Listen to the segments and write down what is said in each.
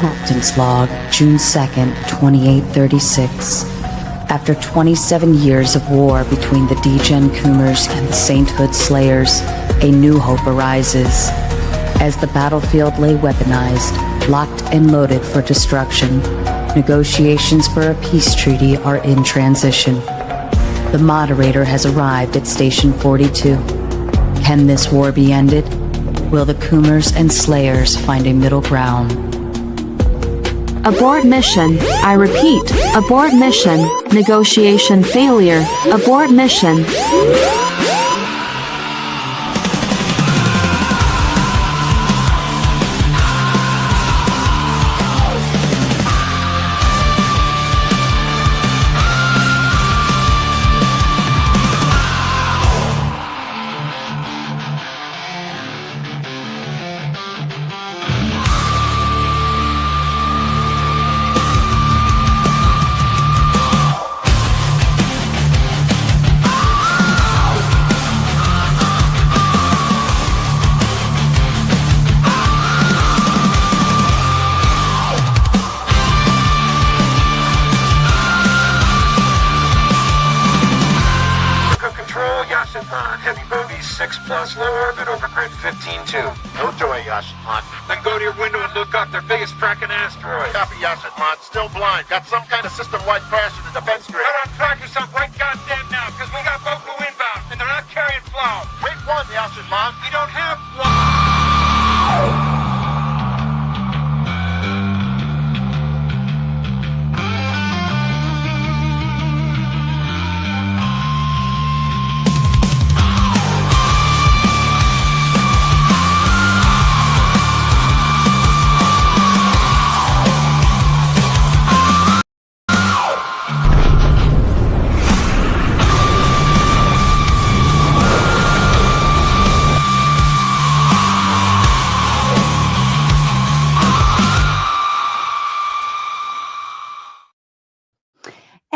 Captain's Log, June 2nd, 2836. After 27 years of war between the Degen Coomers and the Sainthood Slayers, a new hope arises. As the battlefield lay weaponized, locked and loaded for destruction, negotiations for a peace treaty are in transition. The moderator has arrived at Station 42. Can this war be ended? Will the Coomers and Slayers find a middle ground? Abort mission. I repeat, abort mission. Negotiation failure. Abort mission.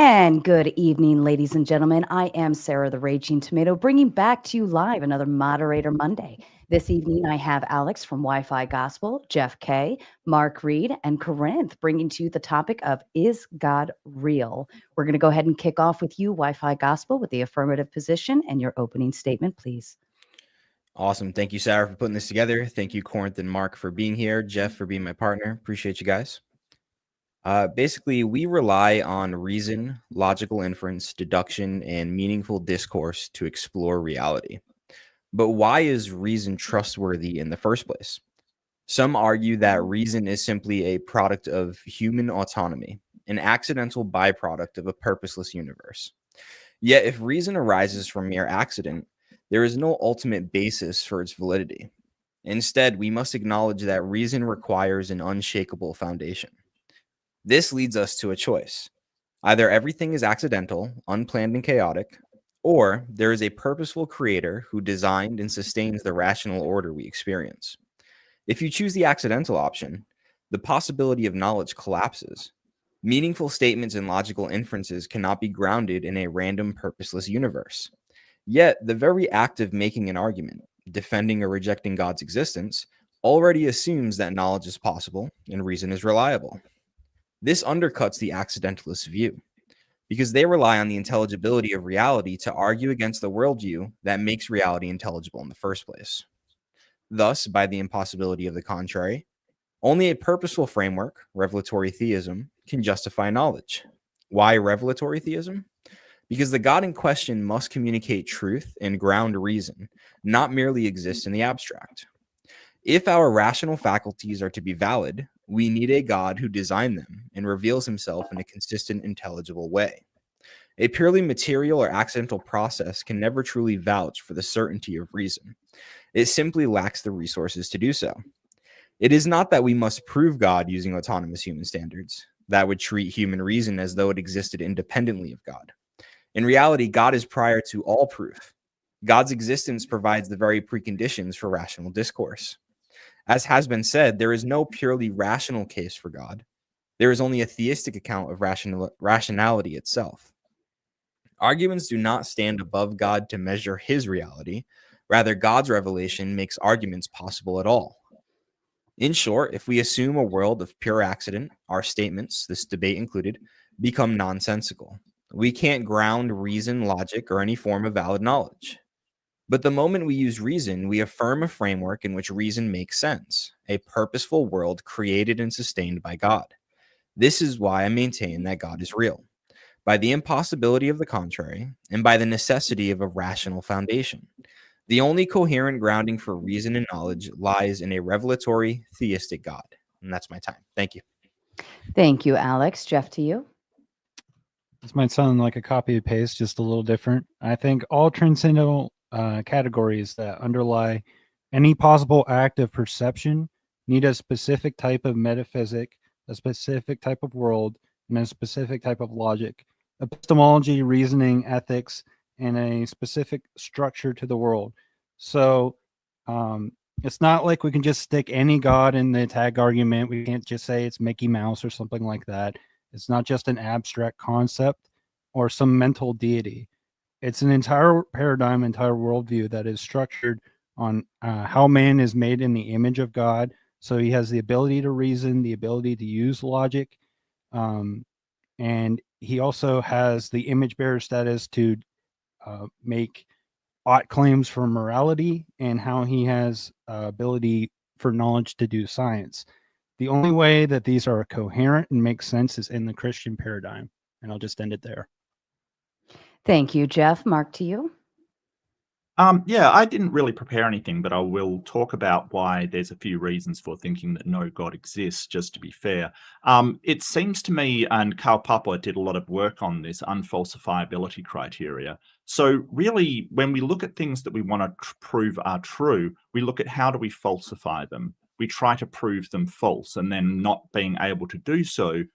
And good evening, ladies and gentlemen. I am Sarah the Raging Tomato, bringing back to you live another Moderator Monday. This evening, I have Alex from Wi-Fi Gospel, Jeff K, Mark Reed, and Corinth bringing to you the topic of Is God Real? We're going to go ahead and kick off with you, Wi-Fi Gospel, with the affirmative position and your opening statement, please. Awesome. Thank you, Sarah, for putting this together. Thank you, Corinth and Mark, for being here. Jeff, for being my partner. Appreciate you guys. Basically, we rely on reason, logical inference, deduction, and meaningful discourse to explore reality. But why is reason trustworthy in the first place? Some argue that reason is simply a product of human autonomy, an accidental byproduct of a purposeless universe. Yet, if reason arises from mere accident, there is no ultimate basis for its validity. Instead, we must acknowledge that reason requires an unshakable foundation. This leads us to a choice. Either everything is accidental, unplanned, and chaotic, or there is a purposeful creator who designed and sustains the rational order we experience. If you choose the accidental option, the possibility of knowledge collapses. Meaningful statements and logical inferences cannot be grounded in a random, purposeless universe. Yet, the very act of making an argument, defending or rejecting God's existence, already assumes that knowledge is possible and reason is reliable. This undercuts the accidentalist view, because they rely on the intelligibility of reality to argue against the worldview that makes reality intelligible in the first place. Thus, by the impossibility of the contrary, only a purposeful framework, revelatory theism, can justify knowledge. Why revelatory theism? Because the God in question must communicate truth and ground reason, not merely exist in the abstract. If our rational faculties are to be valid, we need a God who designed them and reveals himself in a consistent, intelligible way. A purely material or accidental process can never truly vouch for the certainty of reason. It simply lacks the resources to do so. It is not that we must prove God using autonomous human standards. That would treat human reason as though it existed independently of God. In reality, God is prior to all proof. God's existence provides the very preconditions for rational discourse. As has been said, there is no purely rational case for God. There is only a theistic account of rationality itself. Arguments do not stand above God to measure his reality. Rather, God's revelation makes arguments possible at all. In short, if we assume a world of pure accident, our statements, this debate included, become nonsensical. We can't ground reason, logic, or any form of valid knowledge. But the moment we use reason, we affirm a framework in which reason makes sense, a purposeful world created and sustained by God. This is why I maintain that God is real, by the impossibility of the contrary, and by the necessity of a rational foundation. The only coherent grounding for reason and knowledge lies in a revelatory, theistic God. And that's my time. Thank you. Thank you, Alex. Jeff, to you. This might sound like a copy and paste, just a little different. I think all transcendental categories that underlie any possible act of perception need a specific type of metaphysic, a specific type of world, and a specific type of logic, epistemology, reasoning, ethics, and a specific structure to the world. So it's not like we can just stick any god in the tag argument. We can't just say it's Mickey Mouse or something like that. It's not just an abstract concept or some mental deity. It's an entire paradigm, entire worldview that is structured on how man is made in the image of God. So he has the ability to reason, the ability to use logic, and he also has the image bearer status to make ought claims for morality, and how he has ability for knowledge to do science. The only way that these are coherent and make sense is in the Christian paradigm. And I'll just end it there. Thank you, Jeff. Mark, to you. Yeah, I didn't really prepare anything, but I will talk about why there's a few reasons for thinking that no God exists, just to be fair. It seems to me, and Karl Popper did a lot of work on this unfalsifiability criteria. So really, when we look at things that we want to prove are true, we look at how do we falsify them. We try to prove them false, and then not being able to do so,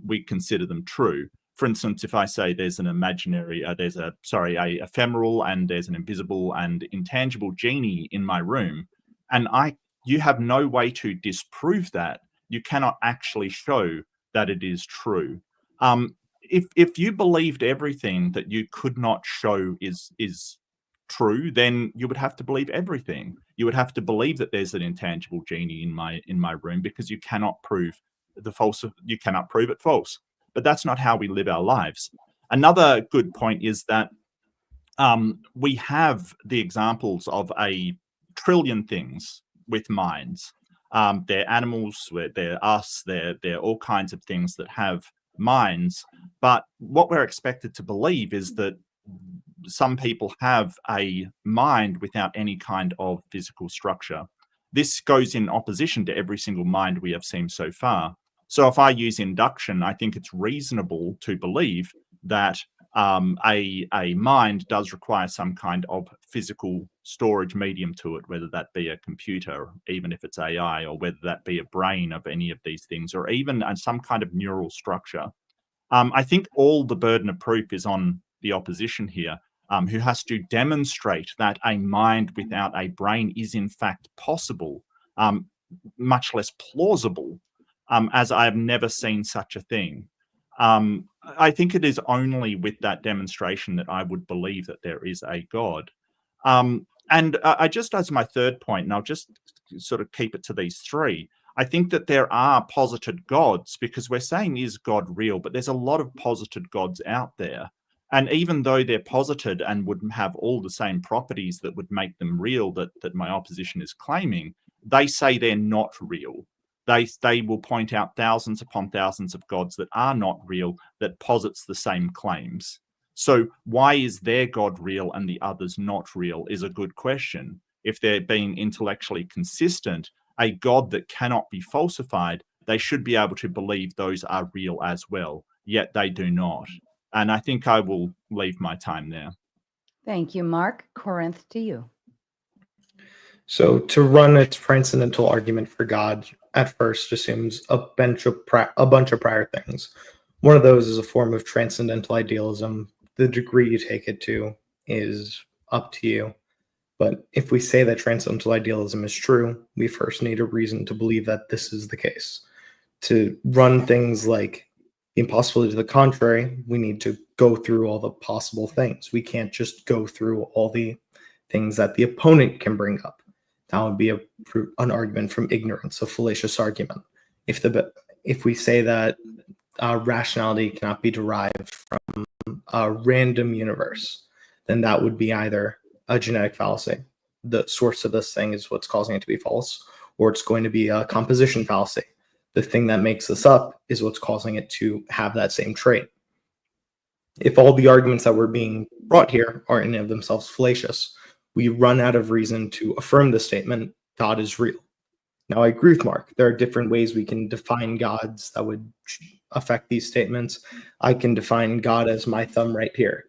we consider them true. For instance, if I say there's an imaginary, a ephemeral, and there's an invisible and intangible genie in my room, and you have no way to disprove that, you cannot actually show that it is true. If you believed everything that you could not show is true, then you would have to believe everything. You would have to believe that there's an intangible genie in my room, because you cannot prove you cannot prove it false. But that's not how we live our lives. Another good point is that we have the examples of a trillion things with minds. They're animals, they're us, they're all kinds of things that have minds. But what we're expected to believe is that some people have a mind without any kind of physical structure. This goes in opposition to every single mind we have seen so far. So if I use induction, I think it's reasonable to believe that a mind does require some kind of physical storage medium to it, whether that be a computer, even if it's AI, or whether that be a brain of any of these things, or even some kind of neural structure. I think all the burden of proof is on the opposition here, who has to demonstrate that a mind without a brain is in fact possible, much less plausible. As I have never seen such a thing. I think it is only with that demonstration that I would believe that there is a God. And I just, as my third point, and I'll just sort of keep it to these three, I think that there are posited gods, because we're saying, is God real? But there's a lot of posited gods out there. And even though they're posited and would have all the same properties that would make them real that my opposition is claiming, they say they're not real. They will point out thousands upon thousands of gods that are not real, that posits the same claims. So why is their God real and the others not real is a good question. If they're being intellectually consistent, a God that cannot be falsified, they should be able to believe those are real as well, yet they do not. And I think I will leave my time there. Thank you, Mark. Corinth, to you. So to run a transcendental argument for God at first assumes a bunch of prior things. One of those is a form of transcendental idealism. The degree you take it to is up to you. But if we say that transcendental idealism is true, we first need a reason to believe that this is the case. To run things like the impossibility to the contrary, we need to go through all the possible things. We can't just go through all the things that the opponent can bring up. That would be an argument from ignorance, a fallacious argument. If we say that rationality cannot be derived from a random universe, then that would be either a genetic fallacy. The source of this thing is what's causing it to be false, or it's going to be a composition fallacy. The thing that makes this up is what's causing it to have that same trait. If all the arguments that were being brought here are in and of themselves fallacious, we run out of reason to affirm the statement, God is real. Now, I agree with Mark. There are different ways we can define gods that would affect these statements. I can define God as my thumb right here.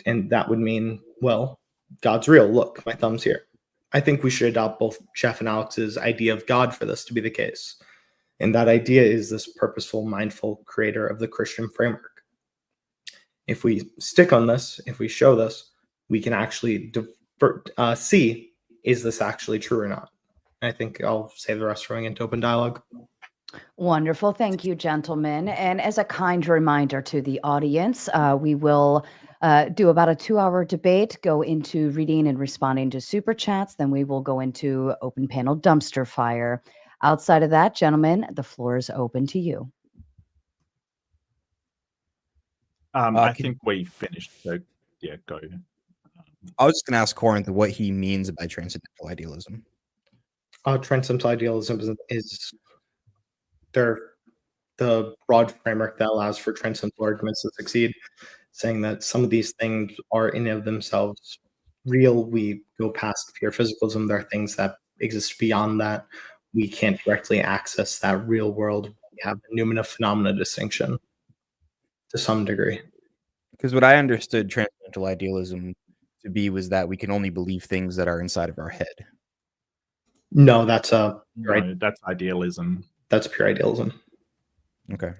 And that would mean, well, God's real. Look, my thumb's here. I think we should adopt both Jeff and Alex's idea of God for this to be the case. And that idea is this purposeful, mindful creator of the Christian framework. If we stick on this, if we show this, we can actually see, is this actually true or not? I think I'll save the rest for going into open dialogue. Wonderful. Thank you, gentlemen. And as a kind reminder to the audience, we will do about a 2-hour debate, go into reading and responding to super chats. Then we will go into open panel dumpster fire. Outside of that, gentlemen, the floor is open to you. I think we finished. So yeah, go. I was just going to ask Corinth what he means by transcendental idealism. Transcendental idealism is the broad framework that allows for transcendental arguments to succeed, saying that some of these things are in and of themselves real. We go past pure physicalism. There are things that exist beyond that. We can't directly access that real world. We have the noumena phenomena distinction to some degree. Because what I understood transcendental idealism to be was that we can only believe things that are inside of our head. No, that's right. No, that's idealism. That's pure idealism. Okay.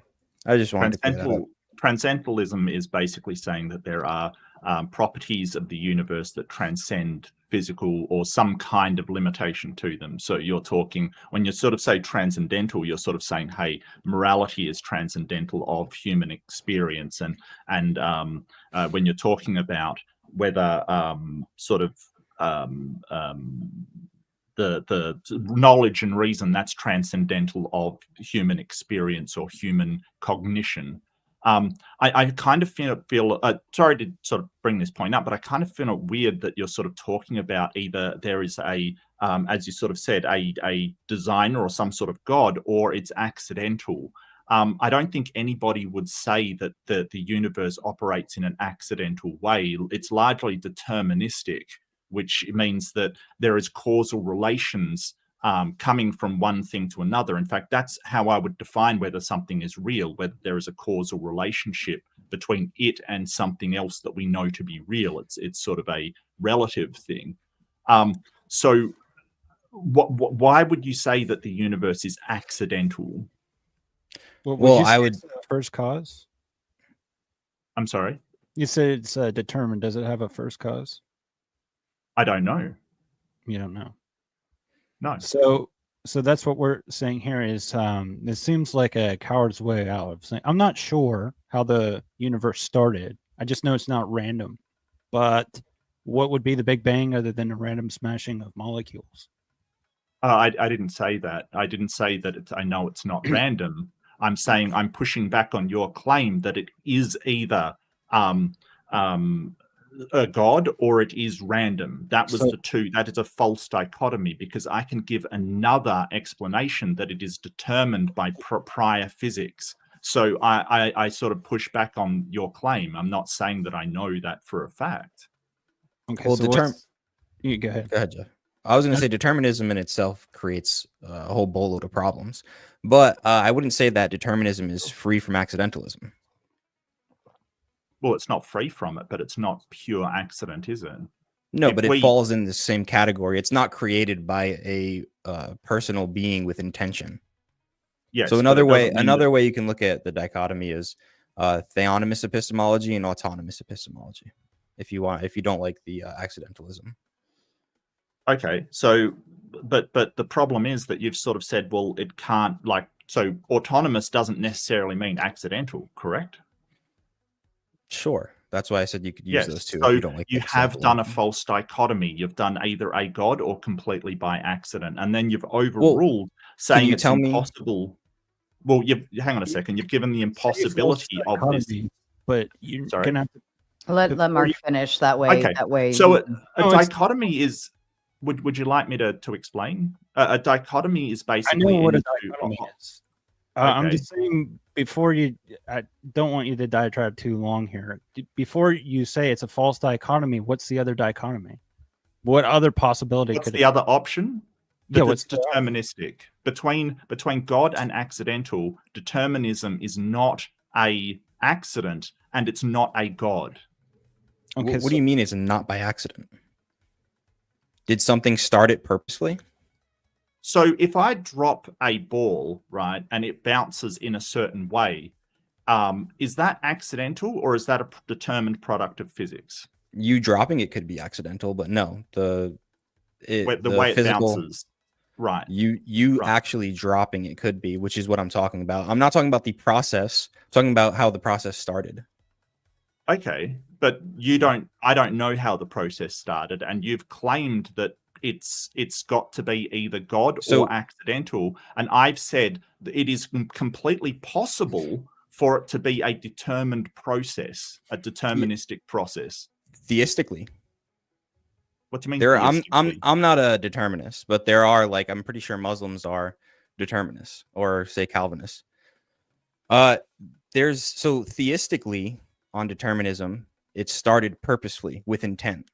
I just wanted to clear that up. Transcendentalism is basically saying that there are properties of the universe that transcend physical or some kind of limitation to them. So you're talking, when you sort of say transcendental, you're sort of saying, hey, morality is transcendental of human experience. And when you're talking about whether the knowledge and reason, that's transcendental of human experience or human cognition. I kind of feel sorry to sort of bring this point up, but I kind of feel it weird that you're sort of talking about either there is a, as you sort of said, a designer or some sort of God, or it's accidental. I don't think anybody would say that the universe operates in an accidental way. It's largely deterministic, which means that there is causal relations coming from one thing to another. In fact, that's how I would define whether something is real, whether there is a causal relationship between it and something else that we know to be real. It's sort of a relative thing. So why would you say that the universe is accidental? Well, I would first cause. I'm sorry? You said it's determined. Does it have a first cause? I don't know. You don't know. No. So that's what we're saying here is it seems like a coward's way out of saying, I'm not sure how the universe started. I just know it's not random. But what would be the Big Bang other than a random smashing of molecules? I didn't say that. I didn't say that I know it's not random. I'm saying I'm pushing back on your claim that it is either a God or it is random. That was the two. That is a false dichotomy, because I can give another explanation that it is determined by prior physics. So I sort of push back on your claim. I'm not saying that I know that for a fact. Okay, well, so you go ahead. Go ahead, Jeff. I was going to say determinism in itself creates a whole boatload of problems, but I wouldn't say that determinism is free from accidentalism. Well, it's not free from it, but it's not pure accident, is it? No, but it falls in the same category. It's not created by a personal being with intention. Yes. So another way you can look at the dichotomy is theonomous epistemology and autonomous epistemology. If you don't like the accidentalism. Okay, so but the problem is that you've sort of said, well, it can't, so autonomous doesn't necessarily mean accidental, correct? Sure. That's why I said you could use Yes. those two So if you don't like you the have example. done a false dichotomy. You've done either a god or completely by accident, and then you've overruled saying you it's tell me- impossible. Well, hang on a second. You've given the impossibility of this. But you're Sorry? gonna have to. Let Before Mark you- finish that way. Okay. That way. So you a can- No, it's- dichotomy is. Would you like me to explain? A dichotomy is I basically. know what a into- dichotomy is. I'm Okay. just saying before you. I don't want you to diatribe too long here. Before you say it's a false dichotomy, what's the other dichotomy? What other possibility What's could the other option? Yeah, That what's it's deterministic. Between God and accidental, determinism is not a accident and it's not a God. Okay, What do you mean it's not by accident? Did something start it purposefully? So if I drop a ball, right, and it bounces in a certain way, is that accidental or is that a determined product of physics? You dropping it could be accidental, but no, the way it physical, bounces, right? You Right. actually dropping it could be, which is what I'm talking about. I'm not talking about the process. I'm talking about how the process started. Okay, but I don't know how the process started, and you've claimed that it's got to be either God So- or accidental, and I've said that it is completely possible for it to be a determined process, a deterministic process. Theistically, What do you mean? I'm theistically? not a determinist, but there are, like, I'm pretty sure Muslims are determinists, or say Calvinists. There's so theistically on determinism, it started purposefully with intent.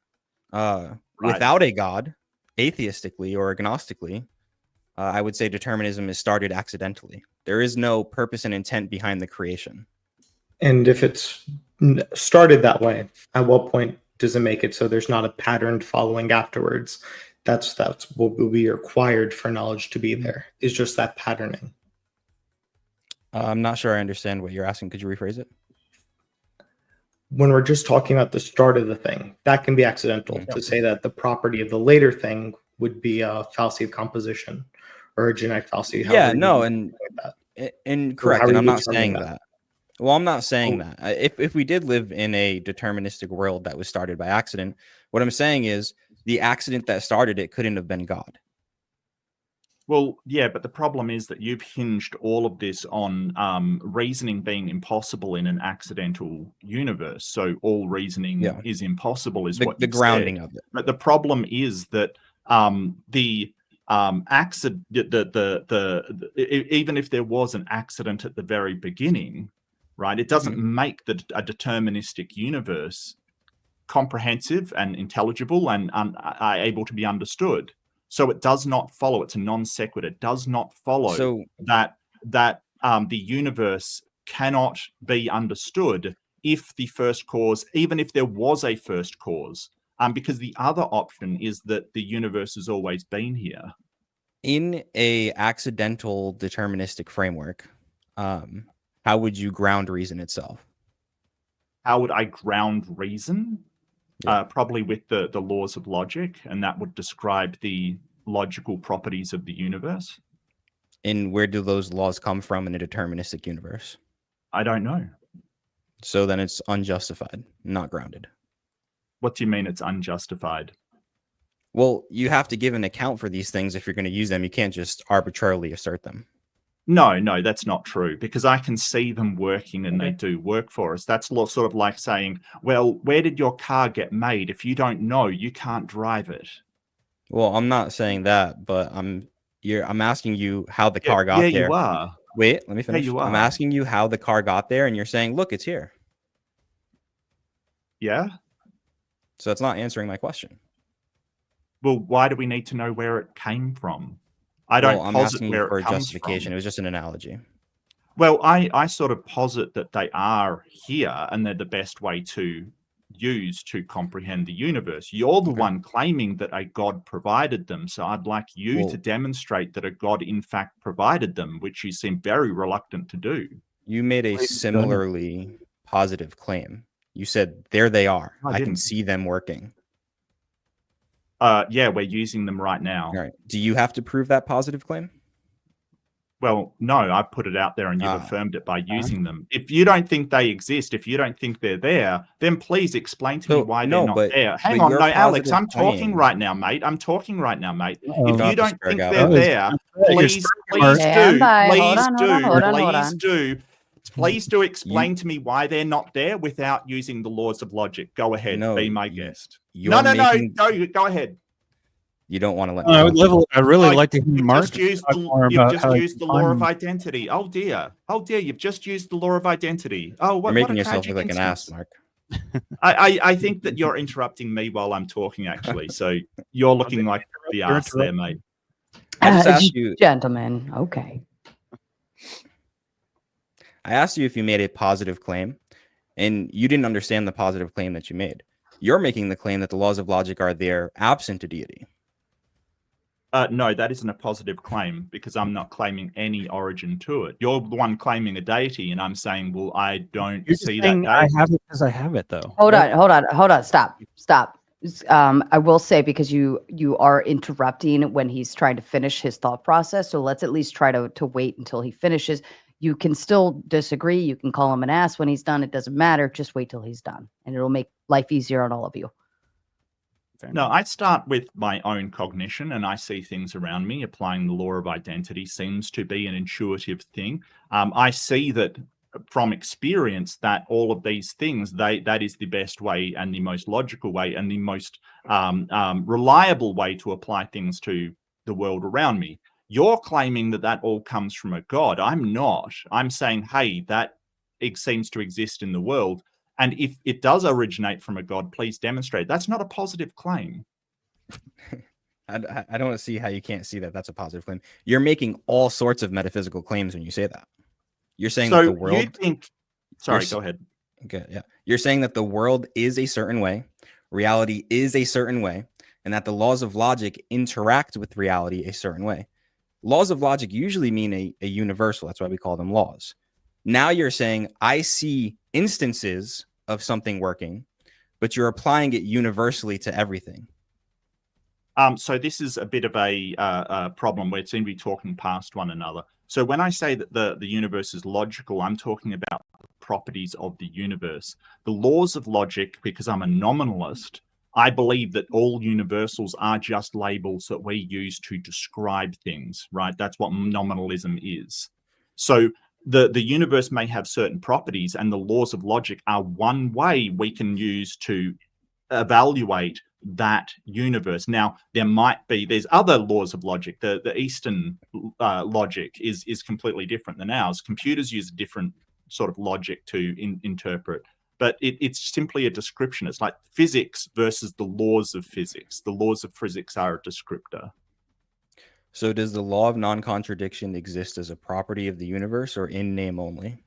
Without a God, atheistically or agnostically, I would say determinism is started accidentally. There is no purpose and intent behind the creation. And if it's started that way, at what point does it make it so there's not a patterned following afterwards? That's what will be required for knowledge to be there, is just that patterning. I'm not sure I understand what you're asking. Could you rephrase it? When we're just talking about the start of the thing, that can be accidental. To say that the property of the later thing would be a fallacy of composition or a genetic fallacy. Yeah, however no, you and that. and Or correct, how and are I'm you not saying determining that. Well, I'm not saying Oh. that. If we did live in a deterministic world that was started by accident, what I'm saying is the accident that started it couldn't have been God. Well, yeah, but the problem is that you've hinged all of this on reasoning being impossible in an accidental universe. So all reasoning Yeah. is impossible, is The what you've grounding said. of it. But the problem is that the accident, even if there was an accident at the very beginning, right, it doesn't make a deterministic universe comprehensive and intelligible and able to be understood. So it does not follow. It's a non sequitur. It does not follow So that the universe cannot be understood if the first cause, even if there was a first cause, because the other option is that the universe has always been here. in a accidental deterministic framework, how would you ground reason itself? How would I ground reason? Yeah. Probably with the laws of logic, and that would describe the logical properties of the universe. And where do those laws come from in a deterministic universe? I don't know. So then it's unjustified, not grounded. What do you mean it's unjustified? Well, you have to give an account for these things if you're going to use them. You can't just arbitrarily assert them. No, that's not true, because I can see them working and they do work for us. That's sort of like saying, well, where did your car get made? If you don't know, you can't drive it. Well, I'm not saying that, but I'm asking you how the car got yeah, there. You are. Wait, let me finish. you I'm are. asking you how the car got there, and you're saying, look, it's here. Yeah? So that's not answering my question. Well, why do we need to know where it came from? I don't I'm posit asking where you for it a comes justification. from. It was just an analogy. Well, I sort of posit that they are here and they're the best way to use to comprehend the universe. You're the one claiming that a God provided them. So I'd like you to demonstrate that a God in fact provided them, which you seem very reluctant to do. You made a similarly positive claim. You said, there they are. I can didn't. see them working. Yeah, we're using them right now. All right. Do you have to prove that positive claim? Well, no, I put it out there and you've affirmed it by using them. If you don't think they exist, if you don't think they're there, then please explain to me why they're not there. Hang on, no, Alex, I'm talking right now, mate. I'm talking right now, mate. If you don't think they're there, please do explain to me why they're not there without using the laws of logic. Go ahead, be my guest. No, go ahead. You don't want to let. I really like to hear Mark. You've just used the law of identity. Oh dear, you've just used the law of identity. Oh, you're making yourself look like an ass, Mark. I think that you're interrupting me while I'm talking, actually. So you're looking like the ass there, mate. I just asked you, gentlemen. Okay. I asked you if you made a positive claim, and you didn't understand the positive claim that you made. You're making the claim that the laws of logic are there absent a deity. No, that isn't a positive claim because I'm not claiming any origin to it. You're the one claiming a deity, and I'm saying, well, I don't see that deity. I have it because I have it, though. Hold on. Stop. I will say, because you are interrupting when he's trying to finish his thought process. So let's at least try to wait until he finishes. You can still disagree. You can call him an ass when he's done. It doesn't matter. Just wait till he's done, and it'll make life easier on all of you. No, I start with my own cognition and I see things around me. Applying the law of identity seems to be an intuitive thing. I see that from experience that all of these things, that is the best way and the most logical way and the most reliable way to apply things to the world around me. You're claiming that all comes from a God. I'm not. I'm saying, hey, that it seems to exist in the world. And if it does originate from a God, please demonstrate. That's not a positive claim. I don't see how you can't see that that's a positive claim. You're making all sorts of metaphysical claims when you say that. You're saying that the world... Sorry, go ahead. Okay, yeah. You're saying that the world is a certain way, reality is a certain way, and that the laws of logic interact with reality a certain way. Laws of logic usually mean a universal. That's why we call them laws. Now you're saying, I see instances of something working, but you're applying it universally to everything. So this is a bit of a problem where it seems to be talking past one another. So when I say that the universe is logical, I'm talking about the properties of the universe. The laws of logic, because I'm a nominalist, I believe that all universals are just labels that we use to describe things, right? That's what nominalism is. So the universe may have certain properties, and the laws of logic are one way we can use to evaluate that universe. Now, there's other laws of logic. The Eastern logic is completely different than ours. Computers use a different sort of logic to interpret, but it's simply a description. It's like physics versus the laws of physics. The laws of physics are a descriptor. So does the law of non-contradiction exist as a property of the universe or in name only?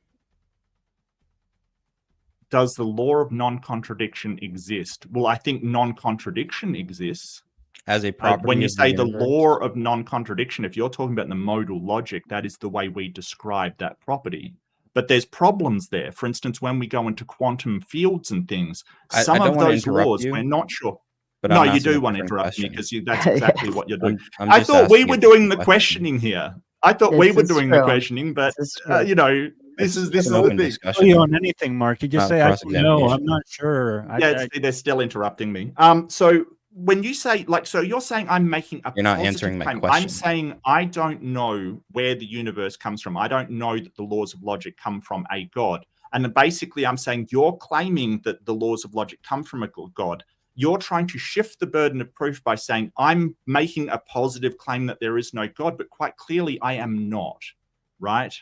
Does the law of non-contradiction exist? Well, I think non-contradiction exists. As a property when you say the universe? law of non-contradiction, if you're talking about the modal logic, that is the way we describe that property. But there's problems there. For instance, when we go into quantum fields and things, some of those laws, we're not sure. But no, you do want to interrupt me because that's exactly what you're doing. I thought we were doing the questioning here. I thought we were doing the questioning, but this is the thing. On anything, Mark, you just say, "No, I'm not sure." They're still interrupting me. So when you say so you're saying I'm making a you're not answering my question. I'm saying I don't know where the universe comes from. I don't know that the laws of logic come from a God. And then basically, I'm saying you're claiming that the laws of logic come from a God. You're trying to shift the burden of proof by saying I'm making a positive claim that there is no God, but quite clearly I am not, right?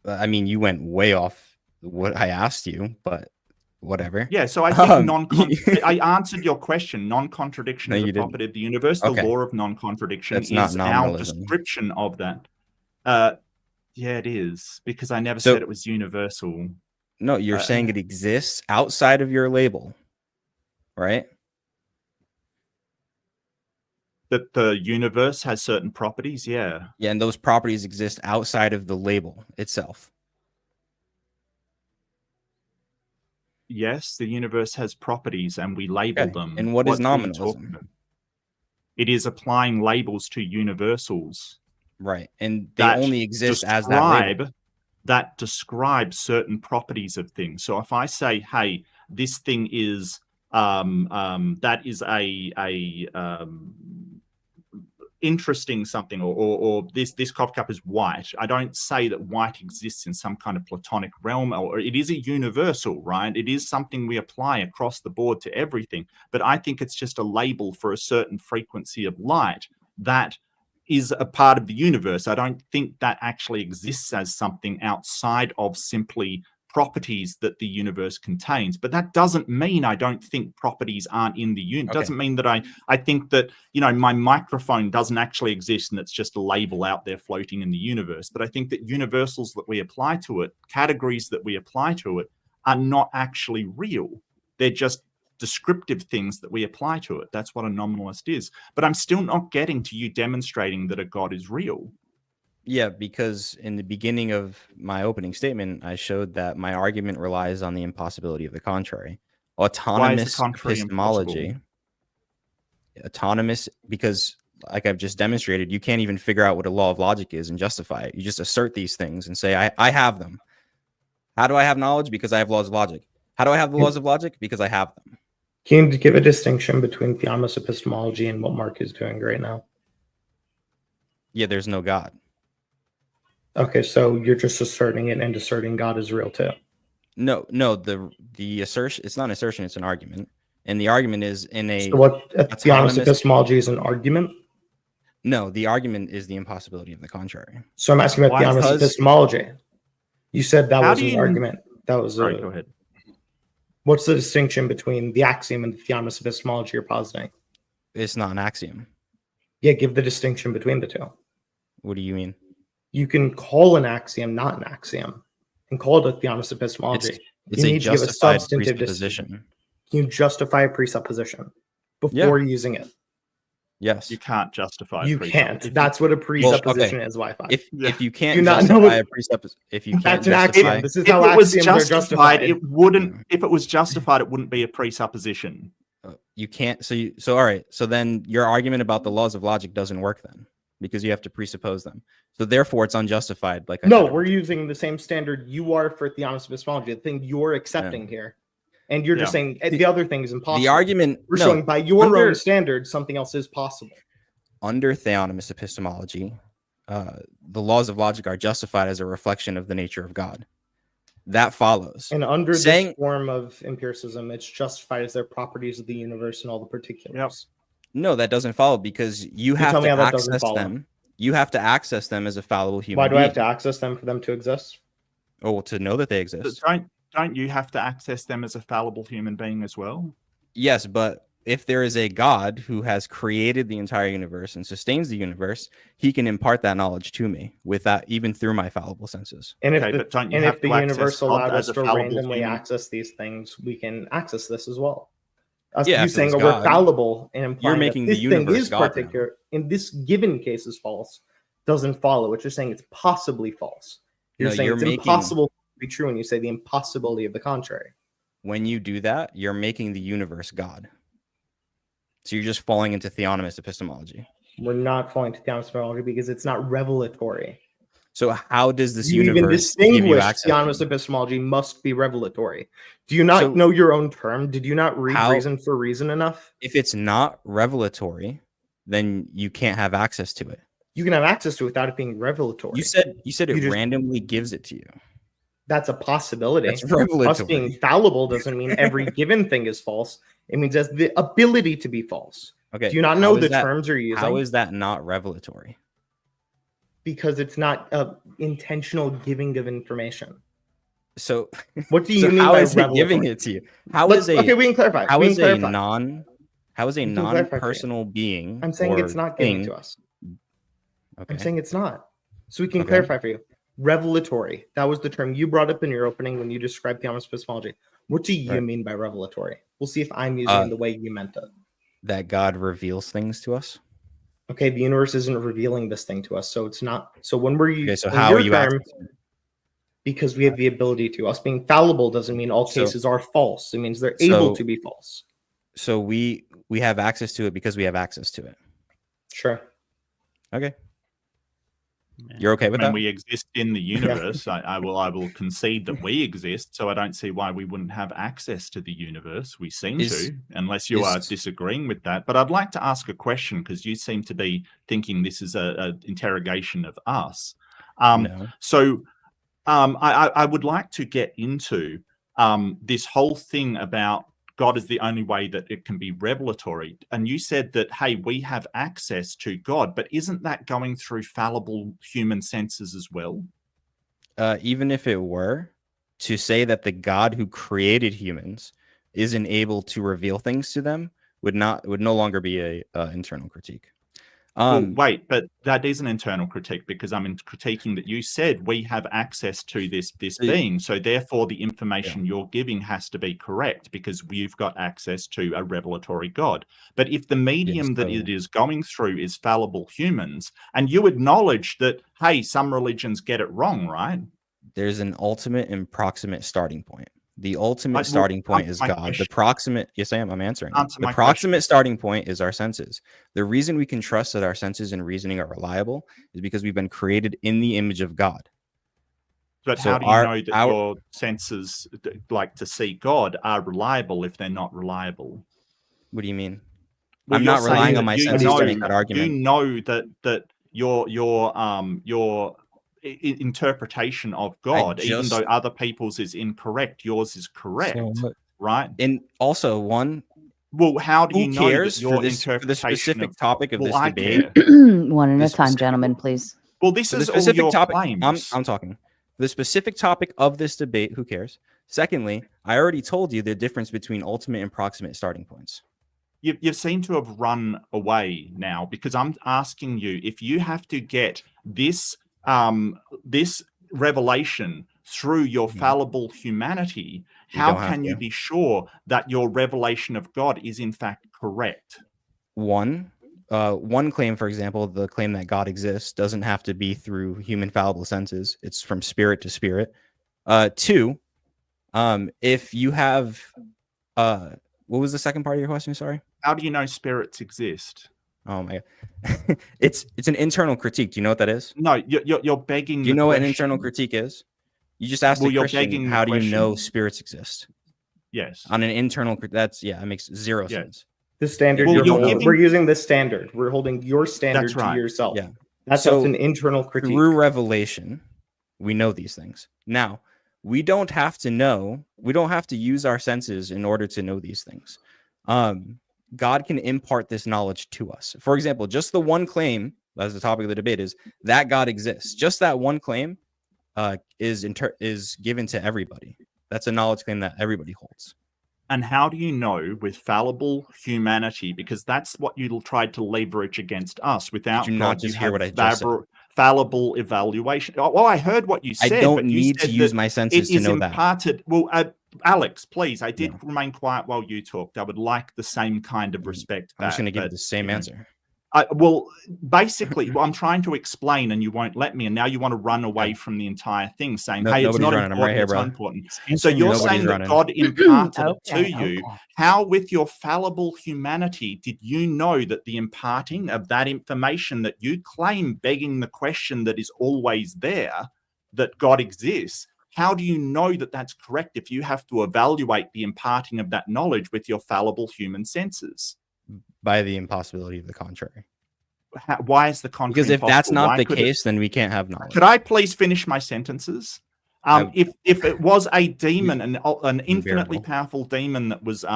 I mean, you went way off what I asked you, but whatever. Yeah, so I think I answered your question. Non-contradiction is a property of the universe. The law of non-contradiction is our description of that. Yeah, it is, because I never said it was universal. No, you're saying it exists outside of your label. Right? That the universe has certain properties, yeah. Yeah, and those properties exist outside of the label itself. Yes, the universe has properties and we label them. And what is nominalism? It is applying labels to universals. Right. And they that only exist as that label. that describe certain properties of things. So if I say, hey, this thing is that is a interesting something, or this coffee cup is white, I don't say that white exists in some kind of platonic realm, or it is a universal, right? It is something we apply across the board to everything. But I think it's just a label for a certain frequency of light that is a part of the universe. I don't think that actually exists as something outside of simply properties that the universe contains. But that doesn't mean I don't think properties aren't in the universe. Doesn't mean that I think that, you know, my microphone doesn't actually exist and it's just a label out there floating in the universe. But I think that universals that we apply to it, categories that we apply to it, are not actually real. They're just descriptive things that we apply to it. That's what a nominalist is. But I'm still not getting to you demonstrating that a God is real. Yeah, because in the beginning of my opening statement, I showed that my argument relies on the impossibility of the contrary. Autonomous epistemology. Autonomous, because like I've just demonstrated, you can't even figure out what a law of logic is and justify it. You just assert these things and say, I have them. How do I have knowledge? Because I have laws of logic. How do I have the laws of logic? Because I have them. Can you give a distinction between theonomous epistemology and what Mark is doing right now? Yeah, there's no God. Okay, so you're just asserting it and asserting God is real too. No, the assertion, it's not an assertion, it's an argument. And the argument is in a... So what theonomous epistemology is an argument? No, the argument is the impossibility of the contrary. So I'm asking about theonomous epistemology. You said that was an argument. That was right, go ahead. What's the distinction between the axiom and the theonomous epistemology you're positing? It's not an axiom. Yeah, give the distinction between the two. What do you mean? You can call an axiom not an axiom and call it a theonomous epistemology. It's a justified presupposition. Can you justify a presupposition before using it? Yes. You can't justify You can't. That's what a presupposition is, Wi-Fi. If you can't justify a presupposition, if you can't justify... This is how axioms are justified. It wouldn't, if it was justified, it wouldn't be a presupposition. You can't, so all right, so then your argument about the laws of logic doesn't work then, because you have to presuppose them. So therefore it's unjustified. Like we're using the same standard you are for theonomous epistemology, the thing you're accepting here. And you're just saying the other thing is impossible. The argument... We're showing by your own standards, something else is possible. Under theonomous epistemology, the laws of logic are justified as a reflection of the nature of God. That follows. And under this form of empiricism, it's justified as their properties of the universe and all the particulars. No, that doesn't follow, because you have to access them. You have to access them as a fallible human being. Why do I have to access them for them to exist? Oh, well, to know that they exist. Don't you have to access them as a fallible human being as well? Yes, but if there is a God who has created the entire universe and sustains the universe, he can impart that knowledge to me without, even through my fallible senses. And if the universe allowed us to randomly access these things, we can access this as well. You saying we're fallible and implying that this thing is particular in this given case is false doesn't follow. It's just saying it's possibly false. You're saying it's impossible to be true when you say the impossibility of the contrary. When you do that, you're making the universe God. So you're just falling into theonomous epistemology. We're not falling to theonomous epistemology because it's not revelatory. So how does this you universe even distinguish theonomous epistemology must be revelatory? Do you not know your own term? Did you not read reason for reason enough? If it's not revelatory, then you can't have access to it. You can have access to it without it being revelatory. You said it randomly gives it to you. That's a possibility. That's revelatory. Us being fallible doesn't mean every given thing is false. It means has the ability to be false. Okay. Do you not know the terms you're using? How is that not revelatory? Because it's not intentional giving of information. So what do you mean how by is it giving it to you? Okay, we can clarify. How is a non-personal being? I'm saying it's not giving to us. Okay. I'm saying it's not. So we can clarify for you. Revelatory. That was the term you brought up in your opening when you described theonomous epistemology. What do you mean by revelatory? We'll see if I'm using it the way you meant it. That God reveals things to us. Okay, the universe isn't revealing this thing to us, so it's not. So when we're using so how are you because we have the ability to. Us being fallible doesn't mean all cases are false. It means they're able to be false. So we have access to it because we have access to it. Sure. Okay. You're okay with When that? we exist in the universe, I will concede that we exist, so I don't see why we wouldn't have access to the universe. We seem to, unless you are disagreeing with that. But I'd like to ask a question, because you seem to be thinking this is a interrogation of us. No. So I would like to get into this whole thing about God is the only way that it can be revelatory. And you said that, hey, we have access to God, but isn't that going through fallible human senses as well? Even if it were, to say that the God who created humans isn't able to reveal things to them would no longer be a internal critique. Well, wait, but that is an internal critique, because I'm critiquing that you said we have access to this being, so therefore the information you're giving has to be correct, because you've got access to a revelatory God. But if the medium that it is going through is fallible humans, and you acknowledge that, hey, some religions get it wrong, right? There's an ultimate and proximate starting point. The ultimate starting point is God. The proximate, yes, I am. I'm answering. The proximate starting point is our senses. The reason we can trust that our senses and reasoning are reliable is because we've been created in the image of God. But so how do you know that your senses, like to see God, are reliable if they're not reliable? What do you mean? Well, I'm not relying on my senses to make that argument. You know that your interpretation of God, even though other people's is incorrect, yours is correct, right? And also, well, how do you know that your for the specific topic of this debate? One at a time, gentlemen, please. Well, this is all your claims. I'm talking. The specific topic of this debate, who cares? Secondly, I already told you the difference between ultimate and proximate starting points. You seem to have run away now, because I'm asking you, if you have to get this revelation through your fallible humanity, how can you be sure that your revelation of God is in fact correct? One claim, for example, the claim that God exists doesn't have to be through human fallible senses. It's from spirit to spirit. Two, if you have, what was the second part of your question? Sorry. How do you know spirits exist? Oh my God. It's an internal critique. Do you know what that is? No, you're begging. Do you know what an internal critique is? You just asked the Christian, how do you know spirits exist? Yes. On an internal, it makes zero sense. The standard we're using this standard. We're holding your standard to yourself. Yeah. That's an internal critique. Through revelation, we know these things. Now, we don't have to use our senses in order to know these things. God can impart this knowledge to us. For example, just the one claim, as the topic of the debate, is that God exists. Just that one claim is given to everybody. That's a knowledge claim that everybody holds. And how do you know with fallible humanity, because that's what you tried to leverage against us, without Did you not just hear what I just said? Fallible evaluation. Oh, I heard what you said. I don't need to use my senses to know that. Well, Alex, please, I did remain quiet while you talked. I would like the same kind of respect. I'm just going to give you the same answer. Well, basically, I'm trying to explain and you won't let me. And now you want to run away from the entire thing, saying, hey, it's not important, right here, it's not important. So you're saying that God imparted it to you. How, with your fallible humanity, did you know that the imparting of that information that you claim, begging the question that is always there, that God exists, how do you know that that's correct if you have to evaluate the imparting of that knowledge with your fallible human senses? By the impossibility of the contrary. Why is the contrary? Because if that's not the case, then we can't have knowledge. Could I please finish my sentences? If it was a demon, an infinitely powerful demon that was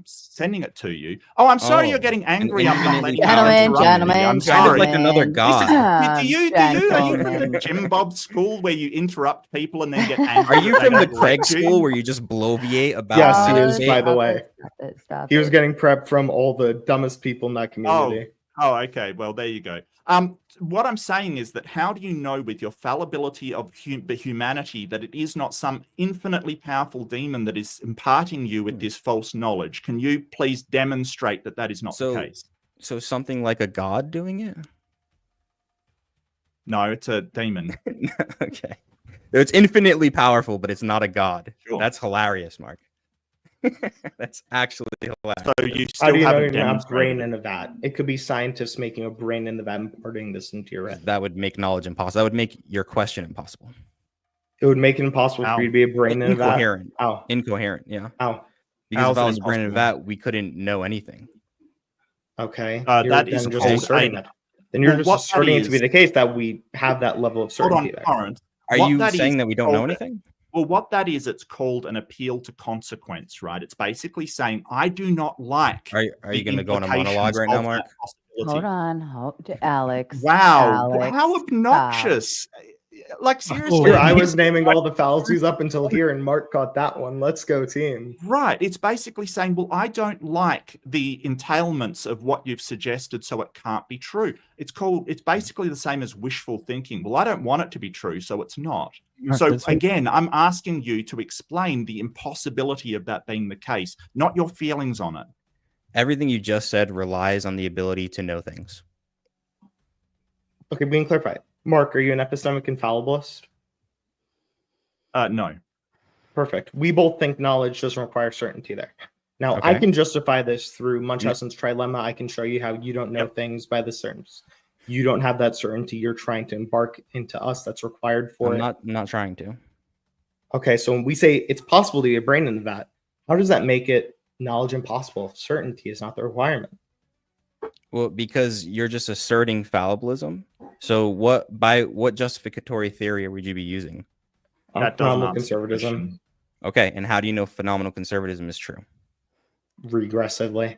sending it to you. Oh, I'm sorry, you're getting angry. I'm not letting gentlemen. I'm sorry. Like another god. Are you from the Jim Bob school where you interrupt people and then get angry? Are you from the Craig school where you just bloviate about? Yes, he is. By the way, he was getting prep from all the dumbest people in that community. Oh, okay. Well, there you go. What I'm saying is that how do you know with your fallibility of humanity that it is not some infinitely powerful demon that is imparting you with this false knowledge? Can you please demonstrate that that is not the case? So something like a god doing it? No, it's a demon. Okay. It's infinitely powerful, but it's not a god. Sure. That's hilarious, Mark. That's actually hilarious. So you How do still you know haven't you're gonna have demonstrated brain it. in a vat? It could be scientists making a brain in the vat and putting this into your head. That would make knowledge impossible. That would make your question impossible. It would make it impossible for you to be a brain in a vat. Incoherent. How? Incoherent, yeah. How? Because if How's I it was a brain in a impossible? vat, we couldn't know anything. Okay. That is then just called asserting a- it. Then you're Well, just what that asserting it to be is- the case that we have that level of Hold certainty on, there. Torrance. Are What you that saying is that we don't know called- anything? Well, what that is, it's called an appeal to consequence, right? It's basically saying, I do not like. Are you going to go on a monologue right now, Mark? Hold on, Alex. Wow, Alex, how obnoxious! Like seriously, Here, I was naming all the fallacies up until here, and Mark caught that one. Let's go, team. right. It's basically saying, well, I don't like the entailments of what you've suggested, so it can't be true. It's basically the same as wishful thinking. Well, I don't want it to be true, so it's not. Mark, So that's what- again, I'm asking you to explain the impossibility of that being the case, not your feelings on it. Everything you just said relies on the ability to know things. Okay, being clarified. Mark, are you an epistemic infallibilist? No. Perfect. We both think knowledge doesn't require certainty there. Now, I Okay. can justify this through Munchausen's trilemma. I can show you how you don't know Yep. things by the certainty. You don't have that certainty. You're trying to embark into us. That's required for I'm it. not trying to. Okay, so when we say it's possible to be a brain in the vat, how does that make it knowledge impossible? Certainty is not the requirement. Well, because you're just asserting fallibilism. So by what justificatory theory would you be using? That doesn't Phenomenal answer the conservatism, question. Okay, and how do you know phenomenal conservatism is true? regressively.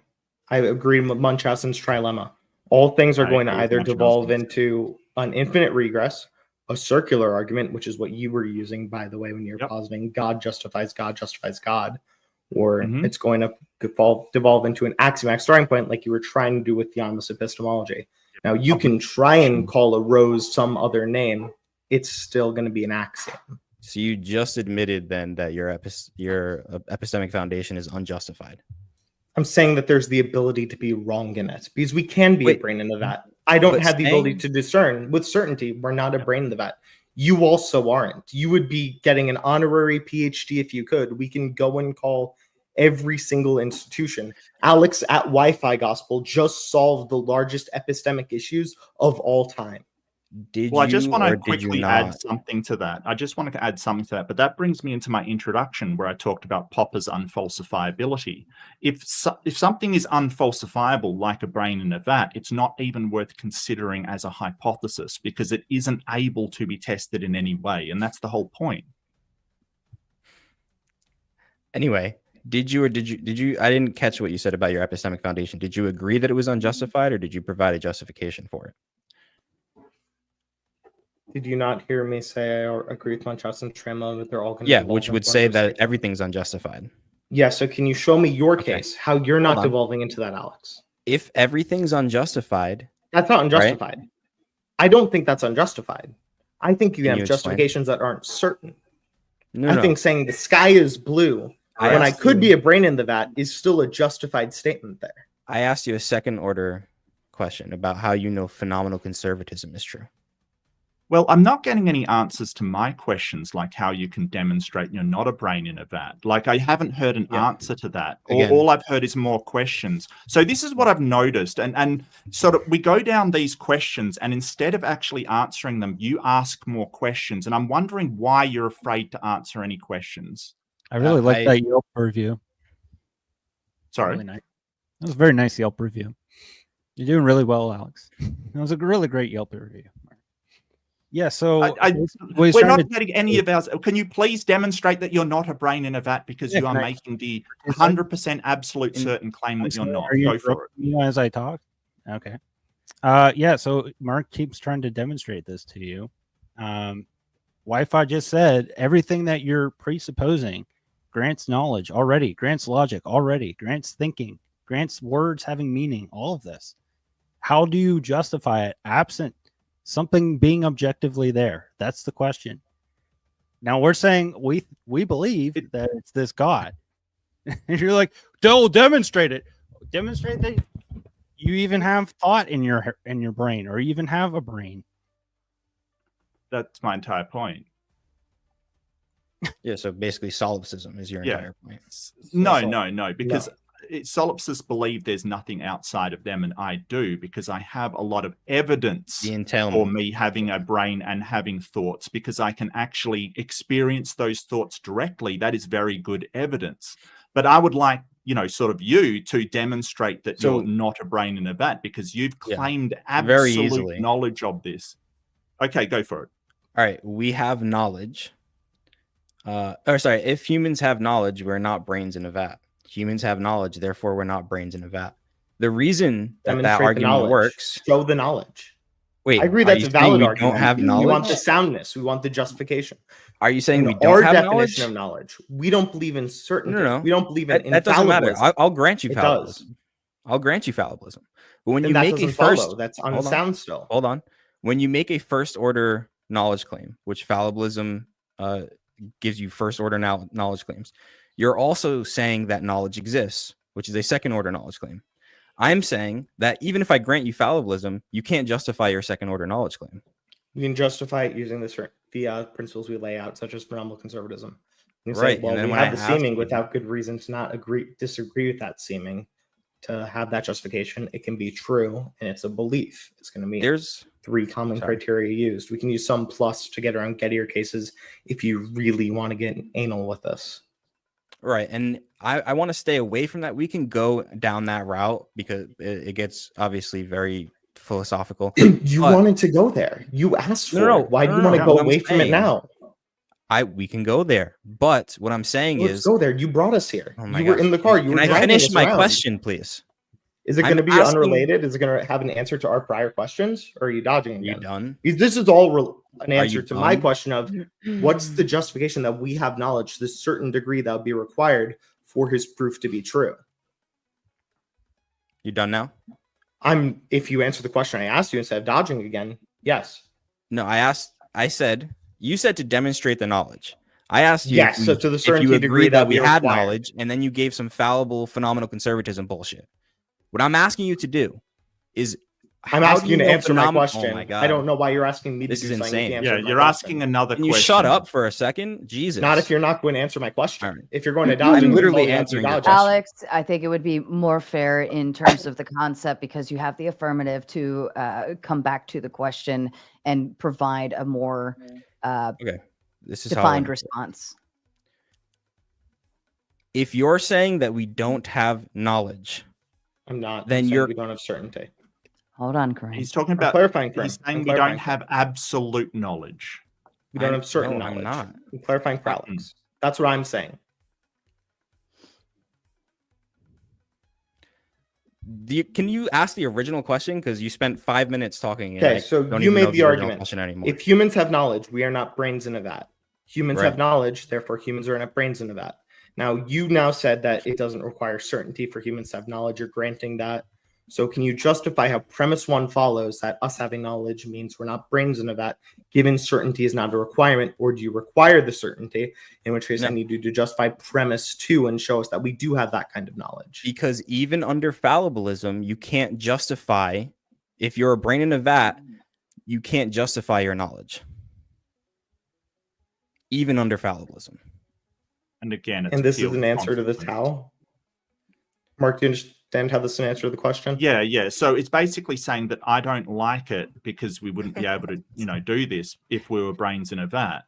I agree with Munchausen's trilemma. All things are I going to agree with either devolve Munchausen's. into an infinite regress, a circular argument, which is what you were using, by the way, when you're Yep. positing God justifies God, or Mhm. it's going to devolve into an axiomatic starting point, like you were trying to do with Theonomous epistemology. Now, you can try and call a rose some other name. It's still going to be an axiom. So you just admitted then that your epistemic foundation is unjustified. I'm saying that there's the ability to be wrong in it because we can be a Wait, brain in the vat. I don't but have the ability saying- to discern with certainty we're not a brain in the vat. You also aren't. You would be getting an honorary PhD if you could. We can go and call every single institution. Alex at Wi-Fi Gospel just solved the largest epistemic issues of all time. Well, I just want to or did you quickly add not? something to that. I just wanted to add something to that, but that brings me into my introduction where I talked about Popper's unfalsifiability. If something is unfalsifiable, like a brain in a vat, it's not even worth considering as a hypothesis because it isn't able to be tested in any way, and that's the whole point. Anyway, did you I didn't catch what you said about your epistemic foundation. Did you agree that it was unjustified or did you provide a justification for it? Did you not hear me say I agree with Munchausen Tremla that they're all going to Yeah, which would say that everything. everything's unjustified. Yeah, so can you show me your Okay. case, how you're not Hold on. devolving into that, Alex? If everything's unjustified, That's not unjustified. I don't think that's unjustified. I think you Can have you explain? justifications that aren't certain. no, I no. think saying the sky is blue when I asked could you- be a brain in the vat is still a justified statement there. I asked you a second order question about how you know phenomenal conservatism is true. Well, I'm not getting any answers to my questions, like how you can demonstrate you're not a brain in a vat. Like, I haven't heard an Yeah. answer to that. Again- All I've heard is more questions. So this is what I've noticed. And sort of we go down these questions, and instead of actually answering them, you ask more questions. And I'm wondering why you're afraid to answer any questions. I really like I- that Yelp review. Sorry. Really nice. That was a very nice Yelp review. You're doing really well, Alex. It was a really great Yelp review. Yeah, so We're not getting any of ours. Can you please demonstrate that you're not a brain in a vat because Yeah, you are can I- making the 100% absolute certain claim that you're not? Are you Go for it. interrupting me as I talk? Okay. Yeah, so Mark keeps trying to demonstrate this to you. Wi-Fi just said everything that you're presupposing grants knowledge already, grants logic already, grants thinking, grants words having meaning, all of this. How do you justify it absent something being objectively there? That's the question. Now we're saying we believe that it's this God. And you're like, demonstrate it. Demonstrate that you even have thought in your brain, or you even have a brain. That's my entire point. Yeah, so basically solipsism is your Yeah. entire point. No, because solipsists believe there's nothing outside of them, and I do, because I have a lot of evidence The for entailment. me having a brain and having thoughts, because I can actually experience those thoughts directly. That is very good evidence. But I would like, sort of you to demonstrate that So- you're not a brain in a vat, because you've Yeah, claimed very absolute easily. knowledge of this. Okay, go for it. All right, we have knowledge. If humans have knowledge, we're not brains in a vat. Humans have knowledge, therefore we're not brains in a vat. The reason that Demonstrate the argument knowledge. works. Show the knowledge. Wait, I agree are that's you a saying valid we argument. don't have We want knowledge? the soundness. We want the justification. Are you saying In we our don't have definition knowledge? of knowledge, we don't believe in certainty. No. We don't believe in That doesn't matter. infallibilism. I'll grant you It does. fallibilism. I'll grant you fallibilism. But when Then you that make a doesn't first, follow. That's hold on. unsound still. Hold on. When you make a first order knowledge claim, which fallibilism gives you first order knowledge claims, you're also saying that knowledge exists, which is a second order knowledge claim. I'm saying that even if I grant you fallibilism, you can't justify your second order knowledge claim. You can justify it using the principles we lay out, such as phenomenal conservatism. You can Right, say, and well, then we when I have the ask seeming you- without good reason to not disagree with that seeming. To have that justification, it can be true, and it's a belief. It's going to meet There's 3 common criteria used. We can use some plus to get around Gettier cases if you really want to get anal with this. right, and I want to stay away from that. We can go down that route because it gets obviously very philosophical. You But- wanted to go there. You asked for No, it. Why do you no, want to no, go what I'm away from it saying- now? We can go there, but what I'm saying Let's is, go there. You brought us here. oh my You were gosh. in the car. You Can were I driving finish us my around. question, please? Is it I'm going to be asking- unrelated? Is it going to have an answer to our prior questions, or are you dodging Are you again? done? This is all an Are you answer to my done? question of what's the justification that we have knowledge to a certain degree that would be required for his proof to be true. You done now? If you answer the question I asked you instead of dodging again, yes. No, you said to demonstrate the knowledge. I asked you Yes, if, so to the if certainty you degree agreed that that we we had require. knowledge, and then you gave some fallible phenomenal conservatism bullshit. What I'm asking you to do is I'm how asking do you to know answer my Oh question. my God. I don't know why you're asking me This to is do something. insane. with the answer Yeah, to my you're question. asking another Can you question. shut up for a second? Jesus. Not if you're not going to answer my question. All right. If you're going to dodge, I'm it, literally you answering your dodge it. question. Alex, I think it would be more fair in terms of the concept because you have the affirmative to come back to the question and provide a more This is how defined I- response. If you're saying that we don't have knowledge, I'm not. Then I'm saying you're- we don't have certainty. Hold on, Corinne. He's talking I'm about. clarifying for him. He's saying I'm we don't clarifying. have absolute knowledge. We don't I'm- have certain no, I'm knowledge. not. I'm clarifying for Alex. That's what I'm saying. Can you ask the original question? Because you spent 5 minutes talking. and Okay, I so don't you even made know the original argument. question anymore. If humans have knowledge, we are not brains in a vat. Humans Right. have knowledge, therefore humans are not brains in a vat. Now, you now said that it doesn't require certainty for humans to have knowledge. You're granting that. So can you justify how premise 1 follows that us having knowledge means we're not brains in a vat, given certainty is not a requirement, or do you require the certainty? In which case I No. need you to justify premise 2 and show us that we do have that kind of knowledge. Because even under fallibilism, you can't justify, if you're a brain in a vat, you can't justify your knowledge. Even under fallibilism. And again, it's And this is appealed an answer to the constantly. towel. Mark, do you understand how this is an answer to the question? Yeah. So it's basically saying that I don't like it because we wouldn't be able to, do this if we were brains in a vat.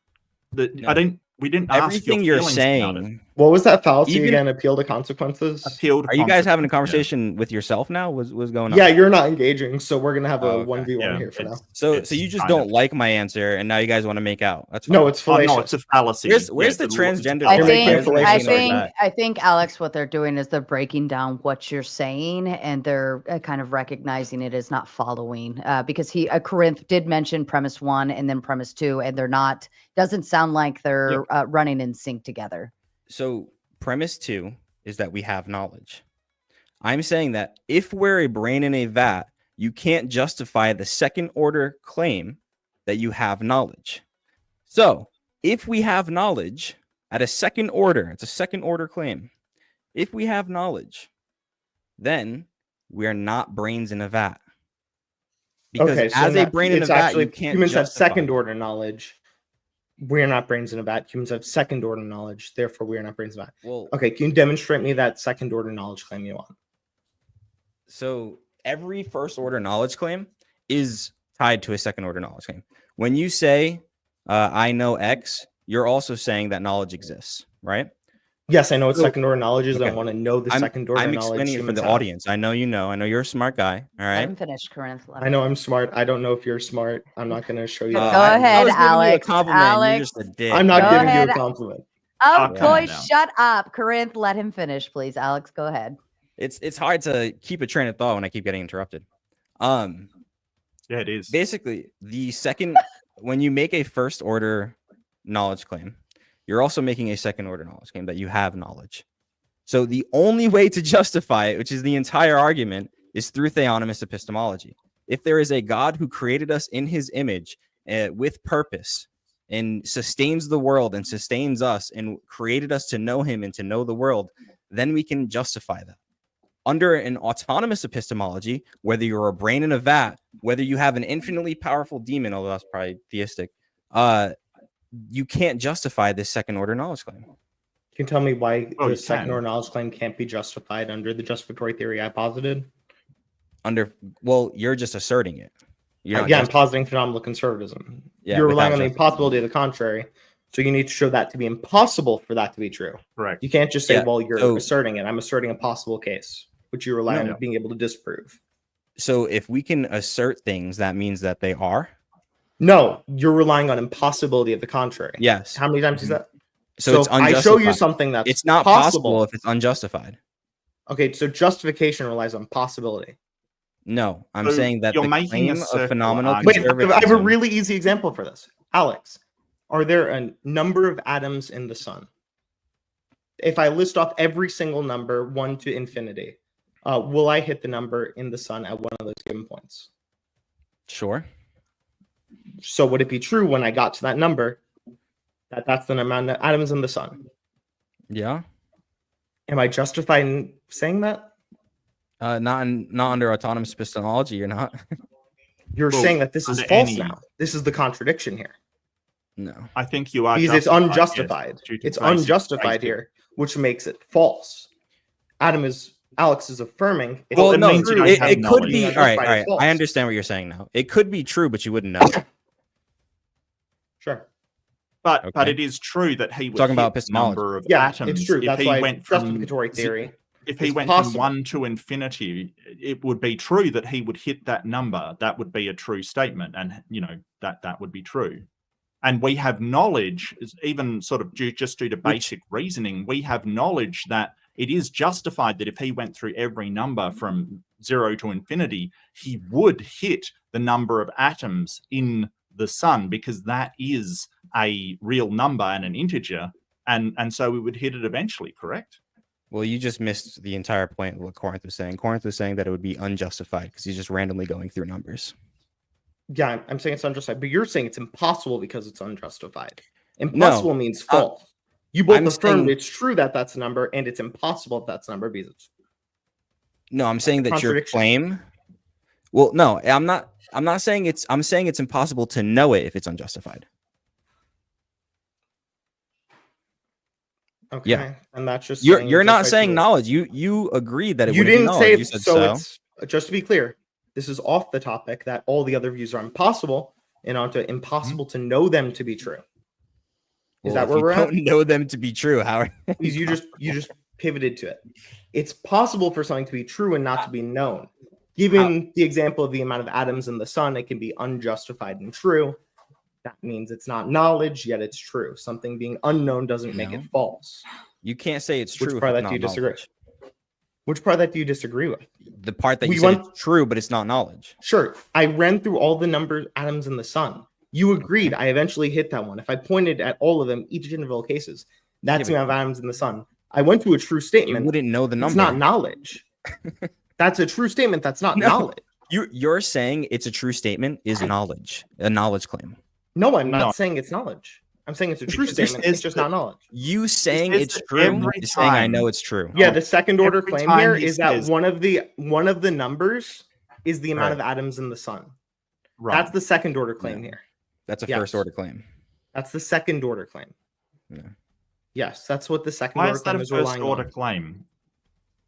No. We didn't ask Everything your you're feelings about it. saying. What was that fallacy Even- again? Appeal to consequences? Appealed. Are you guys having a consequences, conversation with yourself now? What's going on? Yeah, you're not engaging, so we're gonna have a Oh, okay. 1v1 Yeah, here for now. it's- So it's you just kind don't of- like my answer, and now you guys want to make out. That's fine. No, it's Oh, fallacious. no, it's a fallacy. Where's the it's a transgender I You're thing? making think, it I fallacious like think, that. I think, Alex, what they're doing is they're breaking down what you're saying, and they're kind of recognizing it as not following. Because Corinth did mention premise 1 and then premise 2, and they're not. Doesn't sound like they're running in sync together. So premise 2 is that we have knowledge. I'm saying that if we're a brain in a vat, you can't justify the second order claim that you have knowledge. So if we have knowledge at a second order, it's a second order claim. If we have knowledge, then we are not brains in a vat. Because Okay, so as a brain in a it's vat, actually you can't humans have justify second it. order knowledge. We're not brains in a vat. Humans have second order knowledge. Therefore, we are not brains in a vat. Well, Okay, can you demonstrate me that second order knowledge claim you want? so every first order knowledge claim is tied to a second order knowledge claim. When you say I know X, you're also saying that knowledge exists, right? Yes, I know what So- second order knowledge is. okay. I want to know the second order I'm knowledge. explaining it for humans the have. audience. I know you know. I know you're a smart guy. All Let right. him finish, Corinth. Let I him know finish. I'm smart. I don't know if you're smart. I'm not going to show you. Go that. I ahead, was giving you a Alex. compliment. You're Alex. just a dick. I'm not Go giving ahead. you a compliment. Oh, Oh, come on boy, now. shut up. Corinth, let him finish, please. Alex, go ahead. It's hard to keep a train of thought when I keep getting interrupted. Yeah, it is. Basically, the second when you make a first order knowledge claim, you're also making a second order knowledge claim that you have knowledge. So the only way to justify it, which is the entire argument, is through theonomous epistemology. If there is a God who created us in his image with purpose and sustains the world and sustains us and created us to know him and to know the world, then we can justify that. Under an autonomous epistemology, whether you're a brain in a vat, whether you have an infinitely powerful demon, although that's probably theistic, you can't justify this second order knowledge claim. Can you tell me why Oh, the you second can. order knowledge claim can't be justified under the justificatory theory I posited? Well, you're just asserting it. You're not Again, I'm just- positing phenomenal conservatism. Yeah, You're without relying on the justifying. impossibility of the contrary. So you need to show that to be impossible for that to be true. Correct. You can't just say, Yeah, well, you're so- asserting it. I'm asserting a possible case, which you rely No. on being able to disprove. So if we can assert things, that means that they are. No, you're relying on impossibility of the contrary. Yes. How many times is that? So, it's if I show you unjustified. something that's It's not possible if it's unjustified. Okay, so justification relies on possibility. No, I'm So saying that you're the making claim a of circular phenomenal argument. Wait, I have a conservatism- really easy example for this. Alex, are there a number of atoms in the sun? If I list off every single number, 1 to infinity, will I hit the number in the sun at one of those given points? Sure. So would it be true when I got to that number that that's the amount of atoms in the sun? Yeah. Am I justified in saying that? Not under autonomous epistemology. You're not. You're Well, saying that this is under false any- now. This is the contradiction here. No. I think you are Because it's justified, yes, unjustified. due to It's basic- unjustified basic- here, which makes it false. Alex is affirming. It's Well, it no, means you don't it have could knowledge. be. Being All right. unjustified is false. I understand what you're saying now. It could be true, but you wouldn't know. Sure. But Okay. it is true that he would Talking about hit the epistemology. number of Yeah, atoms. it's true. If That's he why went from justificatory theory. if he is went possible. from 1 to infinity, it would be true that he would hit that number. That would be a true statement, and that would be true. And we have knowledge, even sort of due to basic reasoning, we have knowledge that it is justified that if he went through every number from 0 to infinity, he would hit the number of atoms in the sun, because that is a real number and an integer, and so we would hit it eventually, correct? Well, you just missed the entire point of what Corinth was saying. Corinth was saying that it would be unjustified because he's just randomly going through numbers. Yeah, I'm saying it's unjustified, but you're saying it's impossible because it's unjustified. Impossible means false. You both I'm affirmed saying- it's true that that's a number, and it's impossible if that's a number because it's No, I'm saying that your Contradiction. claim. Well, no, I'm not. I'm not saying it's. I'm saying it's impossible to know it if it's unjustified. okay. And that's just You're saying you're not justified saying theory. knowledge. You agreed that it You wouldn't be didn't knowledge. say You said so. It's just to be clear. This is off the topic that all the other views are impossible, and onto impossible to know them to be true. Is Well, that if where you we're at? don't know them to be true, how? Because you just pivoted to it. It's possible for something to be true and not to be known. Given the example of the amount of atoms in the sun, it can be unjustified and true. That means it's not knowledge, yet it's true. Something being unknown doesn't make it No. false. You can't say it's Which true. part if of that it's do you not disagree? knowledge. Which part of that do you disagree with? The part that We you said went- it's true, but it's not knowledge. Sure, I ran through all the number atoms in the sun. You agreed. I eventually hit that one. If I pointed at all of them, each individual cases, that's the Yeah, amount of atoms in the sun. I went to a true You statement. wouldn't know the number. It's not knowledge. That's a true statement. That's not No. knowledge. You're saying it's a true statement is knowledge, a knowledge claim. No, I'm not No. saying it's knowledge. I'm saying it's a true Because this statement. It's is just the- not knowledge. You saying says it's that true every is saying I time- know it's true. Yeah, the second order Every claim time here he is that says- one of the numbers is the amount Right. of atoms in the sun. Right. That's the second order claim here. That's a Yes. first order claim. That's the second order claim. No. Yes, that's what the second Why order is that claim a is first relying order on. claim?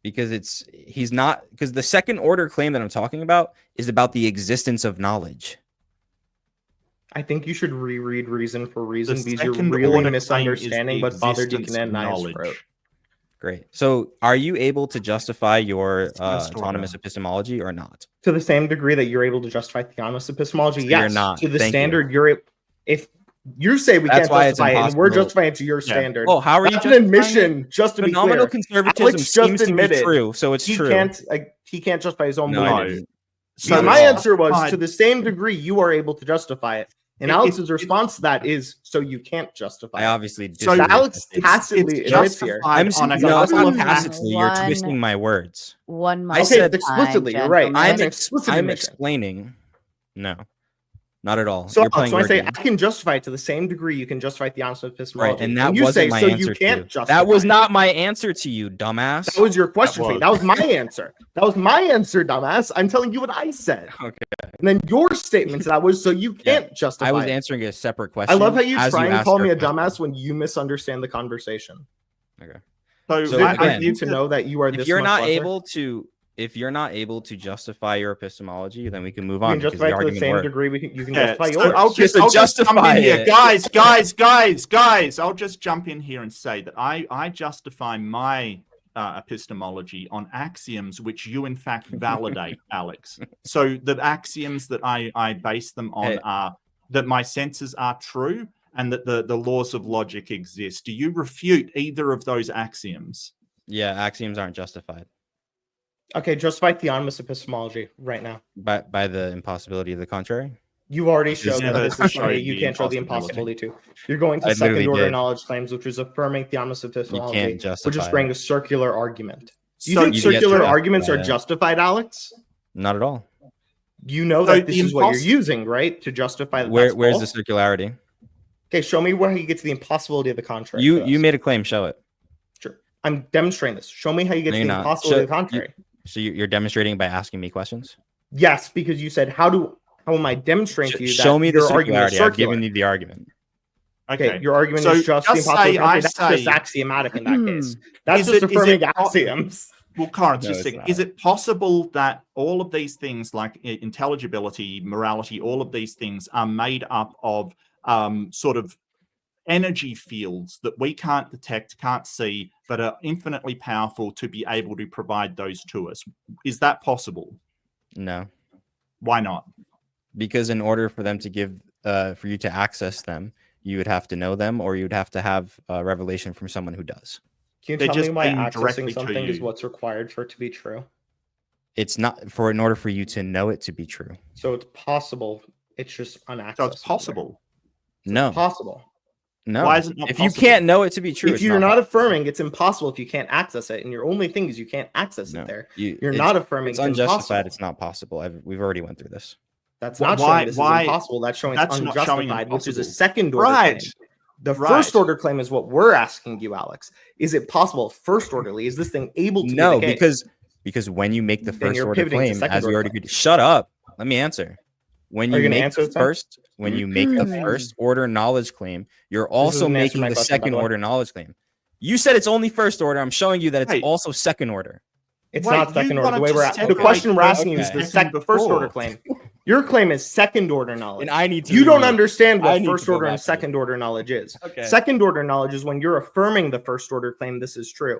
Because the second order claim that I'm talking about is about the existence of knowledge. I think you should reread Reason for Reason The because you're second really order claim misunderstanding is what the Father existence Deacon of and Knives knowledge. wrote. Great. So are you able to justify your It's first autonomous order. epistemology or not? To the same degree that you're able to justify theonomous epistemology, So yes. you're not. To the Thank you. standard, if you say we That's can't why it's justify it, and we're impossible. justifying it to your Yeah. standard. Oh, how are you That's an justifying admission, it? just to be Phenomenal clear. conservatism Alex just seems to be admitted true, so it's he true. can't justify his own No, I belief. didn't. So Because my it's answer was, justified- to the same degree you are able to justify it. And Alex's response to that is, so you can't justify I it. obviously So disagree with Alex that. tacitly it's admits here. justified I'm on a no, it's level not of tacitly. You're one- twisting my words. One I mic said- Okay, at a explicitly, time, you're right. gentlemen. That's an explicit I'm admission. explaining. No, not at all. So You're Alex, playing when I word say I games. can justify it to the same degree you can justify theonomous epistemology. Right, and that when you say wasn't my so answer you to can't you. justify That was it. not my answer to you, dumbass. That was your question for me. was. That was my answer. That was my answer, dumbass. I'm telling you what I said. Okay. And then your statement to that was so you can't justify I was it. answering a separate question. I love how you as try and asked call your me a question. dumbass when you misunderstand the conversation. Okay. So, Is So it I good for again, you to know that you are If this you're much not lesser? if you're not able to justify your epistemology, then we can move You on. can because justify the it to the argument same worked. degree you can yeah, justify so yours. I'll Just just to jump justify in here, it. guys. I'll just jump in here and say that I justify my epistemology on axioms which you in fact validate, Alex. So the axioms that I base them on are that my senses are true and that the laws of logic exist. Do you refute either of those axioms? Yeah, axioms aren't justified Okay, justify theonomous epistemology right now. by the impossibility of the contrary. You've already showed never that this is showed something you the can't show the impossibility. impossibility to. You're going to I literally second order did. knowledge claims, which is affirming theonomous epistemology, can't which justify is bringing it. a circular argument. Do you So think you get to circular justify arguments are it. justified, Alex? Not at all. You know So that this the is what you're imposs- using, right? To justify that Where's that's the false? circularity? Okay, show me where you get to the impossibility of the contrary. You first. made a claim. Show it. Sure. I'm demonstrating this. Show me how you get No, to you're the not. impossibility of the Show- contrary. So you're demonstrating by asking me questions. Yes, because you said how am I demonstrating to you that Show me the your argument is circularity. I've circular? given you the argument. Okay, your argument So is just the just impossibility say of the I contrary. That's just say- axiomatic in that case. That's Is just it- is affirming it po- axioms. Well, Corinth, No, just a it's second. not. Is it possible that all of these things like intelligibility, morality, all of these things are made up of sort of energy fields that we can't detect, can't see, but are infinitely powerful to be able to provide those to us? Is that possible? No, Why not? because in order for them to give, for you to access them, you would have to know them, or you would have to have a revelation from someone who does. Can you They're tell me just why being directly accessing to something is you. what's required for it to be true? It's not in order for you to know it to be true. So it's possible. It's just unaccessible. So it's possible. No, Possible. no. Why is it not if you possible? can't know it to be true, If it's you're not possible. affirming, it's impossible if you can't access it. And your only thing is you can't access No, it there. You're You're not affirming It's it's unjustified. impossible. It's not possible. We've already went through this. That's Why- not showing this why- is impossible. That's showing that's it's not showing unjustified, which is a impossible. second order Right. claim. The Right. first order claim is what we're asking you, Alex. Is it possible first orderly? Is this thing able to No, be the case? because when you make the Then first you're order pivoting to claim, second as we order already claim. agreed, shut up. Let me answer. When Are you you gonna make answer the this time? first, when you make the first order knowledge claim, you're also doesn't answer making my the question, by second the way. order knowledge claim. You said it's only first order. I'm showing you that it's Hey. also second order. It's Wait, not you second order. The wanted way to we're at, the separate question we're first asking you is and the second first before. order claim. Your claim is second order knowledge. And I need to. You don't read. understand I what need to first go order and back to second order knowledge is. Okay. Second order knowledge is when you're affirming the first order claim this is true.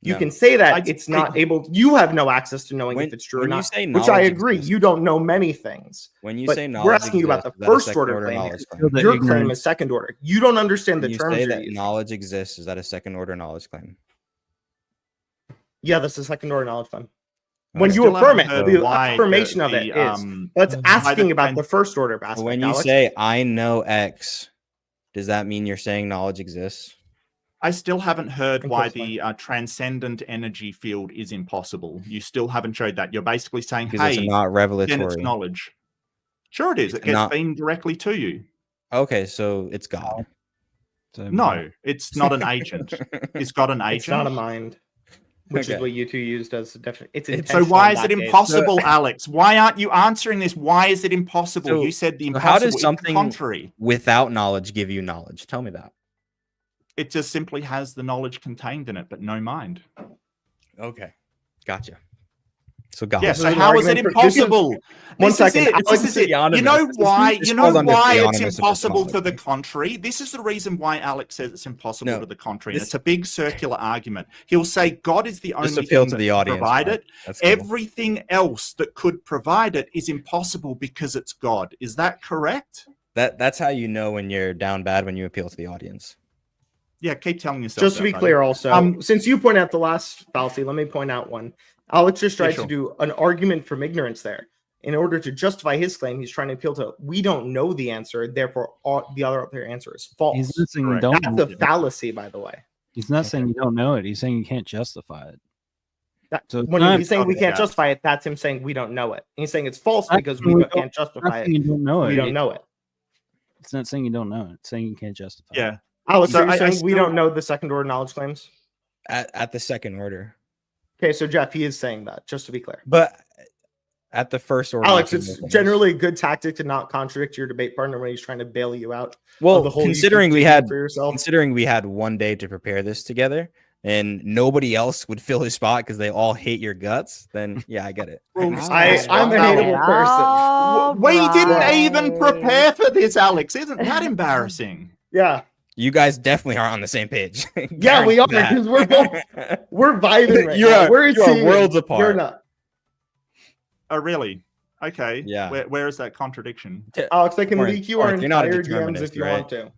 You No. can say that I- it's not able. You have no access to knowing When- if it's true or when you not. say Which I knowledge agree. exists- You don't know many things. When you But say we're knowledge, asking you about the exists, is that a first second order claim knowledge here. claim? That Your claim ignorance- is second order. You don't understand the When you terms say you're that using. knowledge exists, is that a second order knowledge claim? Yeah, that's a second order knowledge claim. Okay. When you Still affirm it, haven't heard the why affirmation of it is. Let's asking about trans- the first order aspect. When you Alex. say I know X, does that mean you're saying knowledge exists? I still haven't heard Think why that's fine. the transcendent energy field is impossible. You still haven't showed that. You're basically saying, Because hey, it's not then it's revelatory. knowledge. Sure it is. It gets not- beamed directly to you. Okay, so it's God. So, No, it's not an agent. It's got an agent. it's not a mind. which Okay. is what you two used as a definition. It's So intentional why in is that it case. impossible, Alex? Why aren't you answering this? Why is it impossible? So- You said the So impossible. how does It's the something contrary? without knowledge give you knowledge? Tell me that. It just simply has the knowledge contained in it, but no mind. Okay, gotcha. So God. Yeah, This so is an how is it argument for- this is- impossible? One This second, is it. Alex This is is it. You anonymous. know This why? falls You know under why the it's anonymous impossible to the epistemology. contrary? This is the reason why Alex says it's impossible No, to the contrary. And this- it's a big circular argument. He'll say God is the Just only appeal thing to that the can audience. provide Mark. it. That's cool. Everything else that could provide it is impossible because it's God. Is that correct? That's how you know when you're down bad, when you appeal to the audience. Yeah, keep telling yourself. Just to that, be buddy. clear, also, since you point out the last fallacy, let me point out one. Alex just tried sure. to do an argument from ignorance there. In order to justify his claim, he's trying to appeal to, we don't know the answer, therefore the other answer is false. He's not saying you Correct. don't That's know a it. fallacy, by the way. He's not saying you don't know it. He's saying you can't justify it. So it's When not- he's saying we can't Yeah. justify it, that's him saying we don't know it. And he's saying it's false Not because saying we we can't It's not justify saying it. you don't know it. We don't know it. It's not saying you don't know it. It's saying you can't justify it. Yeah. Alex, So are you I saying we still- don't know the second order knowledge claims? At the second order, Okay, so Jeff, he is saying that, just to be clear. but at the first order. Alex, you it's can go generally a good tactic to not contradict your debate partner when he's trying to bail you out. well, of the whole you considering keep we thinking had for yourself. considering we had one day to prepare this together, and nobody else would fill his spot because they all hate your guts, then yeah, I get it. Well, I'm a Oh, hateable person. All We didn't even right. prepare for this, Alex. Isn't that embarrassing? Yeah, You guys definitely are on the same page. yeah, we are Guarantee because we're both that. we're vibing right You now. are- We're a you are team. worlds You're apart. not. Oh, really? Okay. Yeah. Where is that contradiction? Alex, I can Corinth, leak you our Corinth, you're not a entire DMs determinist, if you right? want to.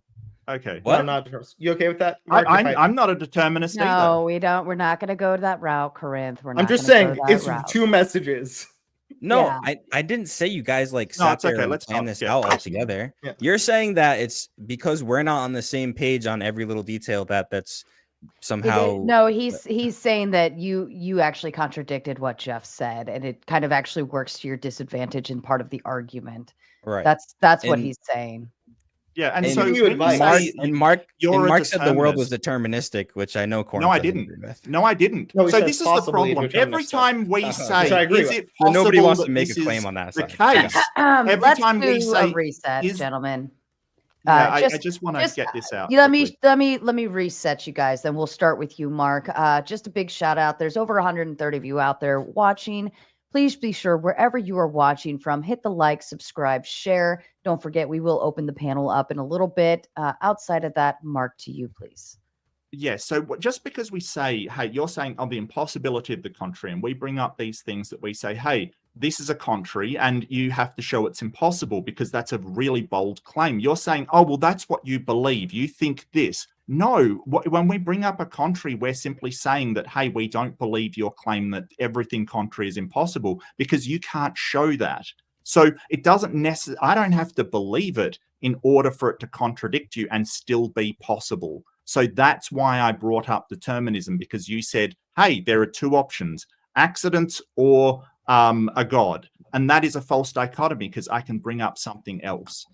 Okay. What? No, I'm not a determinist. You okay with that? Mark, I'm not a determinist No, either. we don't. We're not going to go that route, Corinth. We're not. I'm just gonna saying go that it's route. 2 messages. No, Yeah. I didn't say you guys like No, sat it's okay. there and Let's planned not this get out all passionate. together. Yeah. You're saying that it's because we're not on the same page on every little detail that's somehow No, he's saying that you actually contradicted what Jeff said, and it kind of actually works to your disadvantage in part of the argument. right. That's what And- he's saying. Yeah, and And so giving you when advice. Mark say and Mark you're and a Mark said the world was determinist- deterministic, which I know Corinth No, I doesn't didn't. agree with. No, I didn't. No, he So said this is the possibly problem. Every deterministic. time we Which say, I agree is with. it So possible nobody wants to that make a this claim is on that the side. case? Every Let's time we do say a reset, is- gentlemen. Yeah, I just- just want to get this out. Let quickly. me reset you guys. Then we'll start with you, Mark. Just a big shout out. There's over 130 of you out there watching. Please be sure wherever you are watching from, hit the like, subscribe, share. Don't forget, we will open the panel up in a little bit. Outside of that, Mark, to you, please. Yes. So just because we say, hey, you're saying on the impossibility of the contrary, and we bring up these things that we say, hey, this is a contrary, and you have to show it's impossible because that's a really bold claim. You're saying, oh, well, that's what you believe. You think this. No, when we bring up a contrary, we're simply saying that, hey, we don't believe your claim that everything contrary is impossible because you can't show that. So it doesn't necessarily, I don't have to believe it in order for it to contradict you and still be possible. So that's why I brought up determinism, because you said, hey, there are 2 options, accidents or a God. And that is a false dichotomy because I can bring up something else.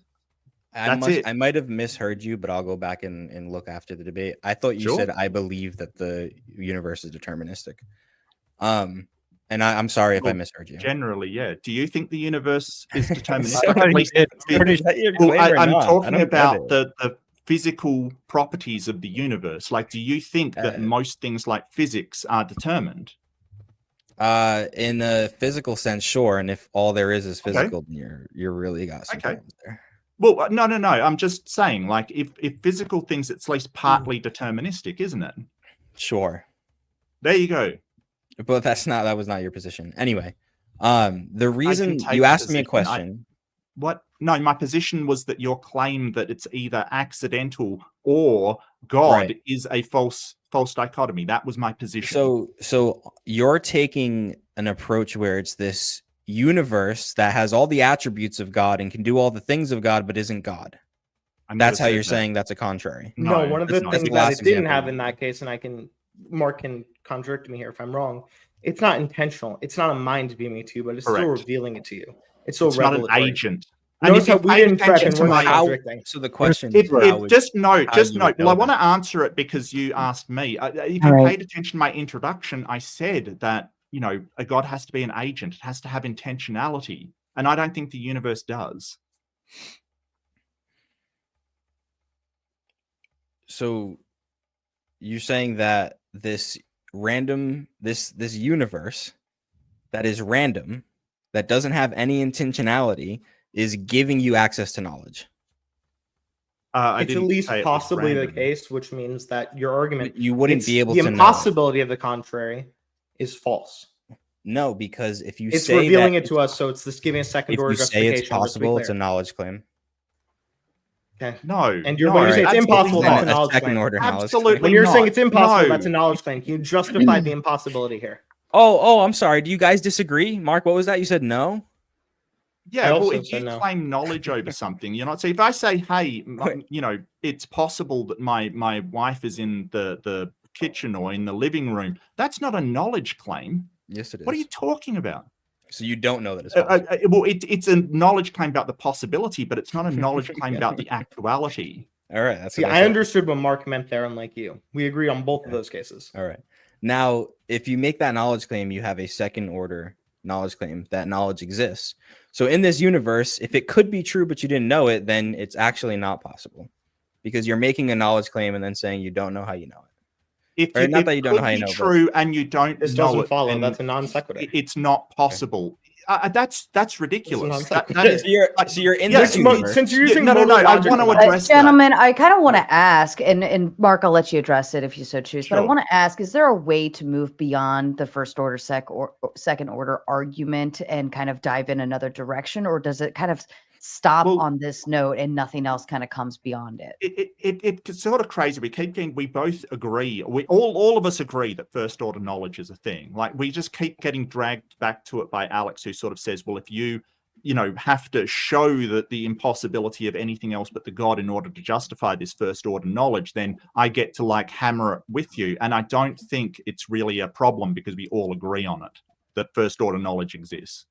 That's it. I might have misheard you, but I'll go back and look after the debate. I thought you Sure. said I believe that the universe is deterministic. And I'm sorry if I Well, misheard you. Generally, yeah. Do you think the universe is Sorry, deterministic? you At least did. Is that your Well, claim or I'm not? I talking don't get about it. the physical properties of the universe. Like, do you think that most things like physics are determined? In a physical sense, sure. And if all there is Okay. physical, then you're really got some Okay. problems there. Well, no. I'm just saying, like, if physical things, it's at least partly deterministic, isn't it? Sure. There you go. But that was not your position. Anyway, the reason take you a asked me a position. question. What? No, my position was that your claim that it's either accidental or God Right. is a false dichotomy. That was my position. So you're taking an approach where it's this universe that has all the attributes of God and can do all the things of God, but isn't God. I never That's how said you're that. saying that's a contrary. No, one of the that's not things the that last it didn't example. have in that case, and Mark can contradict me here if I'm wrong. It's not intentional. It's not a mind beaming to you, but it's still Correct. revealing it to you. It's still It's not an revelatory. agent. And Notice if you how we pay didn't prep attention and to we're not my contradicting. So the question is, just note. you Well, would I know want to that. answer it because you asked me. If All you right. paid attention to my introduction, I said that, you know, a God has to be an agent. It has to have intentionality. And I don't think the universe does. So you're saying that this random, this universe that is random, that doesn't have any intentionality, is giving you access to knowledge. I It's at didn't least say it was possibly the random. case, which means that your argument, You wouldn't it's be able the to know it. impossibility of the contrary is false. No, because if you It's say revealing that it to us, so it's this giving a second if order you say justification. it's just to be possible, it's a clear. knowledge claim. Okay. No. And you're no, when you say it's absolutely impossible, not. that's a knowledge second claim. order knowledge claim. Absolutely When you're saying not. it's impossible, No. that's a knowledge claim. Can you justify the impossibility here? Oh, I'm sorry. Do you guys disagree? Mark, what was that? You said no? Yeah, I well, also if said you no. claim knowledge over something, you're not. So if I say, hey, you know, it's possible that my wife is in the kitchen or in the living room, that's not a knowledge claim. Yes, it is. What are you talking about? So you don't know that it's possible. Well, it's a knowledge claim about the possibility, but it's not a knowledge claim about the actuality. All right. That's See, what I said. understood what Mark meant there, unlike you. We agree on both of those cases. All right. Now, if you make that knowledge claim, you have a second order knowledge claim that knowledge exists. So in this universe, if it could be true, but you didn't know it, then it's actually not possible because you're making a knowledge claim and then saying you don't know how you know it. If Right, you, not that you don't know how could you be know, but- true and you don't This know doesn't it, follow. then That's a non sequitur. it's not possible. That's ridiculous. That non-sequitur. is So you're in Yeah, this universe. Since you're using no, moral I logic, want to Mark, address that. Gentlemen, I kind of want to ask, and Mark, I'll let you address it if you so choose. But I Sure. want to ask: is there a way to move beyond the first order second order argument and kind of dive in another direction, or does it kind of stop Well- on this note and nothing else kind of comes beyond it? It's sort of crazy. We both agree. We all of us agree that first order knowledge is a thing. Like we just keep getting dragged back to it by Alex, who sort of says, well, if you have to show that the impossibility of anything else but the God in order to justify this first order knowledge, then I get to like hammer it with you. And I don't think it's really a problem because we all agree on it, that first order knowledge exists.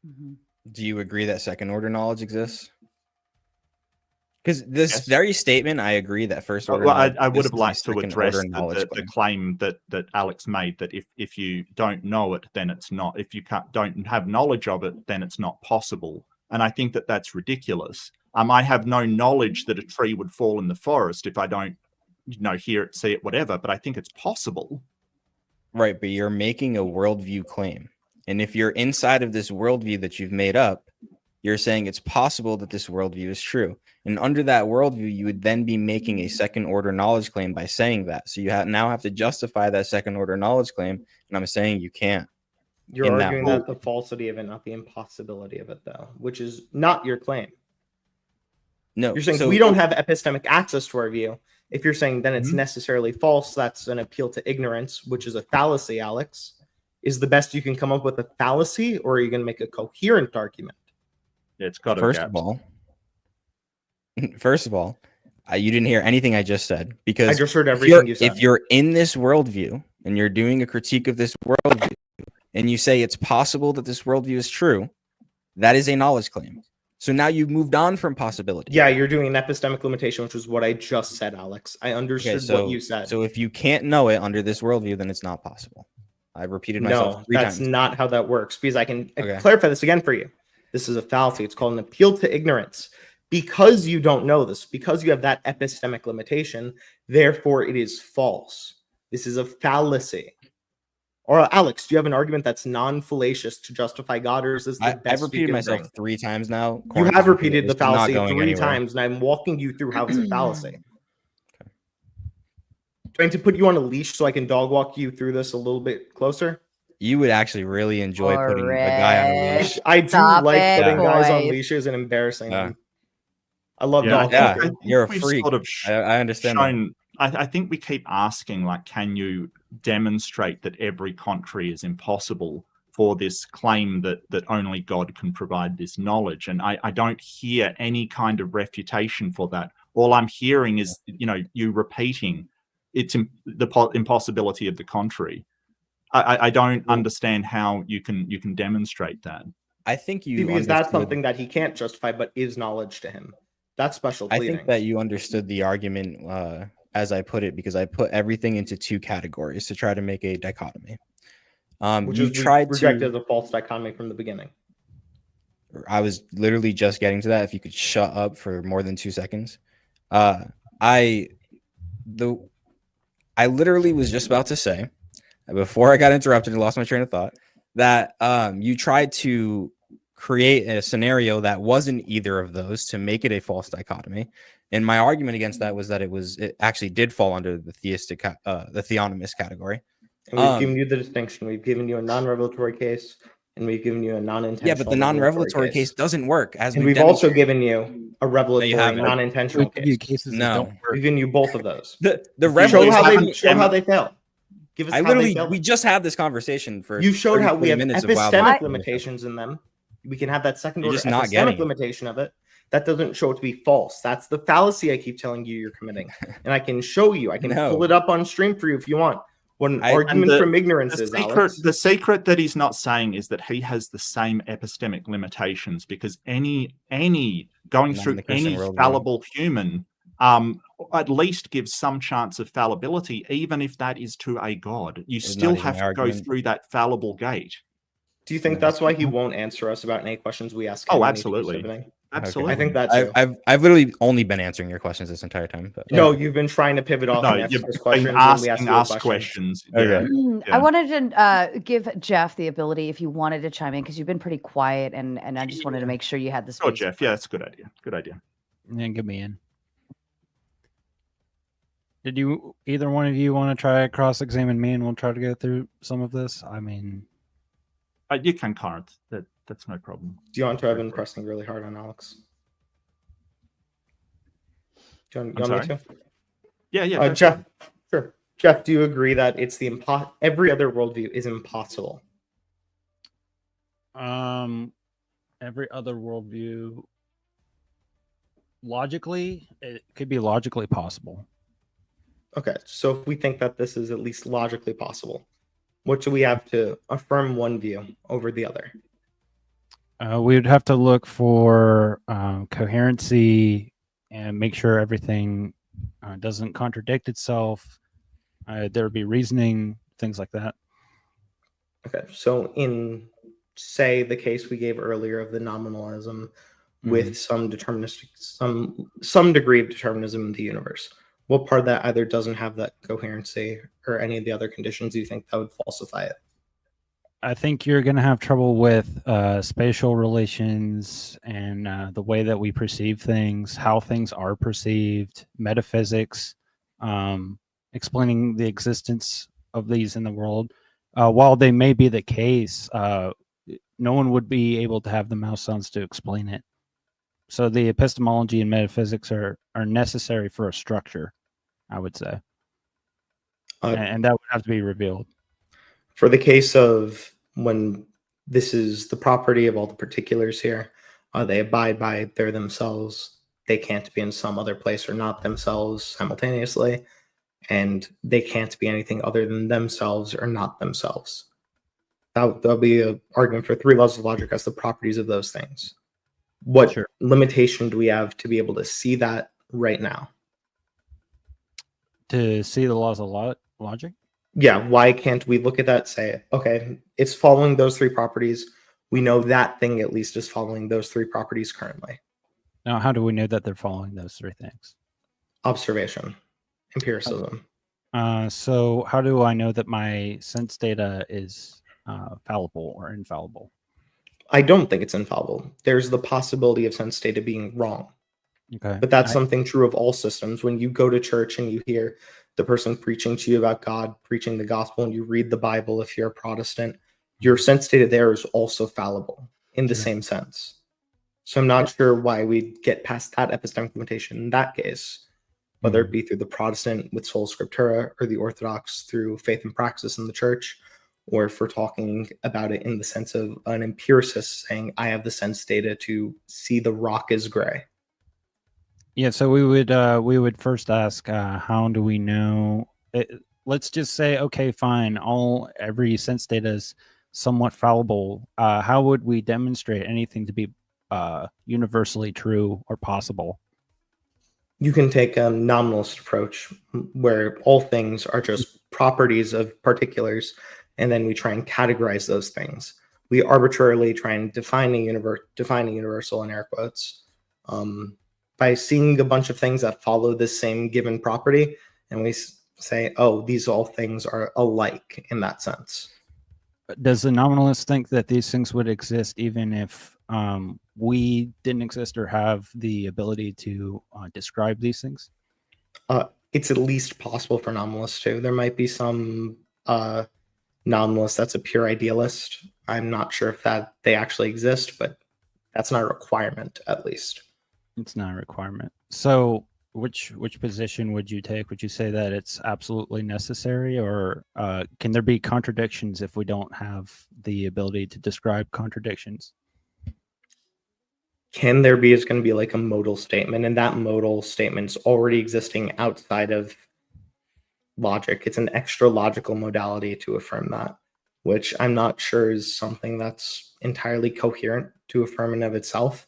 Mhm. Do you agree that second order knowledge exists? Because this Yes. very statement, I agree that first order. Well, knowledge I would exists have is a liked to second address order knowledge the claim. claim that Alex made, that if you don't know it, then it's not. If you don't have knowledge of it, then it's not possible. And I think that that's ridiculous. I have no knowledge that a tree would fall in the forest if I don't, hear it, see it, whatever. But I think it's possible. Right, but you're making a worldview claim. And if you're inside of this worldview that you've made up, you're saying it's possible that this worldview is true. And under that worldview, you would then be making a second order knowledge claim by saying that. So you now have to justify that second order knowledge claim. And I'm saying you can't. You're in that arguing rule. that the falsity of it, not the impossibility of it, though, which is not your claim. No, You're saying so we don't have epistemic access to our view. If you're saying then it's Mhm. necessarily false, that's an appeal to ignorance, which is a fallacy, Alex. Is the best you can come up with a fallacy, or are you going to make a coherent argument? It's got First of all, you didn't hear anything I just said because I just heard if everything you said. If you're in this worldview and you're doing a critique of this worldview and you say it's possible that this worldview is true, that is a knowledge claim. So now you've moved on from possibility. Yeah, you're doing an epistemic limitation, which is what I just said, Alex. I understood what you said. So if you can't know it under this worldview, then it's not possible. I've repeated myself No, 3 that's times. not how that works, because I can Okay. clarify this again for you. This is a fallacy. It's called an appeal to ignorance. Because you don't know this, because you have that epistemic limitation, therefore it is false. This is a fallacy. Or Alex, do you have an argument that's non-fallacious to justify God, or is this the I've best you repeated can myself bring? 3 times now. You have repeated the This is not fallacy going 3 anywhere. times, and I'm walking you through how it's a fallacy. Do I need to put you on a leash so I can dog walk you through this a little bit closer? You would actually really enjoy putting a guy on a leash. I do Stop like it, putting guys on boys. leashes and embarrassing Yeah. them. I love Yeah, dog Yeah, walking. think you're a we've freak. Sort of I understand that. shown. I think we keep asking, like, can you demonstrate that every contrary is impossible for this claim that only God can provide this knowledge? And I don't hear any kind of refutation for that. All I'm hearing is, you repeating it's the impossibility of the contrary. I don't understand how you can demonstrate that. I think you See, because that's understood- something that he can't justify, but is knowledge to him. That's special I pleading. think that you understood the argument as I put it, because I put everything into two categories to try to make a dichotomy. Which You is tried rejected to. as a false dichotomy from the beginning. I was literally just getting to that. If you could shut up for more than 2 seconds. I literally was just about to say, before I got interrupted and lost my train of thought, that you tried to create a scenario that wasn't either of those to make it a false dichotomy. And my argument against that was that it actually did fall under the the theonomist category. And we've given you the distinction. We've given you a non-revelatory case, and we've given you a non-intentional. Yeah, but the non-revelatory case doesn't work. As and we've also given you a revelatory, haven't. non-intentional case. Cases that No. don't work. We've given you both of those. The Show revelatory. how they fail. Give us I how literally they fail. we just had this conversation for. You showed 30, how we 40 have minutes of wild epistemic language. limitations in them. We can have that second You're order just not getting epistemic it. limitation of it. That doesn't show it to be false. That's the fallacy I keep telling you you're committing. And I can show you. I can No. pull it up on stream for you if you want. What an argument the- from ignorance is, Alex. The secret that he's not saying is that he has the same epistemic limitations, because any going Not in through the Christian any worldview. fallible human at least gives some chance of fallibility, even if that is to a god. You It's still not even have the to go argument. through that fallible gate. Do you think that's why he won't answer us about any questions we ask him? Oh, when he absolutely. keeps pivoting? Absolutely. I think that's true. I've literally only been answering your questions this entire time. But No, you've been trying to pivot off No, and you've ask us been questions. When we ask asking you us questions. Okay. Yeah. I wanted to give Jeff the ability, if you wanted to chime in, because you've been pretty quiet, and I just wanted to make sure you had the space. Sure, Jeff. Yeah, that's a good idea. Good idea. Yeah, get me in. Did you either one of you want to try cross-examine me, and we'll try to go through some of this? I mean, You can, Corinth. That's no problem. Do you want to have been pressing really hard on Alex? Do you want me sorry? to? Yeah, yeah. go Jeff, sure. Jeff, do you agree that it's every other worldview is impossible? every other worldview, logically, it could be logically possible. Okay, so if we think that this is at least logically possible, what do we have to affirm one view over the other? We would have to look for coherency and make sure everything doesn't contradict itself. There would be reasoning, things like that. Okay, so in, say, the case we gave earlier of the nominalism with some deterministic, some degree of determinism in the universe, what part of that either doesn't have that coherency or any of the other conditions do you think that would falsify it? I think you're going to have trouble with spatial relations and the way that we perceive things, how things are perceived, metaphysics, explaining the existence of these in the world. While they may be the case, no one would be able to have the mouse sounds to explain it. So the epistemology and metaphysics are necessary for a structure, I would say. And that would have to be revealed. For the case of when this is the property of all the particulars here, they abide by their themselves. They can't be in some other place or not themselves simultaneously, and they can't be anything other than themselves or not themselves. That'll be an argument for three laws of logic as the properties of those things. What limitation do we have to be able to see that right now? To see the laws of logic? Yeah, why can't we look at that, say, okay, it's following those three properties. We know that thing at least is following those three properties currently. Now, how do we know that they're following those three things? Observation, empiricism. So how do I know that my sense data is fallible or infallible? I don't think it's infallible. There's the possibility of sense data being wrong. Okay. But that's something true of all systems. When you go to church and you hear the person preaching to you about God, preaching the gospel, and you read the Bible, if you're a Protestant, your sense data there is also fallible in the same sense. So I'm not sure why we get past that epistemic limitation in that case, whether it be through the Protestant with sola scriptura or the Orthodox through faith and praxis in the church, or if we're talking about it in the sense of an empiricist saying, I have the sense data to see the rock is gray. Yeah, so we would first ask, how do we know? Let's just say, okay, fine, every sense data is somewhat fallible, how would we demonstrate anything to be universally true or possible? You can take a nominalist approach where all things are just properties of particulars, and then we try and categorize those things. We arbitrarily try and define a universal in air quotes by seeing a bunch of things that follow this same given property, and we say, oh, these all things are alike in that sense. Does the nominalist think that these things would exist even if we didn't exist or have the ability to describe these things? It's at least possible for nominalists too. There might be some nominalist that's a pure idealist. I'm not sure if that they actually exist, but that's not a requirement, at least. It's not a requirement. So which position would you take? Would you say that it's absolutely necessary, or can there be contradictions if we don't have the ability to describe contradictions? Can there be is going to be like a modal statement, and that modal statement's already existing outside of logic. It's an extra logical modality to affirm that, which I'm not sure is something that's entirely coherent to affirm in of itself.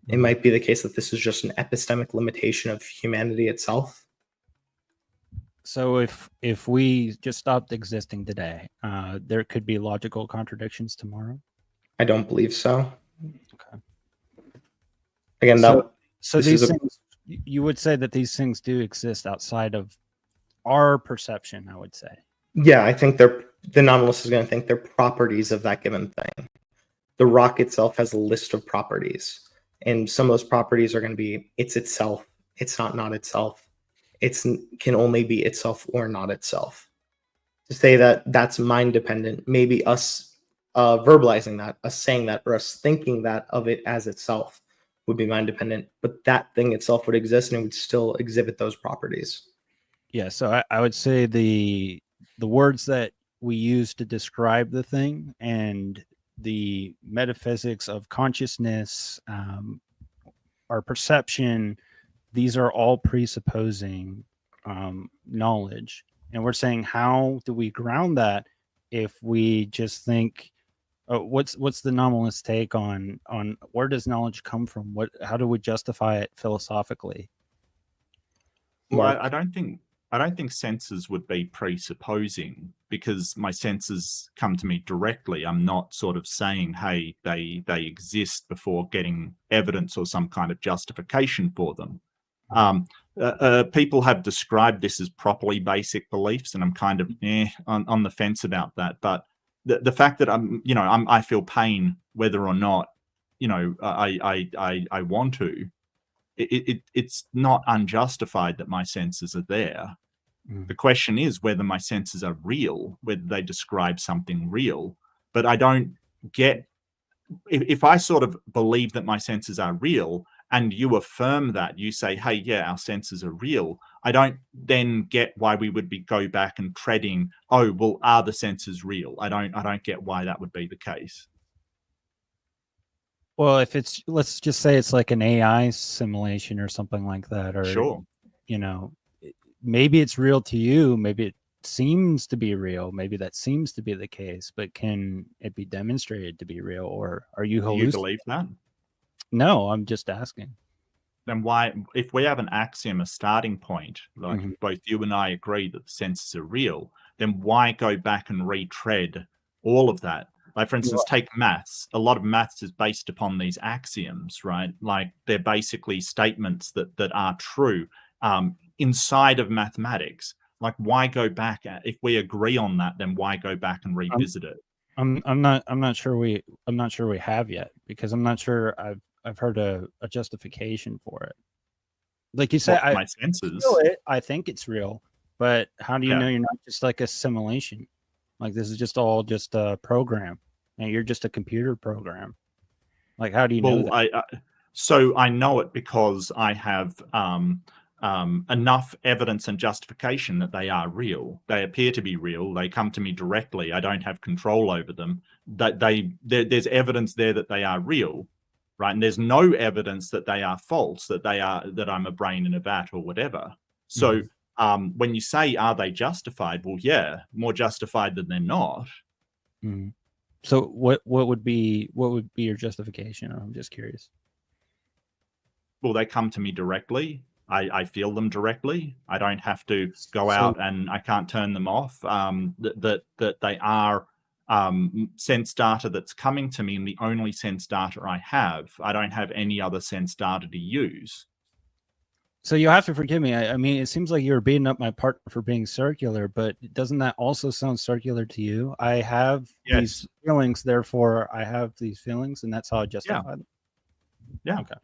It might be the case that this is just an epistemic limitation of humanity itself. So if we just stopped existing today, there could be logical contradictions tomorrow? I don't believe so. Okay. Again, so these things, you would say that these things do exist outside of our perception, I would say. Yeah, I think the nominalist is going to think they're properties of that given thing. The rock itself has a list of properties, and some of those properties are going to be it's itself, it's not itself, it's can only be itself or not itself. To say that that's mind dependent, maybe us verbalizing that, us saying that, or us thinking that of it as itself would be mind dependent, but that thing itself would exist and it would still exhibit those properties. Yeah, so I would say the words that we use to describe the thing and the metaphysics of consciousness, our perception, these are all presupposing knowledge. And we're saying, how do we ground that if we just think, what's the nominalist take on where does knowledge come from? How do we justify it philosophically? Well, I don't think senses would be presupposing, because my senses come to me directly. I'm not sort of saying, hey, they exist before getting evidence or some kind of justification for them. People have described this as properly basic beliefs, and I'm kind of on the fence about that. But the fact that I feel pain whether or not I want to. It's not unjustified that my senses are there. The question is whether my senses are real, whether they describe something real. But I don't get, if I sort of believe that my senses are real and you affirm that, you say, hey, yeah, our senses are real, I don't then get why we would go back and treading, oh, well, are the senses real? I don't get why that would be the case. Well, if it's, let's just say it's like an AI simulation or something like that, or, sure, maybe it's real to you, maybe it seems to be real, maybe that seems to be the case, but can it be demonstrated to be real, or are you hallucinating? Do you believe that? No, I'm just asking. Then why, if we have an axiom, a starting point, like both you and I agree that the senses are real, then why go back and retread all of that? Like, for instance, take maths. A lot of maths is based upon these axioms, right? Like, they're basically statements that are true inside of mathematics. Like, why go back if we agree on that? Then why go back and revisit it? I'm not sure we have yet, because I'm not sure I've heard a justification for it. Like you said, my senses. I think it's real, but how do you know you're not just like a simulation? Like, this is just all just a program, and you're just a computer program. Like, how do you know that? So I know it because I have enough evidence and justification that they are real. They appear to be real. They come to me directly. I don't have control over them. That there's evidence there that they are real, right? And there's no evidence that they are false, that I'm a brain in a vat or whatever. So when you say, are they justified? Well, yeah, more justified than they're not. So what would be your justification? I'm just curious. Well, they come to me directly. I feel them directly. I don't have to go out and I can't turn them off. That they are sense data that's coming to me, and the only sense data I have. I don't have any other sense data to use. So you have to forgive me. I mean, it seems like you were beating up my partner for being circular, but doesn't that also sound circular to you? I have these feelings, therefore I have these feelings, and that's how I justify them. Yeah. Okay.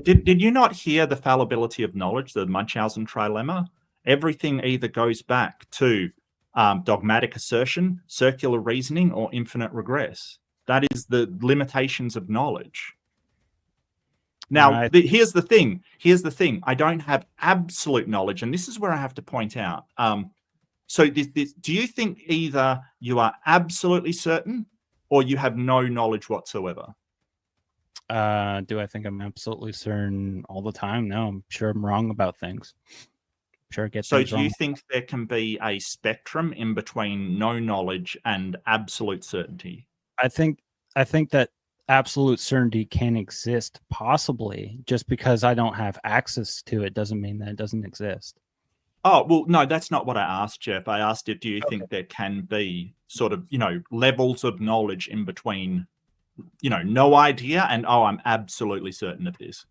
Did you not hear the fallibility of knowledge, the Munchausen trilemma? Everything either goes back to dogmatic assertion, circular reasoning, or infinite regress. That is the limitations of knowledge. Now, here's the thing. I don't have absolute knowledge, and this is where I have to point out. So do you think either you are absolutely certain or you have no knowledge whatsoever? Do I think I'm absolutely certain all the time? No, I'm sure I'm wrong about things. I'm sure I get so things do wrong. You think there can be a spectrum in between no knowledge and absolute certainty? I think that absolute certainty can exist, possibly. Just because I don't have access to it doesn't mean that it doesn't exist. Oh, well, no, that's not what I asked, Jeff. I asked if do you think there can be sort of, levels of knowledge in between, no idea and, I'm absolutely certain of this.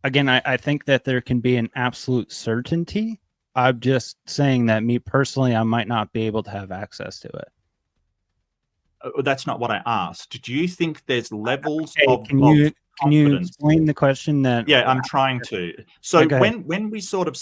Again, I think that there can be an absolute certainty. I'm just saying that me personally, I might not be able to have access to it. That's not what I asked. Do you think there's levels of Can you confidence? explain the question? I'm trying to. So Okay. when we sort of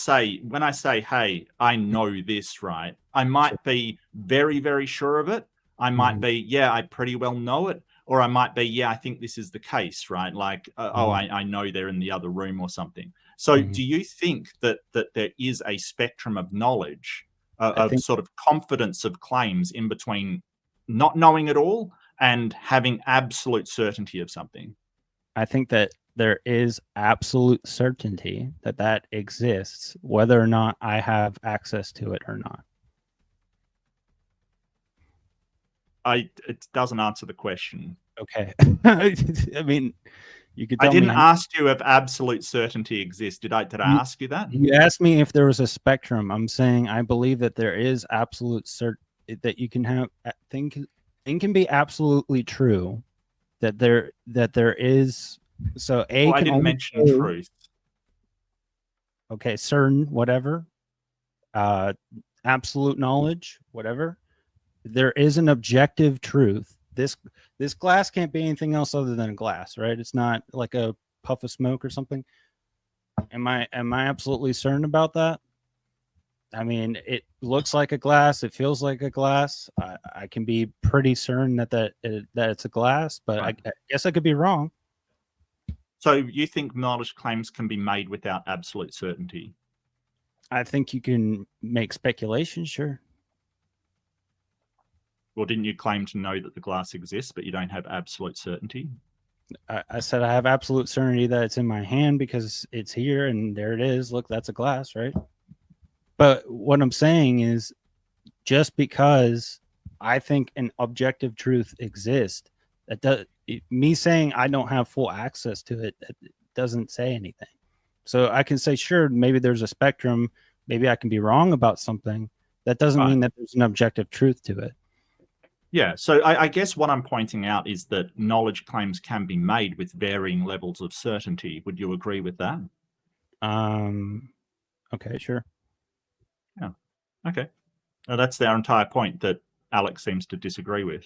when I say, hey, I know this, right? I might be very, very sure of it. I might be, I pretty well know it. Or I might be, I think this is the case, right? Like, I know they're in the other room or something. So do you think that there is a spectrum of knowledge, of sort of confidence of claims in between not knowing at all and having absolute certainty of something? I think that there is absolute certainty that exists, whether or not I have access to it or not. It doesn't answer the question. Okay. I mean, you could tell I didn't me ask you if absolute certainty exists. Did I ask you that? You asked me if there was a spectrum. I'm saying I believe that there is absolute certainty, that you can have thing can be absolutely true, that there is. So I didn't mention truth. Okay, certain, whatever, absolute knowledge, whatever. There is an objective truth. This glass can't be anything else other than a glass, right? It's not like a puff of smoke or something. Am I absolutely certain about that? I mean, it looks like a glass. It feels like a glass. I can be pretty certain that it's a glass, but I guess I could be wrong. So you think knowledge claims can be made without absolute certainty? I think you can make speculation, sure. Well, didn't you claim to know that the glass exists, but you don't have absolute certainty? I said I have absolute certainty that it's in my hand because it's here and there it is. Look, that's a glass, right? But what I'm saying is, just because I think an objective truth exists, me saying I don't have full access to it, doesn't say anything. So I can say, sure, maybe there's a spectrum. Maybe I can be wrong about something. That doesn't mean that there's an objective truth to it. Yeah. So I guess what I'm pointing out is that knowledge claims can be made with varying levels of certainty. Would you agree with that? Okay, sure. Yeah. Okay. That's their entire point that Alex seems to disagree with.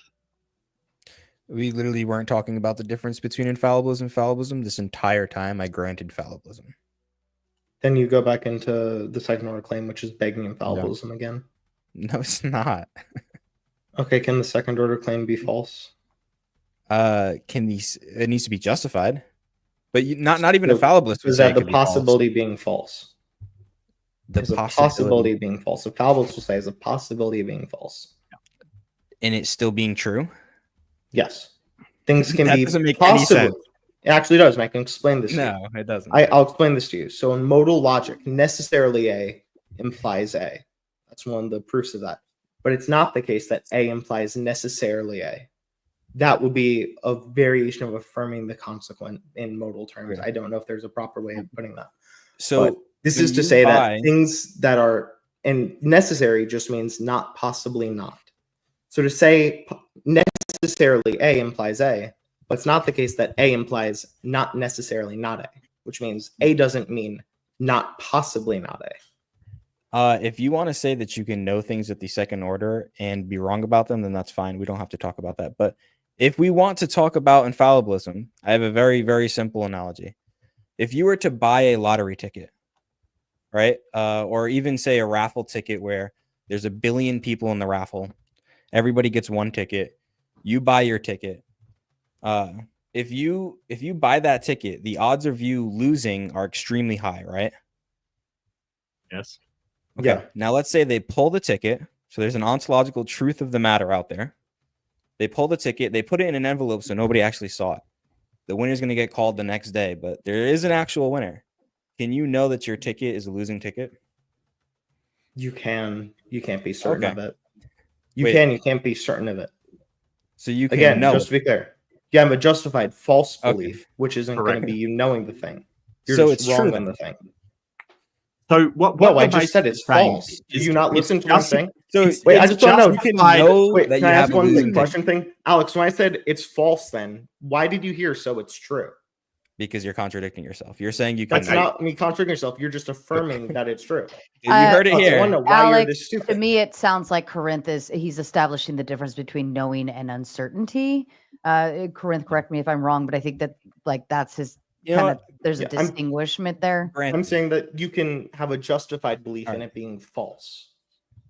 We literally weren't talking about the difference between infallibilism and fallibilism. This entire time I granted fallibilism. Then you go back into the second order claim, which is begging infallibilism again. No, it's not. Okay, can the second order claim be false? It needs to be justified, but not even a fallibilist would is say that the possibility being false? The possibility being false. A fallibilist will say is a possibility of being false, and it's still being true. Yes, things can be doesn't make possible. any sense. It actually does. And I can explain this. No, it doesn't. I'll explain this to you. So in modal logic, necessarily A implies A. That's one of the proofs of that. but it's not the case that A implies necessarily A. That would be a variation of affirming the consequent in modal terms. Okay. I don't know if there's a proper way of putting that. So But this when is to you say buy- that things that are and necessary just means not possibly not. So to say necessarily A implies A, but it's not the case that A implies not necessarily not A, which means A doesn't mean not possibly not A. If you want to say that you can know things at the second order and be wrong about them, then that's fine. We don't have to talk about that. But if we want to talk about infallibilism, I have a very, very simple analogy. If you were to buy a lottery ticket, right, or even say a raffle ticket where there's 1 billion people in the raffle, everybody gets one ticket, you buy your ticket. If you buy that ticket, the odds of you losing are extremely high, right? Yes. Okay. Yeah. Now let's say they pull the ticket. So there's an ontological truth of the matter out there. They pull the ticket, they put it in an envelope so nobody actually saw it. The winner's going to get called the next day, but there is an actual winner. Can you know that your ticket is a losing ticket? You can't be certain Okay. of it. Wait. You can't be certain of it. So you can Again, know just to it. be clear, you have a justified false Okay. belief, which isn't going Correct. to be you knowing the thing. You're So just it's wrong true on then. the thing. So what No, I you're just said it's basically saying false. Did is you not it's listen to what I'm just- saying? So It's- Wait, I it's just want to know. you can justified- know Wait, that can you I have ask a one losing quick question thing? Alex, when I said it's false, then why did you hear so it's true? because you're contradicting yourself. You're saying you can. That's not me contradicting yourself. You're just affirming that it's true. You heard it Alex, I here. want to know why you're Alex, this to stupid. me, it sounds like Corinth he's establishing the difference between knowing and uncertainty. Corinth, correct me if I'm wrong, but I think that that's his You know kind of, there's Yeah, a I'm- distinguishment there. Grant, I'm saying that you can have a justified belief in Alright. it being false.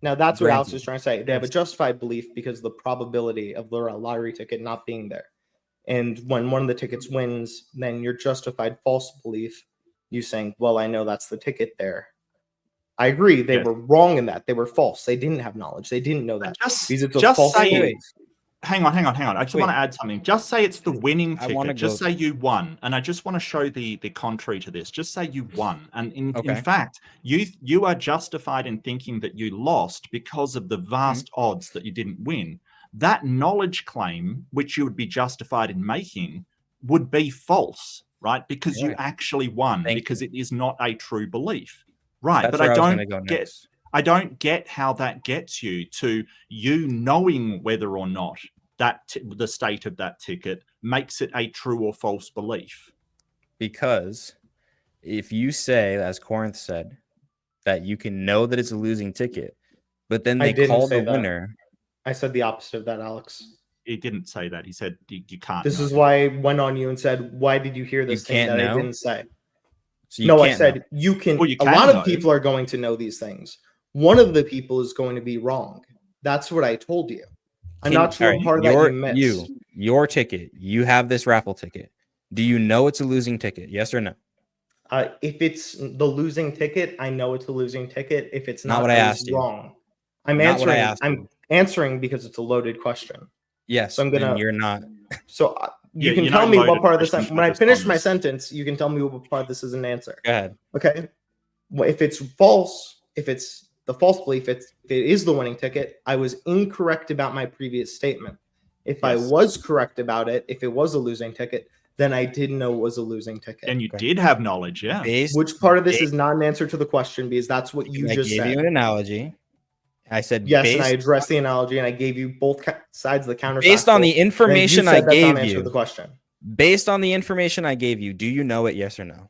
Now, that's what Alex Granted. is trying to say. They have a justified belief because of the probability of the lottery ticket not being there. And when one of the tickets wins, then your justified false belief, you saying, well, I know that's the ticket there. I agree. They Yes. were wrong in that. They were false. They didn't have knowledge. They didn't know that. Just, Because it's a just false say belief. hang on. I just Wait. want to add something. Just say it's the winning I wanna ticket. Just go- say you won. And I just want to show the contrary to this. Just say you won. And in Okay. fact, you are justified in thinking that you lost because of the vast odds that you didn't win. That knowledge claim, which you would be justified in making, would be false, right? Because you Right. actually won, Thank because it is not a true belief. Right. That's But where I I was don't gonna go get next. I don't get how that gets you to you knowing whether or not the state of that ticket makes it a true or false belief. Because if you say, as Corinth said, that you can know that it's a losing ticket, but then I they didn't call say the that. winner. I said the opposite of that, Alex. He didn't say that. He said you can't. This know. is why I went on you and said, why did you hear this thing can't that I know? didn't say? So you No, I can't said know. you can. Well, you a can lot of know. people are going to know these things. One of the people is going to be wrong. That's what I told you. I'm not sure what part of that you missed. Your ticket, you have this raffle ticket. Do you know it's a losing ticket? Yes or no? If it's the losing ticket, I know it's a losing ticket. If it's Not not, what I was asked you. wrong. I'm Not what I answering. asked I'm you. answering because it's a loaded question. Yes. So I'm then gonna- you're not. So you Yeah, can you're tell not me what loaded part of this. questions When I with finish my responders. sentence, you can tell me what part this is an answer. Go ahead. Okay. Well, if it's false, if it's the false belief, if it is the winning ticket, I was incorrect about my previous statement. If I Yes. was correct about it, if it was a losing ticket, then I didn't know it was a losing ticket. And you Okay. did have knowledge, yeah. Which part of this is not an answer to the question because that's what you I just gave said. you an analogy. I said Yes, based, and I addressed the analogy and I gave you both sides of the counter. based on the information I gave answer you. the question. Based on the information I gave you, do you know it? Yes or no?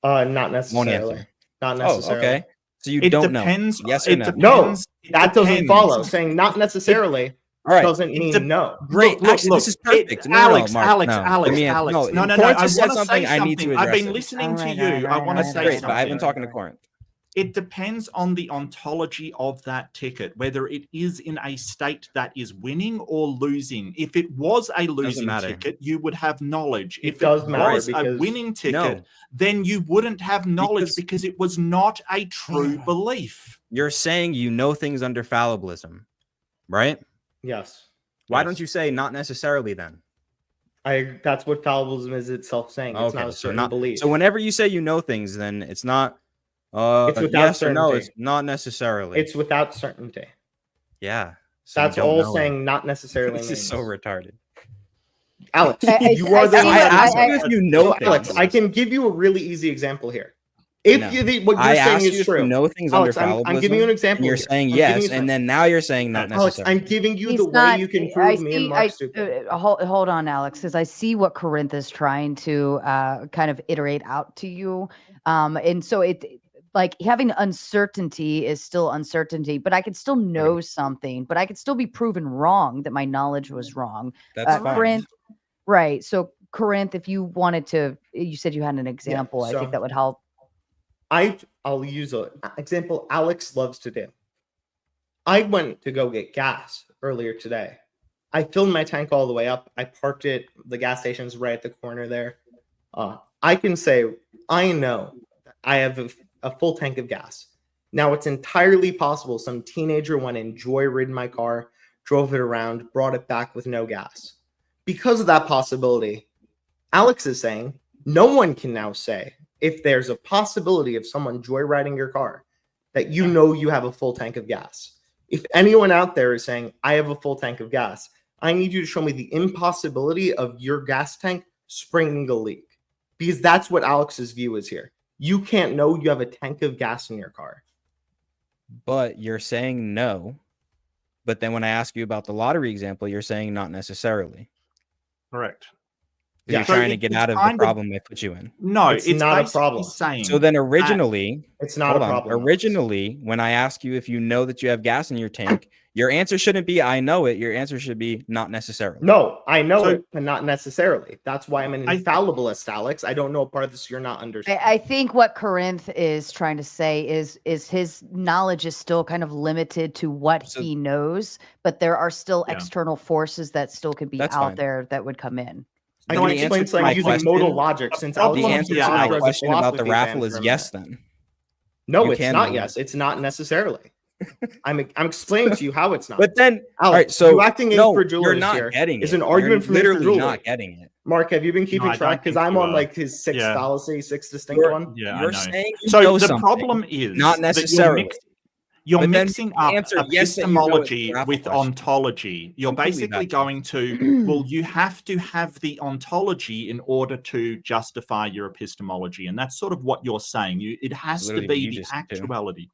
Not Won't necessarily. answer. Not Oh, necessarily. okay. So you It don't depends. know. Yes or it no? depends. It That doesn't depends. follow. Saying not necessarily All right. doesn't It mean de- no. Great. Look, Actually, look, this is perfect. No, Alex, Mark, Alex, no. Alex, Let me- Alex. no, No, Corinth I just said want to something. say I need to something. I've address been it. listening to Alright, you. alright, I want to alright, say Great, something. but I've been talking to Corinth. It depends on the ontology of that ticket, whether it is in a state that is winning or losing. If it was a losing matter. ticket, you would have knowledge. It If does it matter was a because- winning ticket, No. then you wouldn't have knowledge Because- because it was not a true belief. You're saying you know things under fallibilism, right? Yes. Why Yes. don't you say not necessarily then? That's what fallibilism is itself saying. It's not a certain belief. So whenever you say you know things, then it's not It's without yes or no, certainty. it's not necessarily. It's without certainty. Yeah. So you That's don't all know it. saying not necessarily This means. is so retarded. Alex, I you are the see I what- asked I- you if you know So, Alex, things. I can give you a really easy example here. If No. what I you're saying asked is you if true, you know things Alex, under I'm giving you an fallibilism, example. and you're here. saying I'm giving yes, you and some- then now you're saying not Alex, necessarily. I'm giving you He's the way not- you can I prove me and see- Mark stupid. Hold on, Alex, because I see what Corinth is trying to kind of iterate out to you. And so it like having uncertainty is still uncertainty, but I could still know something, but I could still be proven wrong that my knowledge was wrong. That's fine. Corinth, right. So Corinth, if you wanted to, you said you had an example. I so- think that would help. I'll use an example Alex loves to do. I went to go get gas earlier today. I filled my tank all the way up. I parked it. The gas station's right at the corner there. I can say, I know I have a full tank of gas. Now, it's entirely possible some teenager went and joyridden my car, drove it around, brought it back with no gas. Because of that possibility, Alex is saying no one can now say, if there's a possibility of someone joyriding your car, that you know you have a full tank of gas. If anyone out there is saying, I have a full tank of gas, I need you to show me the impossibility of your gas tank springing a leak. Because that's what Alex's view is here. You can't know you have a tank of gas in your car. But you're saying no. But then when I ask you about the lottery example, you're saying not necessarily. Correct. You're Yeah. So trying to get it's out of the kind of- problem I put you in. No, It's it's not a basically problem. saying. So then originally, It's not hold a on. problem. Alex. Originally, when I ask you if you know that you have gas in your tank, your answer shouldn't be I know it. Your answer should be not necessarily. No, I know So- it, but not necessarily. That's why I'm an infallibilist, Alex. I don't know a part of this you're not understanding. I think what Corinth is trying to say is his knowledge is still kind of limited to what So- he knows, but there are still Yeah. external forces that still could be That's out fine. there that would come in. I Then can the explain answer to something my using question- modal logic since the Alex The problem- wants answer to to yeah, my talk as a question about the philosophy raffle fan is for a yes. minute. Then No, You it's can not know yes. It's not necessarily. I'm explaining to you how it's not. but then all Alex, right. So you acting no, incredulous you're not here getting is it. an argument You're from literally incredulity. not getting it. Mark, have you been keeping I don't track? Because think I'm you on are. like his sixth Yeah. fallacy, sixth distinct You're- one. Yeah, I You're know. saying you So know the something, problem is not that necessarily. You're But then mixing the up answer, yes, that you know it's epistemology a raffle with question. ontology. You're Completely basically bad. going to, well, you have to have the ontology in order to justify your epistemology. And that's sort of what you're saying. It has to Literally what be you the just did too. actuality.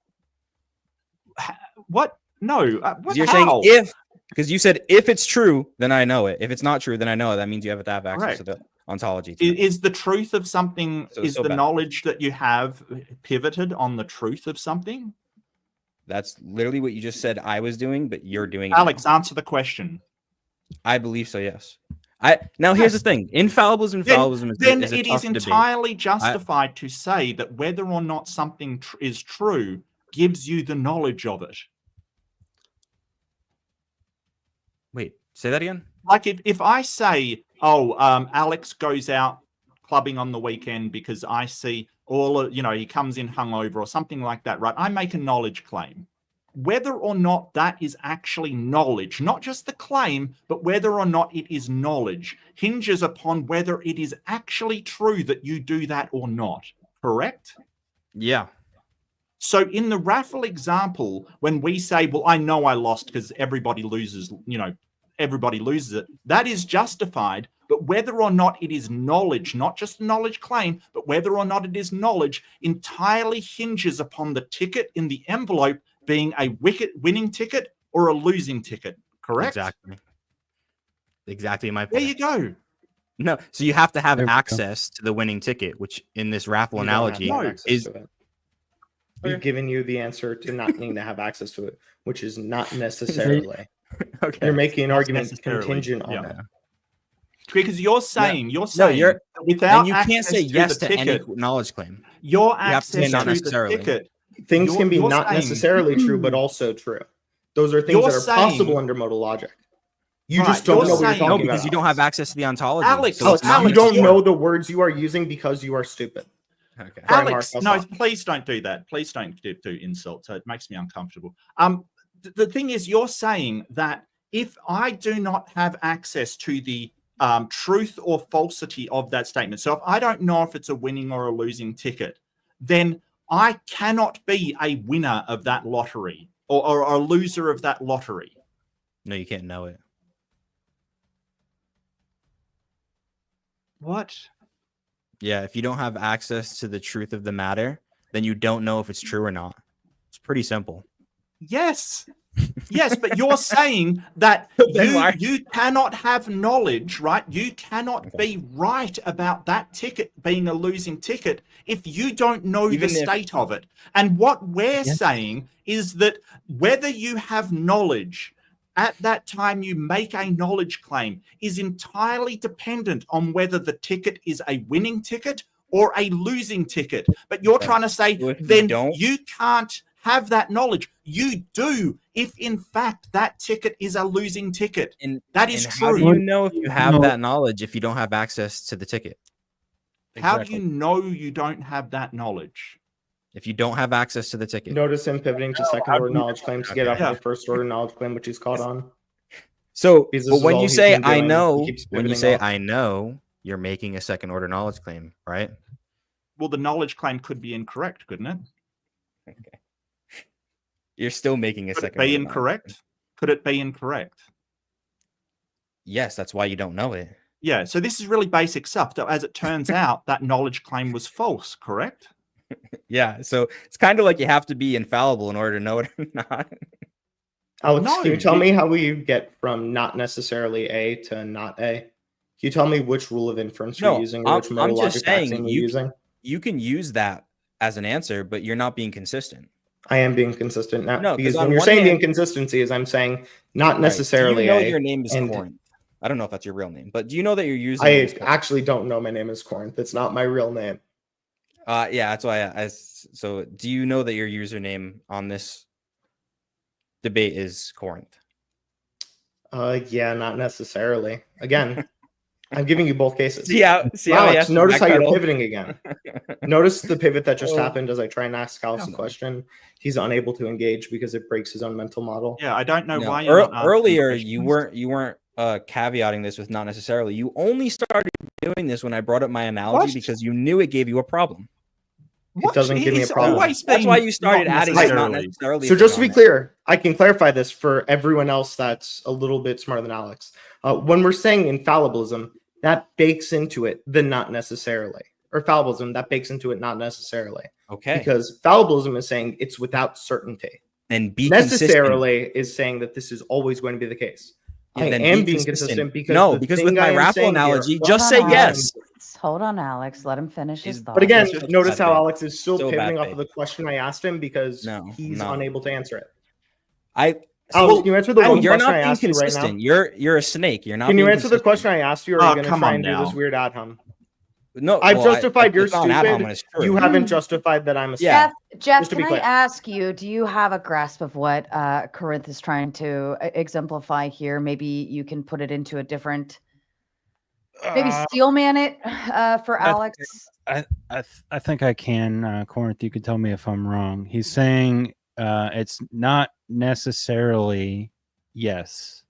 What? No. What, You're how? saying if, because you said if it's true, then I know it. If it's not true, then I know it. That means you have to have access to the ontology. To know. Is the truth of something, So- is so the bad. knowledge that you have pivoted on the truth of something? That's literally what you just said I was doing, but you're doing it. Alex, now. answer the question. I believe so. Yes. Here's the thing: infallibilism Then is a it tough is debate. entirely justified to say that whether or not something is true gives you the knowledge of it. Wait, say that again. Like if I say, Alex goes out clubbing on the weekend because I see he comes in hungover or something like that, right? I make a knowledge claim. Whether or not that is actually knowledge, not just the claim, but whether or not it is knowledge, hinges upon whether it is actually true that you do that or not. Correct? Yeah. So in the raffle example, when we say, well, I know I lost because everybody loses, everybody loses it, that is justified. But whether or not it is knowledge, not just a knowledge claim, but whether or not it is knowledge entirely hinges upon the ticket in the envelope being a winning ticket or a losing ticket. Correct? Exactly my point. There you go. No, so you have to have There we go. access to the winning ticket, which in this raffle You don't have analogy to have No. access is to it. We've given you the answer to not needing to have access to it, which is not necessarily. okay. You're making an argument necessarily, contingent on yeah. it. Because you're saying you're that without and you can't access say yes the to ticket, any knowledge claim. your have to access say not to the necessarily. ticket. Things can be You're not saying- necessarily true, but also true. Those are things You're that are saying- possible under modal logic. You Right, just don't you're know what you're saying- talking No, about. because you don't have access to the ontology. Alex, so it's Alex, not you don't necessary. know the words you are using because you are stupid. Okay. Sorry, Alex, Mark, no, I'll stop. please don't do that. Please don't do insults. It makes me uncomfortable. The thing is, you're saying that if I do not have access to the truth or falsity of that statement, so if I don't know if it's a winning or a losing ticket, then I cannot be a winner of that lottery. or a loser of that lottery? No, you can't know it. What? Yeah, if you don't have access to the truth of the matter, then you don't know if it's true or not. It's pretty simple. Yes. Yes, but you're saying that you cannot have knowledge, right? You cannot be right about that ticket being a losing ticket if you don't know the state of it. And what we're saying is that whether you have knowledge at that time you make a knowledge claim is entirely dependent on whether the ticket is a winning ticket or a losing ticket. But you're trying to say then you can't have that knowledge. You do if in fact that ticket is a losing ticket. And that is true. How do you know if you have that knowledge if you don't have access to the ticket? How do you know you don't have that knowledge? If you don't have access to the ticket. Notice him pivoting to second order knowledge claims to get off the first order knowledge claim, which he's caught on. So but when you say I know, you're making a second order knowledge claim, right? Well, the knowledge claim could be incorrect, couldn't it? Okay. You're still making a second order. Could it be incorrect? Could it be incorrect? Yes, that's why you don't know it. Yeah, so this is really basic stuff. As it turns out, that knowledge claim was false, correct? Yeah, so it's kind of like you have to be infallible in order to know it or not. Alex, can you tell me how we get from not necessarily A to not A? Can you tell me which rule of inference you're using or which modal logic axiom you're using? You can use that as an answer, but you're not being consistent. I am being consistent now, because when you're saying the inconsistency is I'm saying not necessarily. Do you know your name is Corinth? I don't know if that's your real name, but do you know that you're using? I actually don't know my name is Corinth. It's not my real name. Yeah, that's why so do you know that your username on this debate is Corinth? Yeah, not necessarily. Again, I'm giving you both cases. Alex, notice how you're pivoting again. Notice the pivot that just happened as I try and ask Alex a question. He's unable to engage because it breaks his own mental model. Yeah, I don't know why you're not earlier you weren't caveating this with not necessarily. You only started doing this when I brought up my analogy because you knew it gave you a problem. It doesn't give me a problem. That's why you started adding not necessarily. So just to be clear, I can clarify this for everyone else that's a little bit smarter than Alex. When we're saying infallibilism, that bakes into it the not necessarily. Or fallibilism, that bakes into it not necessarily. Okay. Because fallibilism is saying it's without certainty. And be necessarily is saying that this is always going to be the case. I am being consistent because because with my raffle analogy, just say yes. Hold on, Alex. Let him finish his thought. But again, notice how Alex is still pivoting off of the question I asked him because he's unable to answer it. Alex, can you answer the one question I asked you right now? You're a snake. You're not. Can you answer the question I asked you, or are you going to try and do this weird ad hom? No, I've justified you're stupid. You haven't justified that I'm a Jeff, can I ask you, do you have a grasp of what Corinth is trying to exemplify here? Maybe you can put it into a different, maybe steelman it for Alex. I think I can. Corinth, you can tell me if I'm wrong. He's saying it's not necessarily yes.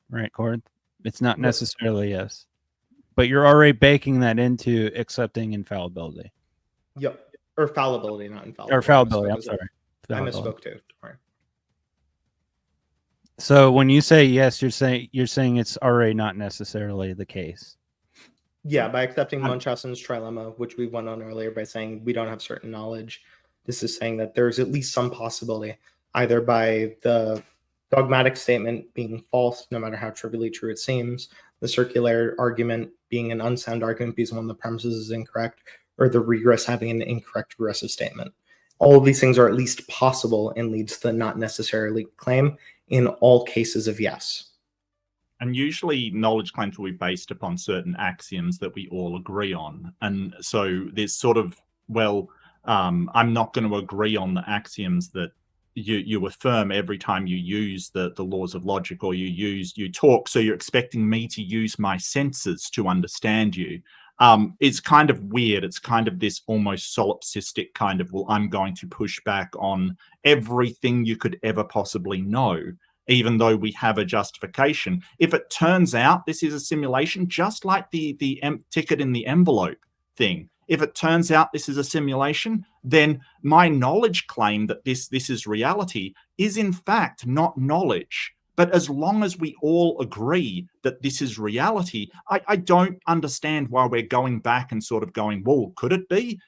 Right, Corinth? It's not necessarily yes. But you're already baking that into accepting infallibility. Yep. Or fallibility, not infallibility. Or fallibility, I'm sorry. I misspoke too. So when you say yes, you're saying it's already not necessarily the case. Yeah, by accepting Munchausen's trilemma, which we went on earlier by saying we don't have certain knowledge. This is saying that there's at least some possibility, either by the dogmatic statement being false, no matter how trivially true it seems, the circular argument being an unsound argument because one of the premises is incorrect, or the regress having an incorrect regressive statement. All of these things are at least possible and leads to the not necessarily claim in all cases of yes. And usually knowledge claims will be based upon certain axioms that we all agree on. And so there's sort of, I'm not going to agree on the axioms that you affirm every time you use the laws of logic, or you talk, so you're expecting me to use my senses to understand you. It's kind of weird. It's kind of this almost solipsistic kind of, I'm going to push back on everything you could ever possibly know, even though we have a justification. If it turns out this is a simulation, just like the ticket in the envelope thing, if it turns out this is a simulation, then my knowledge claim that this is reality is in fact not knowledge. But as long as we all agree that this is reality, I don't understand why we're going back and sort of going, well, could it be?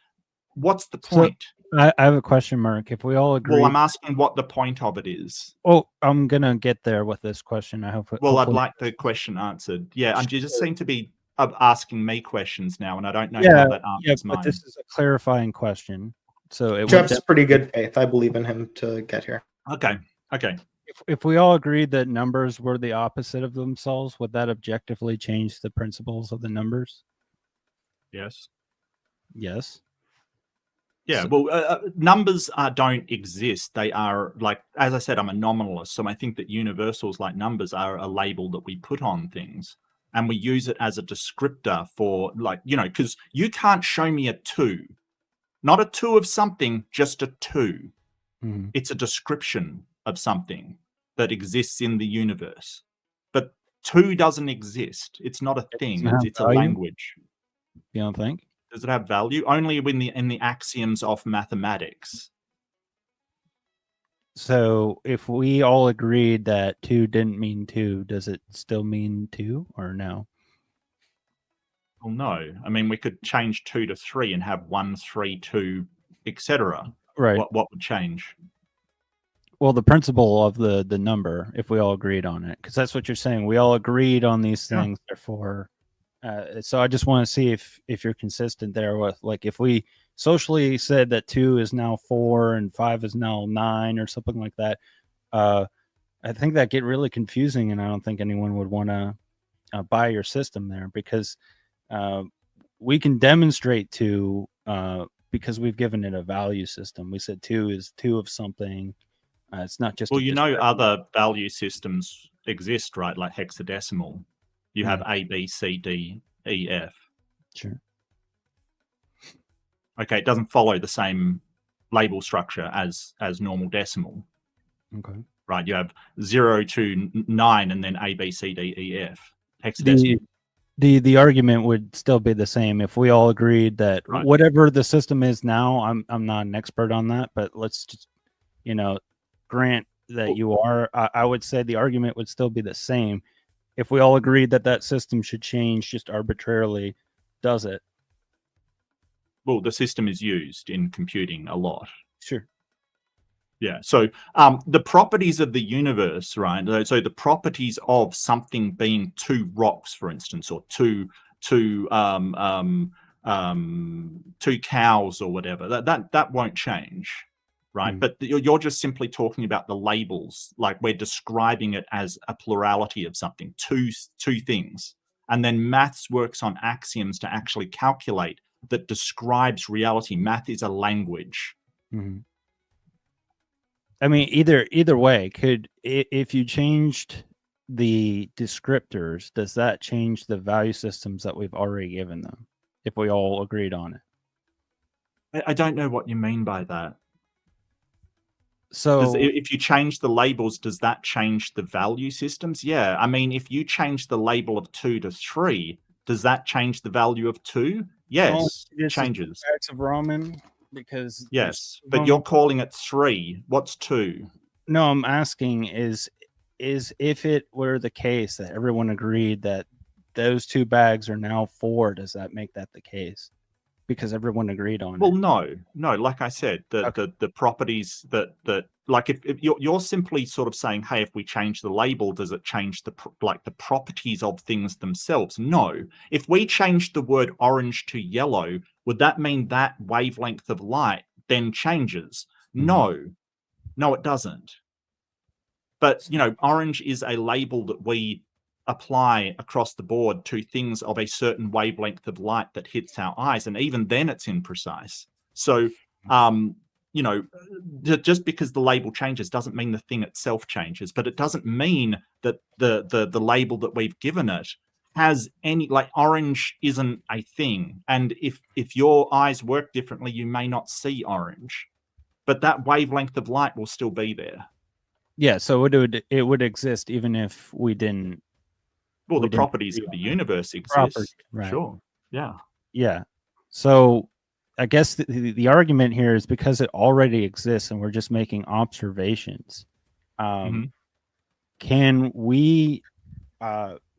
What's the point? I have a question, Mark. If we all agree, Well, I'm asking what the point of it is. Oh, I'm gonna get there with this question. I hope. Well, I'd like the question answered. Yeah, and you just seem to be asking me questions now, and I don't know how that answers mine. But this is a clarifying question. So Jeff's pretty good faith. I believe in him to get here. Okay. If we all agreed that numbers were the opposite of themselves, would that objectively change the principles of the numbers? Yes. Yes. Yeah, well, numbers don't exist. They are, like, as I said, I'm a nominalist, so I think that universals like numbers are a label that we put on things, and we use it as a descriptor for, like, you know, because you can't show me a 2. Not a 2 of something, just a 2. Mm-hmm. It's a description of something that exists in the universe. But 2 doesn't exist. It's not a thing. It's a language. You don't think? Does it have value? Only in the axioms of mathematics. So if we all agreed that 2 didn't mean 2, does it still mean 2 or no? Well, no. I mean, we could change 2 to 3 and have 1, 3, 2, etc. Right. What would change? Well, the principle of the number, if we all agreed on it, because that's what you're saying. We all agreed on these things, therefore. So I just want to see if you're consistent there with, like, if we socially said that 2 is now 4 and 5 is now 9 or something like that, I think that get really confusing, and I don't think anyone would want to buy your system there, because we can demonstrate 2 because we've given it a value system. We said 2 is 2 of something. It's not just. Well, you know, other value systems exist, right? Like hexadecimal. You have A, B, C, D, E, F. Sure. Okay, it doesn't follow the same label structure as normal decimal. Okay. Right, you have 0 to 9 and then A, B, C, D, E, F. Hexadecimal. The argument would still be the same if we all agreed that whatever the system is now, I'm not an expert on that, but let's just, grant that you are. I would say the argument would still be the same. If we all agreed that that system should change just arbitrarily, does it? Well, the system is used in computing a lot. Sure. Yeah. So the properties of the universe, right? So the properties of something being 2 rocks, for instance, or two cows or whatever, that won't change. Right. But you're just simply talking about the labels, like we're describing it as a plurality of something, two things. And then maths works on axioms to actually calculate that describes reality. Math is a language. Mm-hmm. I mean, either way, if you changed the descriptors, does that change the value systems that we've already given them, if we all agreed on it? I don't know what you mean by that. So if you change the labels, does that change the value systems? Yeah. I mean, if you change the label of 2 to 3, does that change the value of 2? Yes, it changes. It's of Roman, because yes, but you're calling it 3. What's 2? No, I'm asking is if it were the case that everyone agreed that those 2 bags are now 4, does that make that the case? Because everyone agreed on it. Well, no. Like I said, the properties that like if you're simply sort of saying, hey, if we change the label, does it change the properties of things themselves? No. If we changed the word orange to yellow, would that mean that wavelength of light then changes? No, it doesn't. But orange is a label that we apply across the board to things of a certain wavelength of light that hits our eyes, and even then it's imprecise. So just because the label changes doesn't mean the thing itself changes, but it doesn't mean that the label that we've given it has any, like, orange isn't a thing, and if your eyes work differently, you may not see orange, but that wavelength of light will still be there. Yeah, so it would exist even if we didn't. Well, the properties of the universe exist. Right. Sure. Yeah. Yeah. So I guess the argument here is because it already exists and we're just making observations. Can we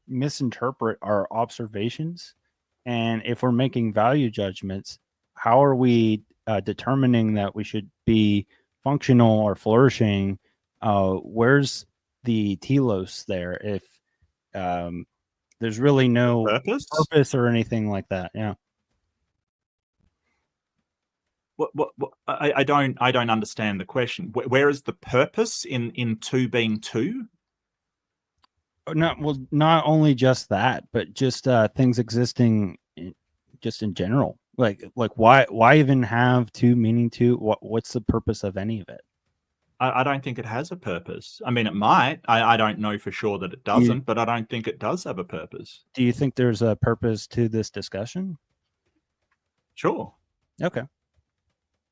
misinterpret our observations? And if we're making value judgments, how are we determining that we should be functional or flourishing? Where's the telos there if there's really no purpose or anything like that? Yeah. I don't understand the question. Where is the purpose in two being two? Not only just that, but just things existing just in general. Like why even have two meaning two? What's the purpose of any of it? I don't think it has a purpose. I mean, it might. I don't know for sure that it doesn't, but I don't think it does have a purpose. Do you think there's a purpose to this discussion? Sure. Okay.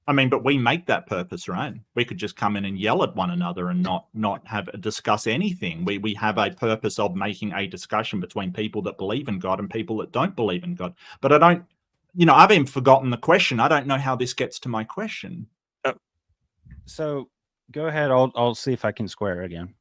I mean, but we make that purpose, right? We could just come in and yell at one another and not discuss anything. We have a purpose of making a discussion between people that believe in God and people that don't believe in God. But I don't, I've even forgotten the question. I don't know how this gets to my question. So go ahead. I'll see if I can square again.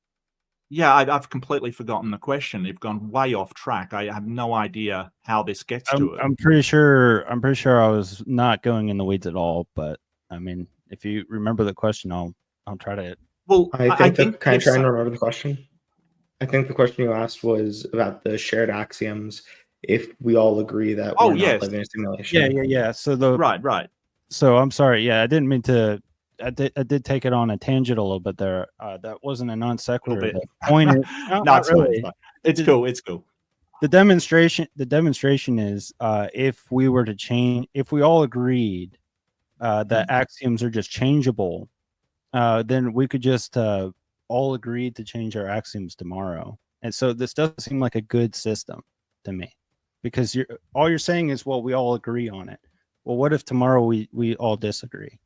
Yeah, I've completely forgotten the question. You've gone way off track. I have no idea how this gets to it. I'm pretty sure I was not going in the weeds at all, but I mean, if you remember the question, I'll try to. Well, I think can I try and remember the question? I think the question you asked was about the shared axioms. If we all agree that we're not living in a simulation. Yeah. So right. So I'm sorry. Yeah, I didn't mean to. I did take it on a tangent a little bit there. That wasn't a non sequitur. The point is, not really. It's cool. It's cool. The demonstration is if we were to change, if we all agreed that axioms are just changeable, then we could just all agree to change our axioms tomorrow. And so this doesn't seem like a good system to me, because all you're saying is, well, we all agree on it. Well, what if tomorrow we all disagree?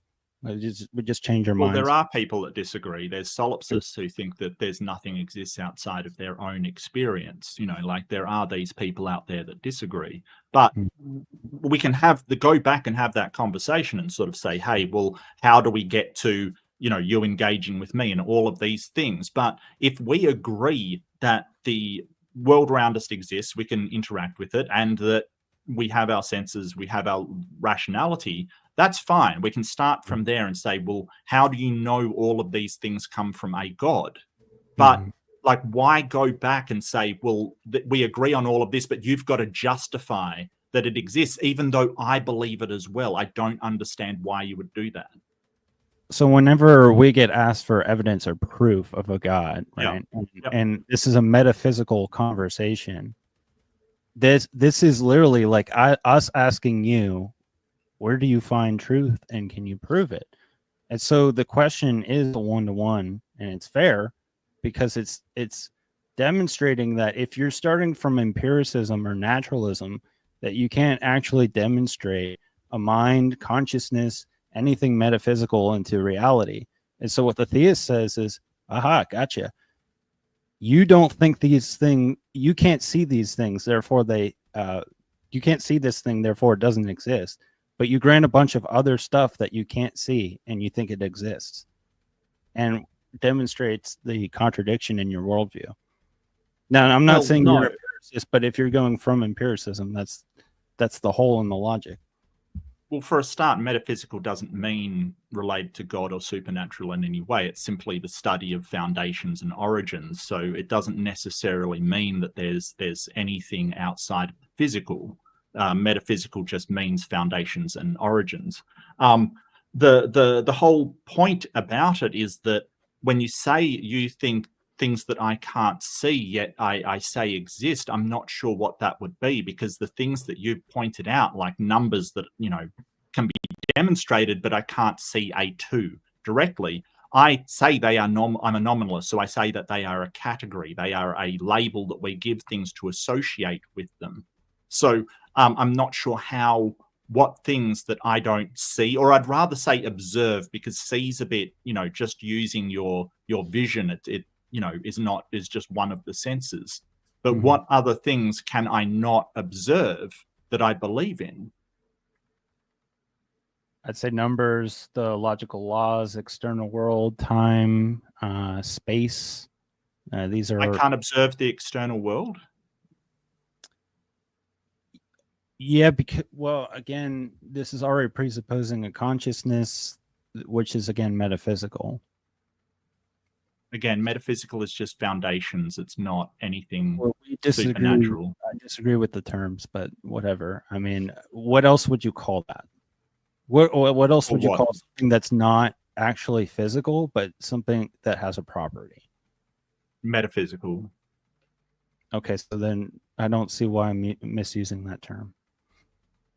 We just change our minds. Well, there are people that disagree. There's solipsists who think that there's nothing exists outside of their own experience. Like there are these people out there that disagree. But we can go back and have that conversation and sort of say, hey, well, how do we get to, you engaging with me and all of these things? But if we agree that the world around us exists, we can interact with it, and that we have our senses, we have our rationality, that's fine. We can start from there and say, well, how do you know all of these things come from a God? But like, why go back and say, well, we agree on all of this, but you've got to justify that it exists, even though I believe it as well? I don't understand why you would do that. So whenever we get asked for evidence or proof of a God, right? And this is a metaphysical conversation. This is literally like us asking you, where do you find truth and can you prove it? And so the question is a one-to-one, and it's fair because it's demonstrating that if you're starting from empiricism or naturalism, that you can't actually demonstrate a mind, consciousness, anything metaphysical into reality. And so what the theist says is, aha, gotcha. You don't think these things, you can't see these things, therefore you can't see this thing, therefore it doesn't exist. But you grant a bunch of other stuff that you can't see and you think it exists, and demonstrates the contradiction in your worldview. Now, I'm not saying you're an empiricist, but if you're going from empiricism, that's the hole in the logic. Well, for a start, metaphysical doesn't mean related to God or supernatural in any way. It's simply the study of foundations and origins. So it doesn't necessarily mean that there's anything outside of the physical. Metaphysical just means foundations and origins. The whole point about it is that when you say you think things that I can't see, yet I say exist, I'm not sure what that would be, because the things that you've pointed out, like numbers that can be demonstrated, but I can't see a 2 directly. I say they are I'm a nominalist, so I say that they are a category. They are a label that we give things to associate with them. So I'm not sure what things that I don't see, or I'd rather say observe, because see's a bit, just using your vision. It is just one of the senses. But what other things can I not observe that I believe in? I'd say numbers, the logical laws, external world, time, space. These I are can't observe the external world. because again, this is already presupposing a consciousness, which is again metaphysical. Again, metaphysical is just foundations. It's not anything Well, we disagree. supernatural. I disagree with the terms, but whatever. I mean, what else would you call that? What else would you what? call something that's not actually physical, but something that has a property? Metaphysical. Okay, so then I don't see why I'm misusing that term.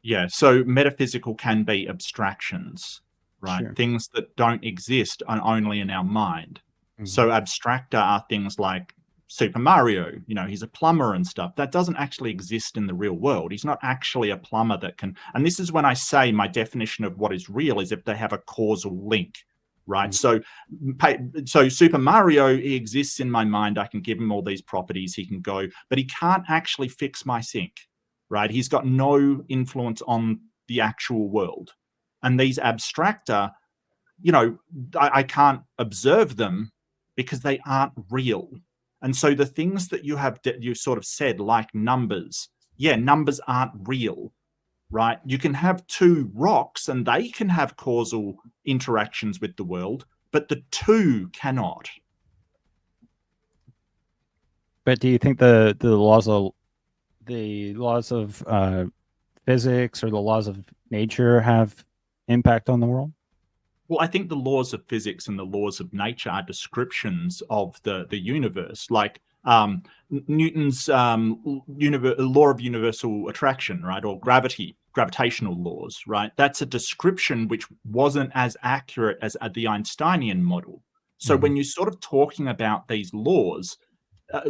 Yeah, so metaphysical can be abstractions, right? Sure. Things that don't exist are only in our mind. So abstracta are things like Super Mario, he's a plumber and stuff. That doesn't actually exist in the real world. He's not actually a plumber that can, and this is when I say my definition of what is real is if they have a causal link, right? So Super Mario, he exists in my mind. I can give him all these properties. He can go, but he can't actually fix my sink, right? He's got no influence on the actual world. And these abstracta, I can't observe them because they aren't real. And so the things that you sort of said, like numbers, numbers aren't real, right? You can have two rocks and they can have causal interactions with the world, but the two cannot. But do you think the laws of physics or the laws of nature have impact on the world? Well, I think the laws of physics and the laws of nature are descriptions of the universe, like Newton's law of universal attraction, right? Or gravitational laws, right? That's a description which wasn't as accurate as the Einsteinian model. So when you're sort of talking about these laws,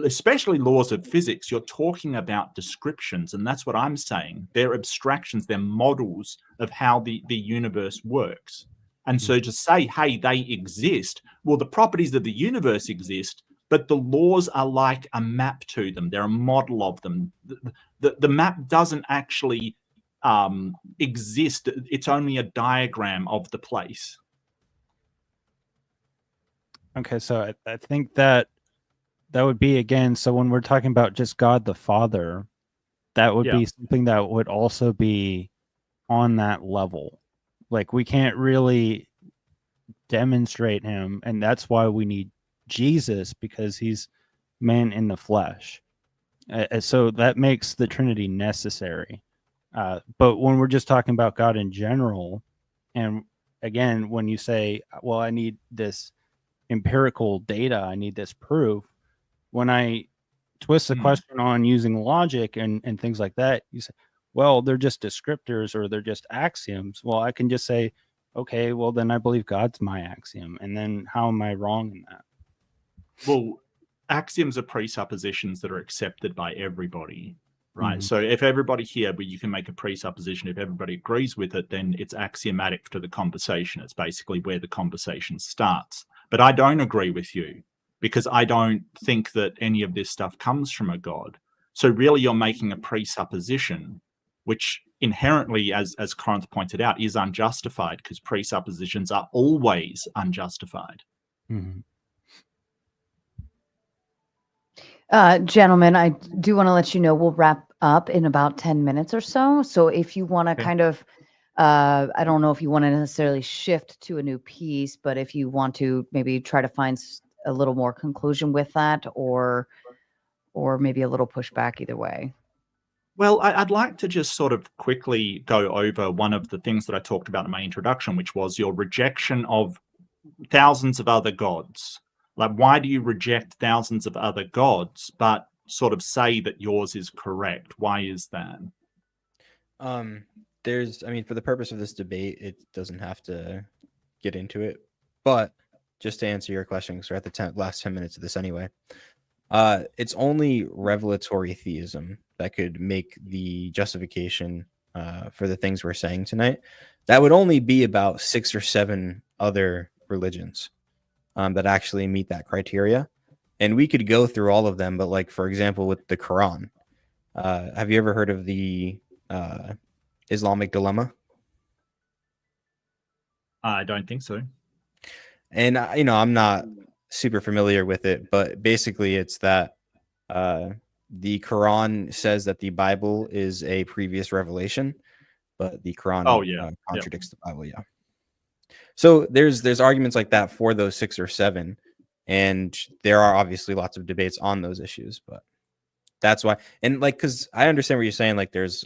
especially laws of physics, you're talking about descriptions, and that's what I'm saying. They're abstractions, they're models of how the universe works. And so to say, hey, they exist, well, the properties of the universe exist, but the laws are like a map to them. They're a model of them. The map doesn't actually exist. It's only a diagram of the place. Okay, so I think that would be, again, so when we're talking about just God the Father, that would be something that would also be on that level. Like, we can't really demonstrate him, and that's why we need Jesus, because he's man in the flesh. So that makes the Trinity necessary. But when we're just talking about God in general, and again, when you say, well, I need this empirical data, I need this proof, when I twist the question on using logic and things like that, you say, well, they're just descriptors or they're just axioms. Well, I can just say, okay, well, then I believe God's my axiom. And then how am I wrong in that? Well, axioms are presuppositions that are accepted by everybody, right? So if everybody here, but you can make a presupposition, if everybody agrees with it, then it's axiomatic to the conversation. It's basically where the conversation starts. But I don't agree with you because I don't think that any of this stuff comes from a God. So really you're making a presupposition, which inherently, as Corinth pointed out, is unjustified because presuppositions are always unjustified. Gentlemen, I do want to let you know we'll wrap up in about 10 minutes or so. So if you want to kind of, I don't know if you want to necessarily shift to a new piece, but if you want to maybe try to find a little more conclusion with that, or maybe a little pushback, either way. Well, I'd like to just sort of quickly go over one of the things that I talked about in my introduction, which was your rejection of thousands of other gods. Like, why do you reject thousands of other gods, but sort of say that yours is correct? Why is that? For the purpose of this debate, it doesn't have to get into it, but just to answer your question, because we're at the last 10 minutes of this anyway, it's only revelatory theism that could make the justification for the things we're saying tonight. That would only be about 6 or 7 other religions that actually meet that criteria. And we could go through all of them, but like, for example, with the Quran, have you ever heard of the Islamic dilemma? I don't think so. And I'm not super familiar with it, but basically it's that the Quran says that the Bible is a previous revelation, but the Quran Oh, yeah. contradicts the Bible. Yeah. So there's arguments like that for those 6 or 7, and there are obviously lots of debates on those issues, but that's why. And like, because I understand what you're saying, like there's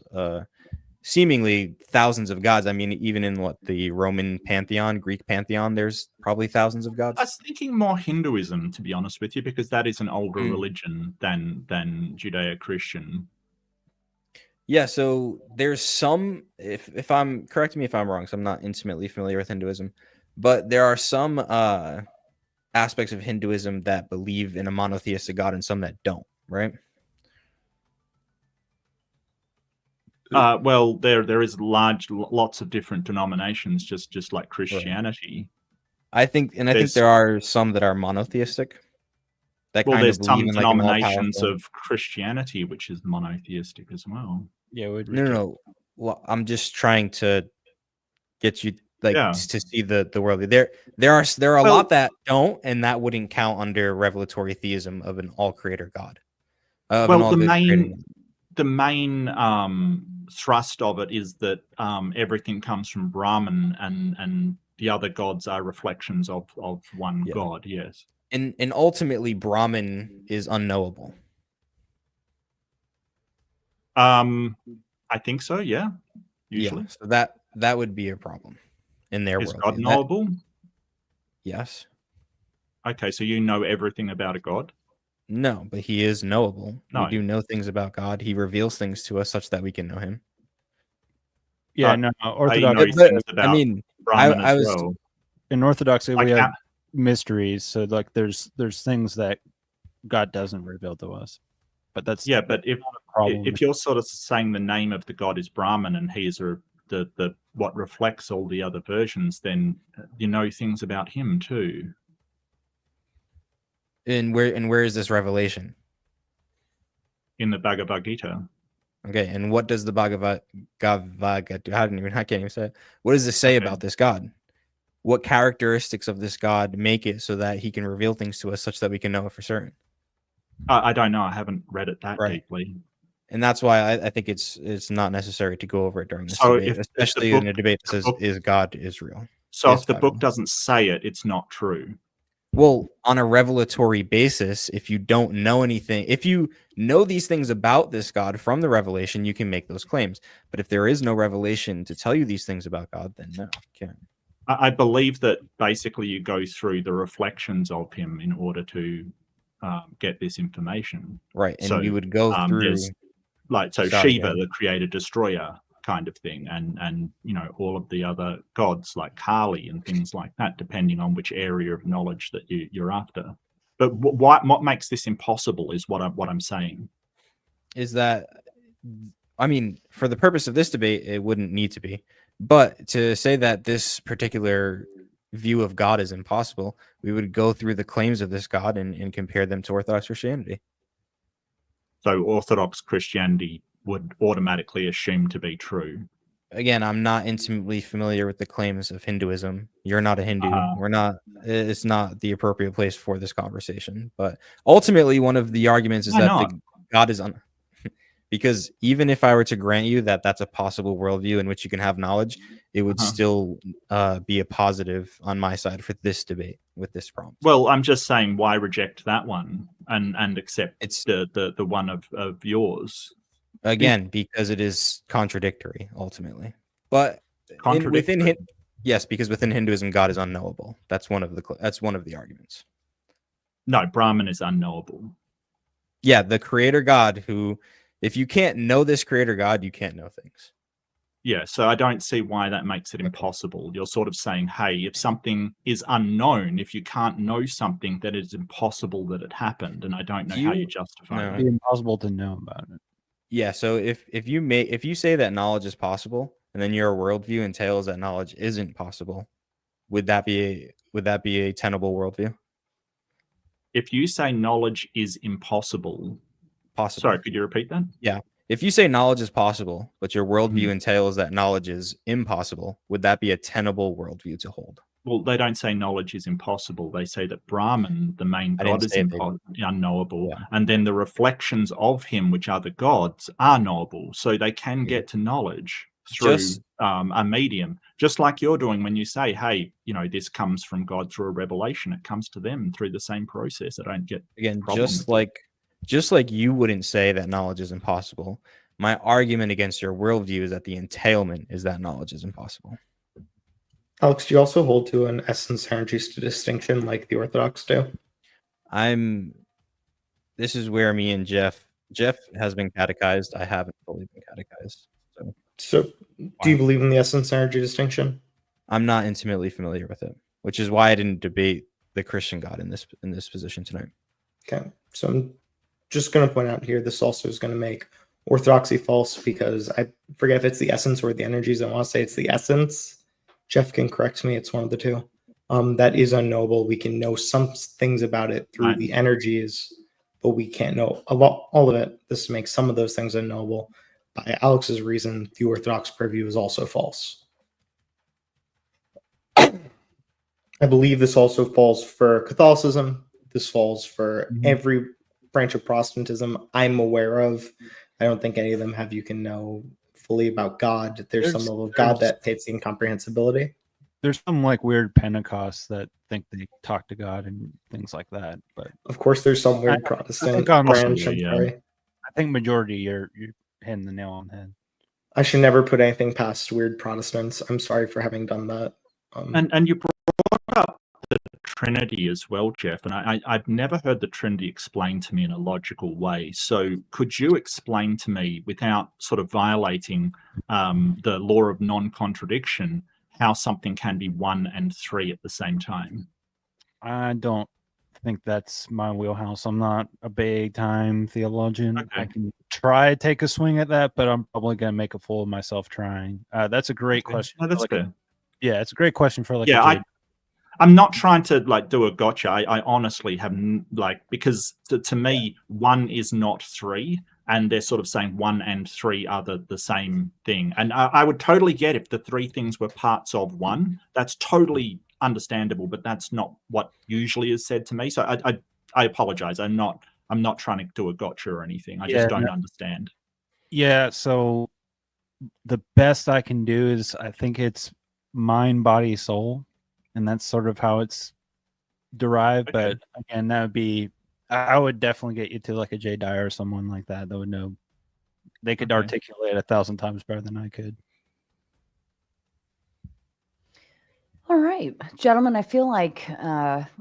seemingly thousands of gods. I mean, even in the Roman pantheon, Greek pantheon, there's probably thousands of gods. I was thinking more Hinduism, to be honest with you, because that is an older Mm. religion than Judeo-Christian. Yeah, so there's some, if I'm, correct me if I'm wrong, so I'm not intimately familiar with Hinduism, but there are some aspects of Hinduism that believe in a monotheistic God and some that don't, right? Well, there is lots of different denominations, just like Christianity. I think there are some that are monotheistic. That Well, kind there's of some believe in like an denominations all-powerful. of Christianity which is monotheistic as well. Yeah, would No. Well, I'm just trying to get you like Yeah. to see the world. There are a Well- lot that don't, and that wouldn't count under revelatory theism of an all-creator God. Well, the main thrust of it is that everything comes from Brahman, and the other gods are reflections of one Yeah. god. Yes. And ultimately, Brahman is unknowable. I think so. Yeah. Usually. Yeah, so that would be a problem in their Is world. God knowable? Yes. Okay, so you know everything about a god? No, but he is knowable. No. We do know things about God. He reveals things to us such that we can know him. Yeah, But no, I Orthodox. know things I about mean, Brahman I as was well. In Orthodoxy, Like we have how- mysteries. So like, there's things that God doesn't reveal to us. But that's Yeah, but if not a problem. if you're sort of saying the name of the god is Brahman and he is the what reflects all the other versions, then you know things about him too. and where is this revelation? In the Bhagavad Gita. Okay, and what does the Bhagavad Gita? I can't even say it. What does it say Okay. about this God? What characteristics of this God make it so that he can reveal things to us such that we can know it for certain? I don't know. I haven't read it that Right. deeply. And that's why I think it's not necessary to go over it during this So debate, if the especially book- in a debate that the says, book- is God Israel? So Yes, if the God. book doesn't say it, it's not true. Well, on a revelatory basis, if you don't know anything, if you know these things about this God from the revelation, you can make those claims. But if there is no revelation to tell you these things about God, then no, you can't. I believe that basically you go through the reflections of him in order to get this information. Right. And So, you would go through there's like Sorry, Shiva, yeah. the creator destroyer kind of thing, and all of the other gods like Kali and things like that, depending on which area of knowledge that you're after. But what makes this impossible is what I'm saying. is that, I mean, for the purpose of this debate, it wouldn't need to be. But to say that this particular view of God is impossible, we would go through the claims of this God and compare them to Orthodox Christianity. So Orthodox Christianity would automatically assume to be true. Again, I'm not intimately familiar with the claims of Hinduism. You're not a Hindu. We're not. It's not the appropriate place for this conversation. But ultimately, one of the arguments is Why that not? the God is because even if I were to grant you that that's a possible worldview in which you can have knowledge, it would still be a positive on my side for this debate with this prompt. Well, I'm just saying, why reject that one and accept It's the one of yours? again because it is contradictory ultimately. But Contradictory. yes, because within Hinduism, God is unknowable. That's one of the arguments. No, Brahman is unknowable. Yeah, the creator God who, if you can't know this creator God, you can't know things. Yeah, so I don't see why that makes it impossible. You're sort of saying, hey, if something is unknown, if you can't know something, that it's impossible that it happened, and I don't know how you justify No. that. It'd be impossible to know about it. Yeah, so if you say that knowledge is possible, and then your worldview entails that knowledge isn't possible, would that be a tenable worldview? If you say knowledge is impossible, Possible. sorry, could you repeat that? Yeah. if you say knowledge is possible, but your worldview entails that knowledge is impossible, would that be a tenable worldview to hold? Well, they don't say knowledge is impossible. They say that Brahman, the main I god, didn't is say they- unknowable, Yeah. and then the reflections of him, which are the gods, are knowable. So they can get to knowledge through Just- a medium, just like you're doing when you say, "Hey, this comes from God through a revelation." It comes to them through the same process. I don't get Again, problem just with it. like you wouldn't say that knowledge is impossible. My argument against your worldview is that the entailment is that knowledge is impossible. Alex, do you also hold to an essence energy distinction like the Orthodox do? This is where me and Jeff has been catechized. I haven't fully been catechized. So do you believe in the essence energy distinction? I'm not intimately familiar with it, which is why I didn't debate the Christian God in this position tonight. Okay, so I'm just going to point out here, this also is going to make orthodoxy false because I forget if it's the essence or the energies. I want to say it's the essence. Jeff can correct me. It's one of the two. That is unknowable. We can know some things about it through the energies, but we can't know all of it. This makes some of those things unknowable. By Alex's reason, the Orthodox purview is also false. I believe this also falls for Catholicism. This falls for every branch of Protestantism I'm aware of. I don't think any of them have you can know fully about God. There's some level of God that hits the incomprehensibility. There's some like weird Pentecosts that think they talk to God and things like that. But of course, there's some weird Protestant branch. I think majority you're hitting the nail on the head. I should never put anything past weird Protestants. I'm sorry for having done that. And you brought up the Trinity as well, Jeff, and I've never heard the Trinity explained to me in a logical way. So could you explain to me, without sort of violating the law of non-contradiction, how something can be 1 and 3 at the same time? I don't think that's my wheelhouse. I'm not a big time theologian. Okay. I can try to take a swing at that, but I'm probably going to make a fool of myself trying. That's a great question. No, that's fair. Yeah, it's a great question for I'm not trying to do a gotcha. I honestly have because to me 1 is not 3, and they're sort of saying 1 and 3 are the same thing. And I would totally get if the 3 things were parts of 1. That's totally understandable, but that's not what usually is said to me. So I apologize. I'm not trying to do a gotcha or anything. I just don't understand. Yeah, so the best I can do is I think it's mind, body, soul, and that's sort of how it's derived. Okay. But again, that would be I would definitely get you to like a Jay Dyer or someone like that would know. They could articulate 1,000 times better than I could. All right, gentlemen, I feel like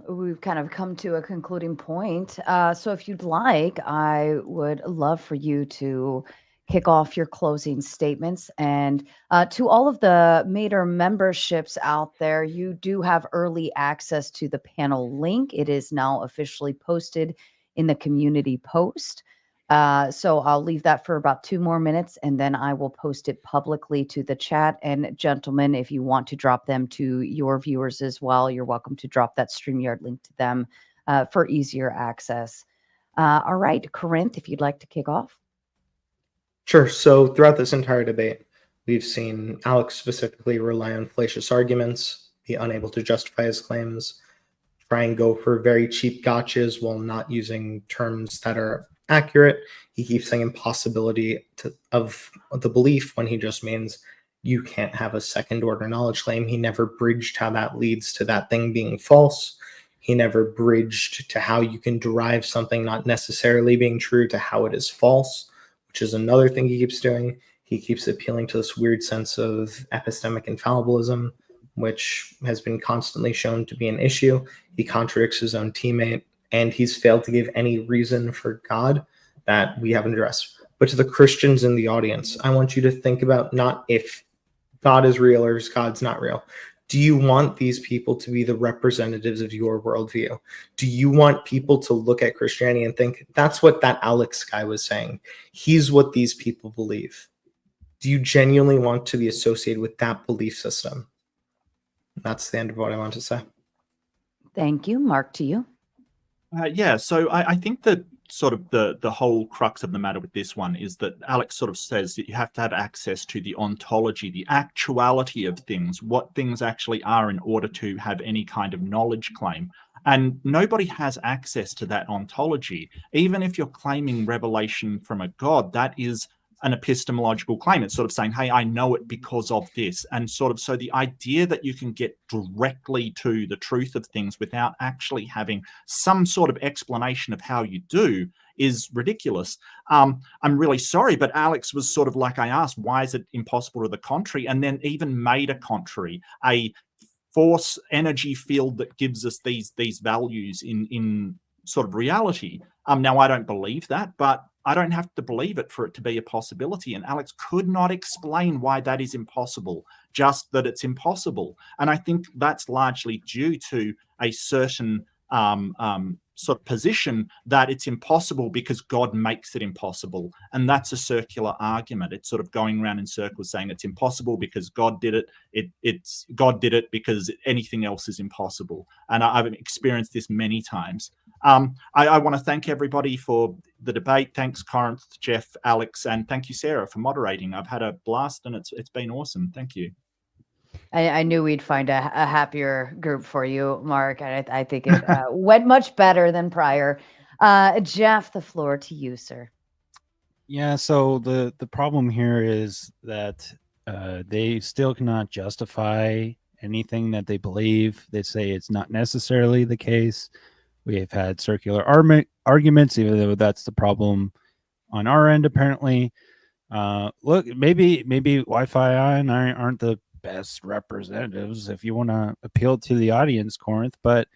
we've kind of come to a concluding point. So if you'd like, I would love for you to kick off your closing statements. And to all of the Mater memberships out there, you do have early access to the panel link. It is now officially posted in the community post. So I'll leave that for about 2 more minutes, and then I will post it publicly to the chat. And gentlemen, if you want to drop them to your viewers as well, you're welcome to drop that StreamYard link to them for easier access. All right, Corinth, if you'd like to kick off. Sure. So throughout this entire debate, we've seen Alex specifically rely on fallacious arguments, be unable to justify his claims, try and go for very cheap gotchas while not using terms that are accurate. He keeps saying impossibility of the belief when he just means you can't have a second order knowledge claim. He never bridged how that leads to that thing being false. He never bridged to how you can derive something not necessarily being true to how it is false, which is another thing he keeps doing. He keeps appealing to this weird sense of epistemic infallibilism, which has been constantly shown to be an issue. He contradicts his own teammate, and he's failed to give any reason for God that we haven't addressed. But to the Christians in the audience, I want you to think about not if God is real or if God's not real. Do you want these people to be the representatives of your worldview? Do you want people to look at Christianity and think, that's what that Alex guy was saying? He's what these people believe. Do you genuinely want to be associated with that belief system? That's the end of what I want to say. Thank you. Mark, to you. So I think that sort of the whole crux of the matter with this one is that Alex sort of says that you have to have access to the ontology, the actuality of things, what things actually are in order to have any kind of knowledge claim. And nobody has access to that ontology. Even if you're claiming revelation from a god, that is an epistemological claim. It's sort of saying, hey, I know it because of this. And sort of, so the idea that you can get directly to the truth of things without actually having some sort of explanation of how you do is ridiculous. I'm really sorry, but Alex was sort of like, I asked, why is it impossible to the contrary? And then even made a contrary, a force energy field that gives us these values in sort of reality. Now, I don't believe that, but I don't have to believe it for it to be a possibility. And Alex could not explain why that is impossible, just that it's impossible. And I think that's largely due to a certain sort of position that it's impossible because God makes it impossible. And that's a circular argument. It's sort of going around in circles saying it's impossible because God did it. It's God did it because anything else is impossible. And I've experienced this many times. I want to thank everybody for the debate. Thanks, Corinth, Jeff, Alex, and thank you, Sarah, for moderating. I've had a blast and it's been awesome. Thank you. I knew we'd find a happier group for you, Mark. I think it went much better than prior. Jeff, the floor to you, sir. Yeah, so the problem here is that they still cannot justify anything that they believe. They say it's not necessarily the case. We have had circular arguments, even though that's the problem on our end, apparently. Look, maybe Wi-Fi and I aren't the best representatives if you want to appeal to the audience, Corinth, but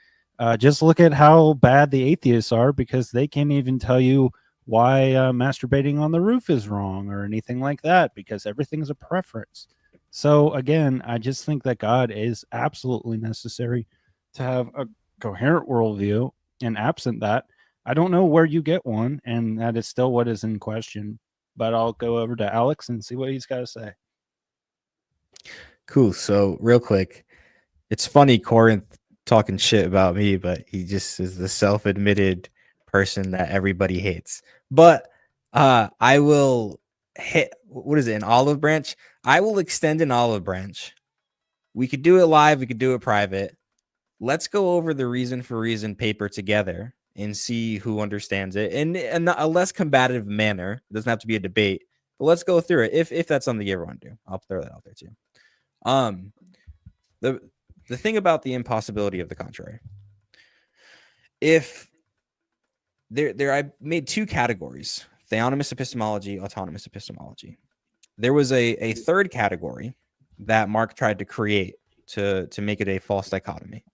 just look at how bad the atheists are, because they can't even tell you why masturbating on the roof is wrong or anything like that, because everything's a preference. So again, I just think that God is absolutely necessary to have a coherent worldview, and absent that, I don't know where you get one, and that is still what is in question. But I'll go over to Alex and see what he's got to say. Cool. So real quick, it's funny Corinth talking shit about me, but he just is the self-admitted person that everybody hates. But I will hit, what is it, an olive branch? I will extend an olive branch. We could do it live. We could do it private. Let's go over the reason for reason paper together and see who understands it in a less combative manner. It doesn't have to be a debate, but let's go through it. If that's something you ever want to do, I'll throw that out there too. The thing about the impossibility of the contrary, if I made two categories: theonomous epistemology, autonomous epistemology. There was a third category that Mark tried to create to make it a false dichotomy.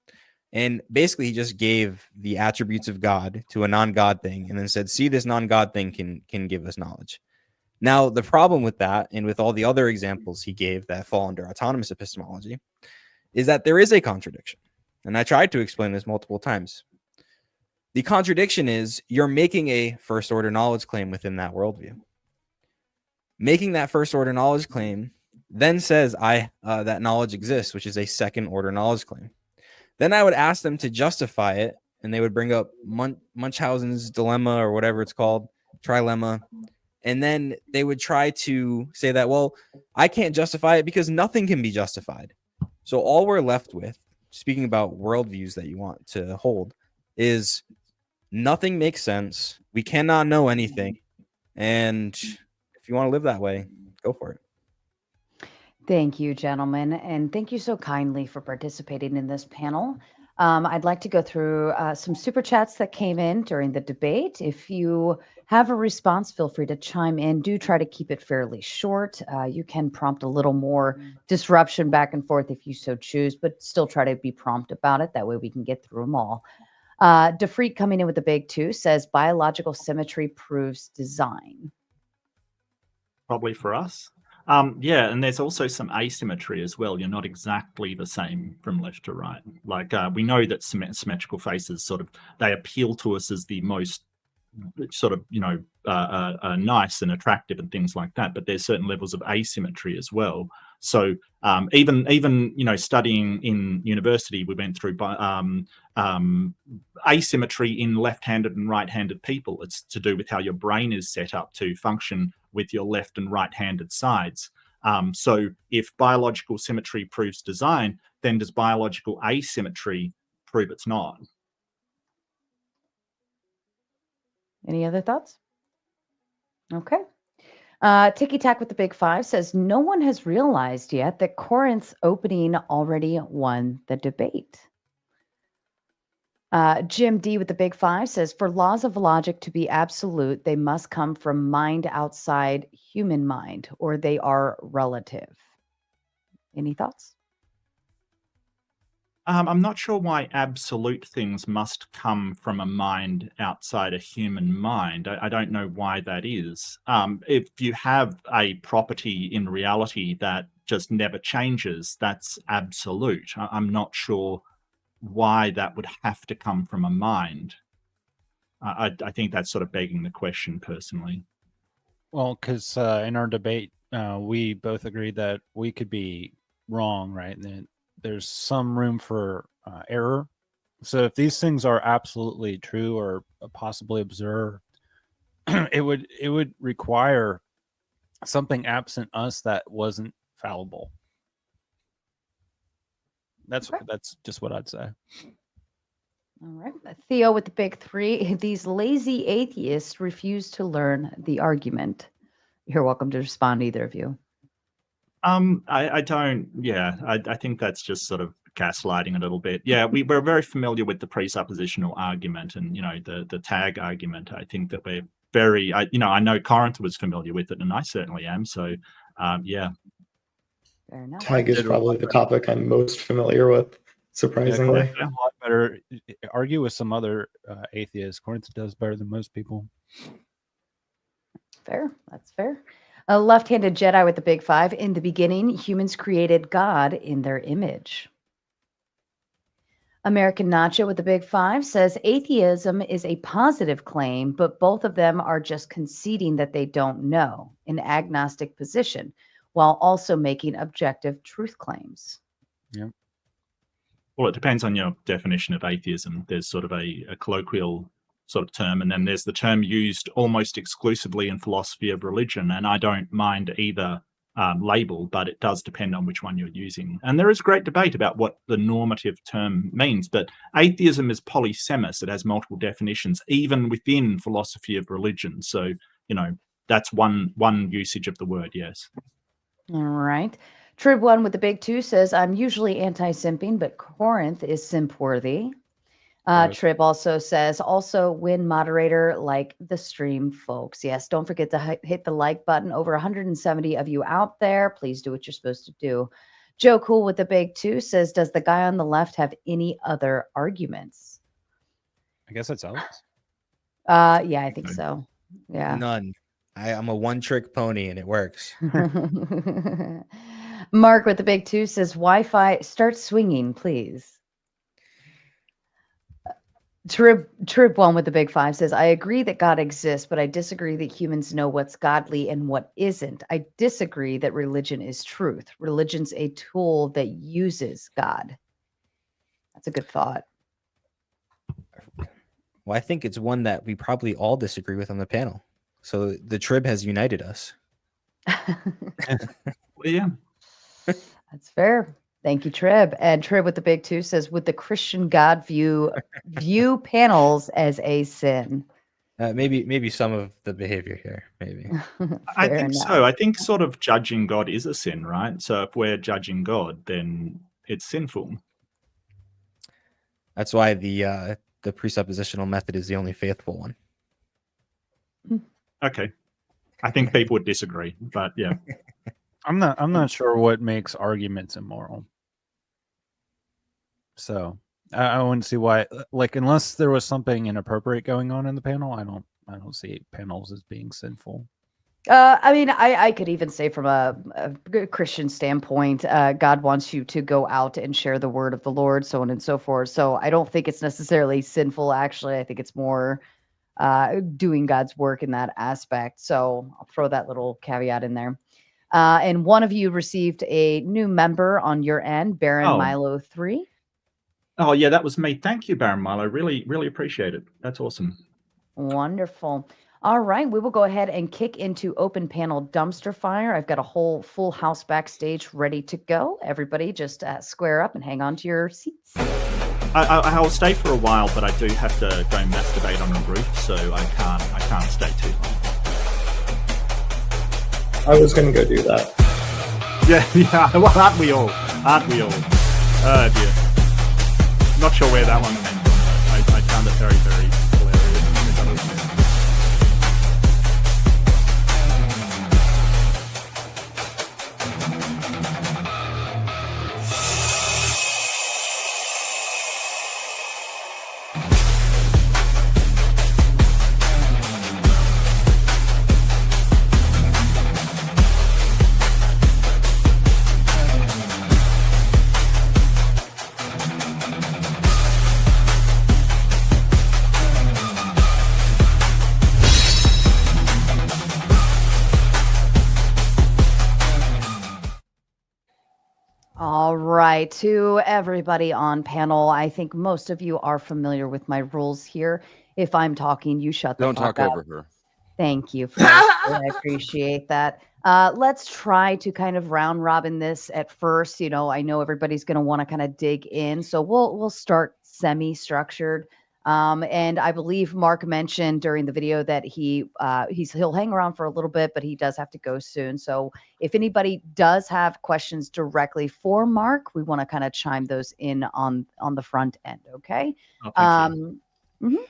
And basically, he just gave the attributes of God to a non-God thing and then said, see, this non-God thing can give us knowledge. Now, the problem with that, and with all the other examples he gave that fall under autonomous epistemology, is that there is a contradiction. And I tried to explain this multiple times. The contradiction is you're making a first-order knowledge claim within that worldview. Making that first-order knowledge claim then says that knowledge exists, which is a second-order knowledge claim. Then I would ask them to justify it, and they would bring up Munchausen's dilemma or whatever it's called, trilemma. And then they would try to say that, well, I can't justify it because nothing can be justified. So all we're left with, speaking about worldviews that you want to hold, is nothing makes sense. We cannot know anything. And if you want to live that way, go for it. Thank you, gentlemen. And thank you so kindly for participating in this panel. I'd like to go through some super chats that came in during the debate. If you have a response, feel free to chime in. Do try to keep it fairly short. You can prompt a little more disruption back and forth if you so choose, but still try to be prompt about it. That way we can get through them all. DeFreak coming in with a big two says biological symmetry proves design. Probably for us. Yeah, and there's also some asymmetry as well. You're not exactly the same from left to right. Like we know that symmetrical faces they appeal to us as the most nice and attractive and things like that. But there's certain levels of asymmetry as well So even studying in university, we went through asymmetry in left-handed and right-handed people. It's to do with how your brain is set up to function with your left and right-handed sides. So if biological symmetry proves design, then does biological asymmetry prove it's not? Any other thoughts? Okay. Ticky Tack with the Big Five says, no one has realized yet that Corinth's opening already won the debate. Jim D with the Big Five says, for laws of logic to be absolute, they must come from mind outside human mind, or they are relative. Any thoughts? I'm not sure why absolute things must come from a mind outside a human mind. I don't know why that is. If you have a property in reality that just never changes, that's absolute. I'm not sure why that would have to come from a mind. I think that's sort of begging the question personally. Well, because in our debate, we both agreed that we could be wrong, right? And then there's some room for error. So if these things are absolutely true or possibly observed, it would require something absent us that wasn't fallible. That's just what I'd say. All right. Theo with the Big Three. These lazy atheists refuse to learn the argument. You're welcome to respond, either of you. I don't. Yeah, I think that's just sort of gaslighting a little bit. Yeah, we're very familiar with the presuppositional argument and the tag argument. I think that we're very. I know Corinth was familiar with it, and I certainly am. So, yeah. Fair enough. Tag is probably the topic I'm most familiar with, surprisingly. Yeah, a lot better. Argue with some other atheists. Corinth does better than most people. Fair. That's fair. A left-handed Jedi with the Big Five. In the beginning, humans created God in their image. American Nacho with the Big Five says atheism is a positive claim, but both of them are just conceding that they don't know, an agnostic position, while also making objective truth claims. Yeah. Well, it depends on your definition of atheism. There's sort of a colloquial sort of term, and then there's the term used almost exclusively in philosophy of religion, and I don't mind either label, but it does depend on which one you're using. And there is great debate about what the normative term means, but atheism is polysemous. It has multiple definitions, even within philosophy of religion. So, that's one usage of the word, yes. All right. Trib One with the Big Two says, I'm usually anti-simping, but Corinth is simp-worthy. Trib also says, also win moderator like the stream, folks. Yes, don't forget to hit the like button. Over 170 of you out there. Please do what you're supposed to do. Joe Cool with the Big Two says, does the guy on the left have any other arguments? I guess that's Alex. Yeah, I think so. Yeah. None. I'm a one-trick pony, and it works. Mark with the Big Two says, Wi-Fi, start swinging, please. Trib One with the Big Five says, I agree that God exists, but I disagree that humans know what's godly and what isn't. I disagree that religion is truth. Religion's a tool that uses God. That's a good thought. Well, I think it's one that we probably all disagree with on the panel. So the Trib has united us. Yeah. That's fair. Thank you, Trib. And Trib with the Big Two says, would the Christian God view panels as a sin? Maybe some of the behavior here, maybe. I think so. I think sort of judging God is a sin, right? So if we're judging God, then it's sinful. That's why the presuppositional method is the only faithful one. Okay. I think people would disagree, but yeah. I'm not sure what makes arguments immoral. So I wouldn't see why, like, unless there was something inappropriate going on in the panel, I don't see panels as being sinful. I mean, I could even say from a Christian standpoint, God wants you to go out and share the word of the Lord, so on and so forth. So I don't think it's necessarily sinful, actually. I think it's more doing God's work in that aspect. So I'll throw that little caveat in there. And one of you received a new member on your end, Baron Oh. Milo 3. Oh, yeah, that was me. Thank you, Baron Milo. Really, really appreciate it. That's awesome. Wonderful. All right, we will go ahead and kick into open panel dumpster fire. I've got a whole full house backstage ready to go. Everybody just square up and hang on to your seats. I'll stay for a while, but I do have to go masturbate on a roof, so I can't stay too long. I was going to go do that. Yeah. Well, aren't we all? Oh dear. Not sure where that one came from. I found it very, very hilarious. All right, to everybody on panel, I think most of you are familiar with my rules here. If I'm talking, you shut the Don't fuck talk up. over her. Thank you, Foster. I appreciate that. Let's try to kind of round robin this at first. I know everybody's going to want to kind of dig in, so we'll start semi-structured. And I believe Mark mentioned during the video that he'll hang around for a little bit, but he does have to go soon. So if anybody does have questions directly for Mark, we want to kind of chime those in on the front end. Okay. Oh, thank you.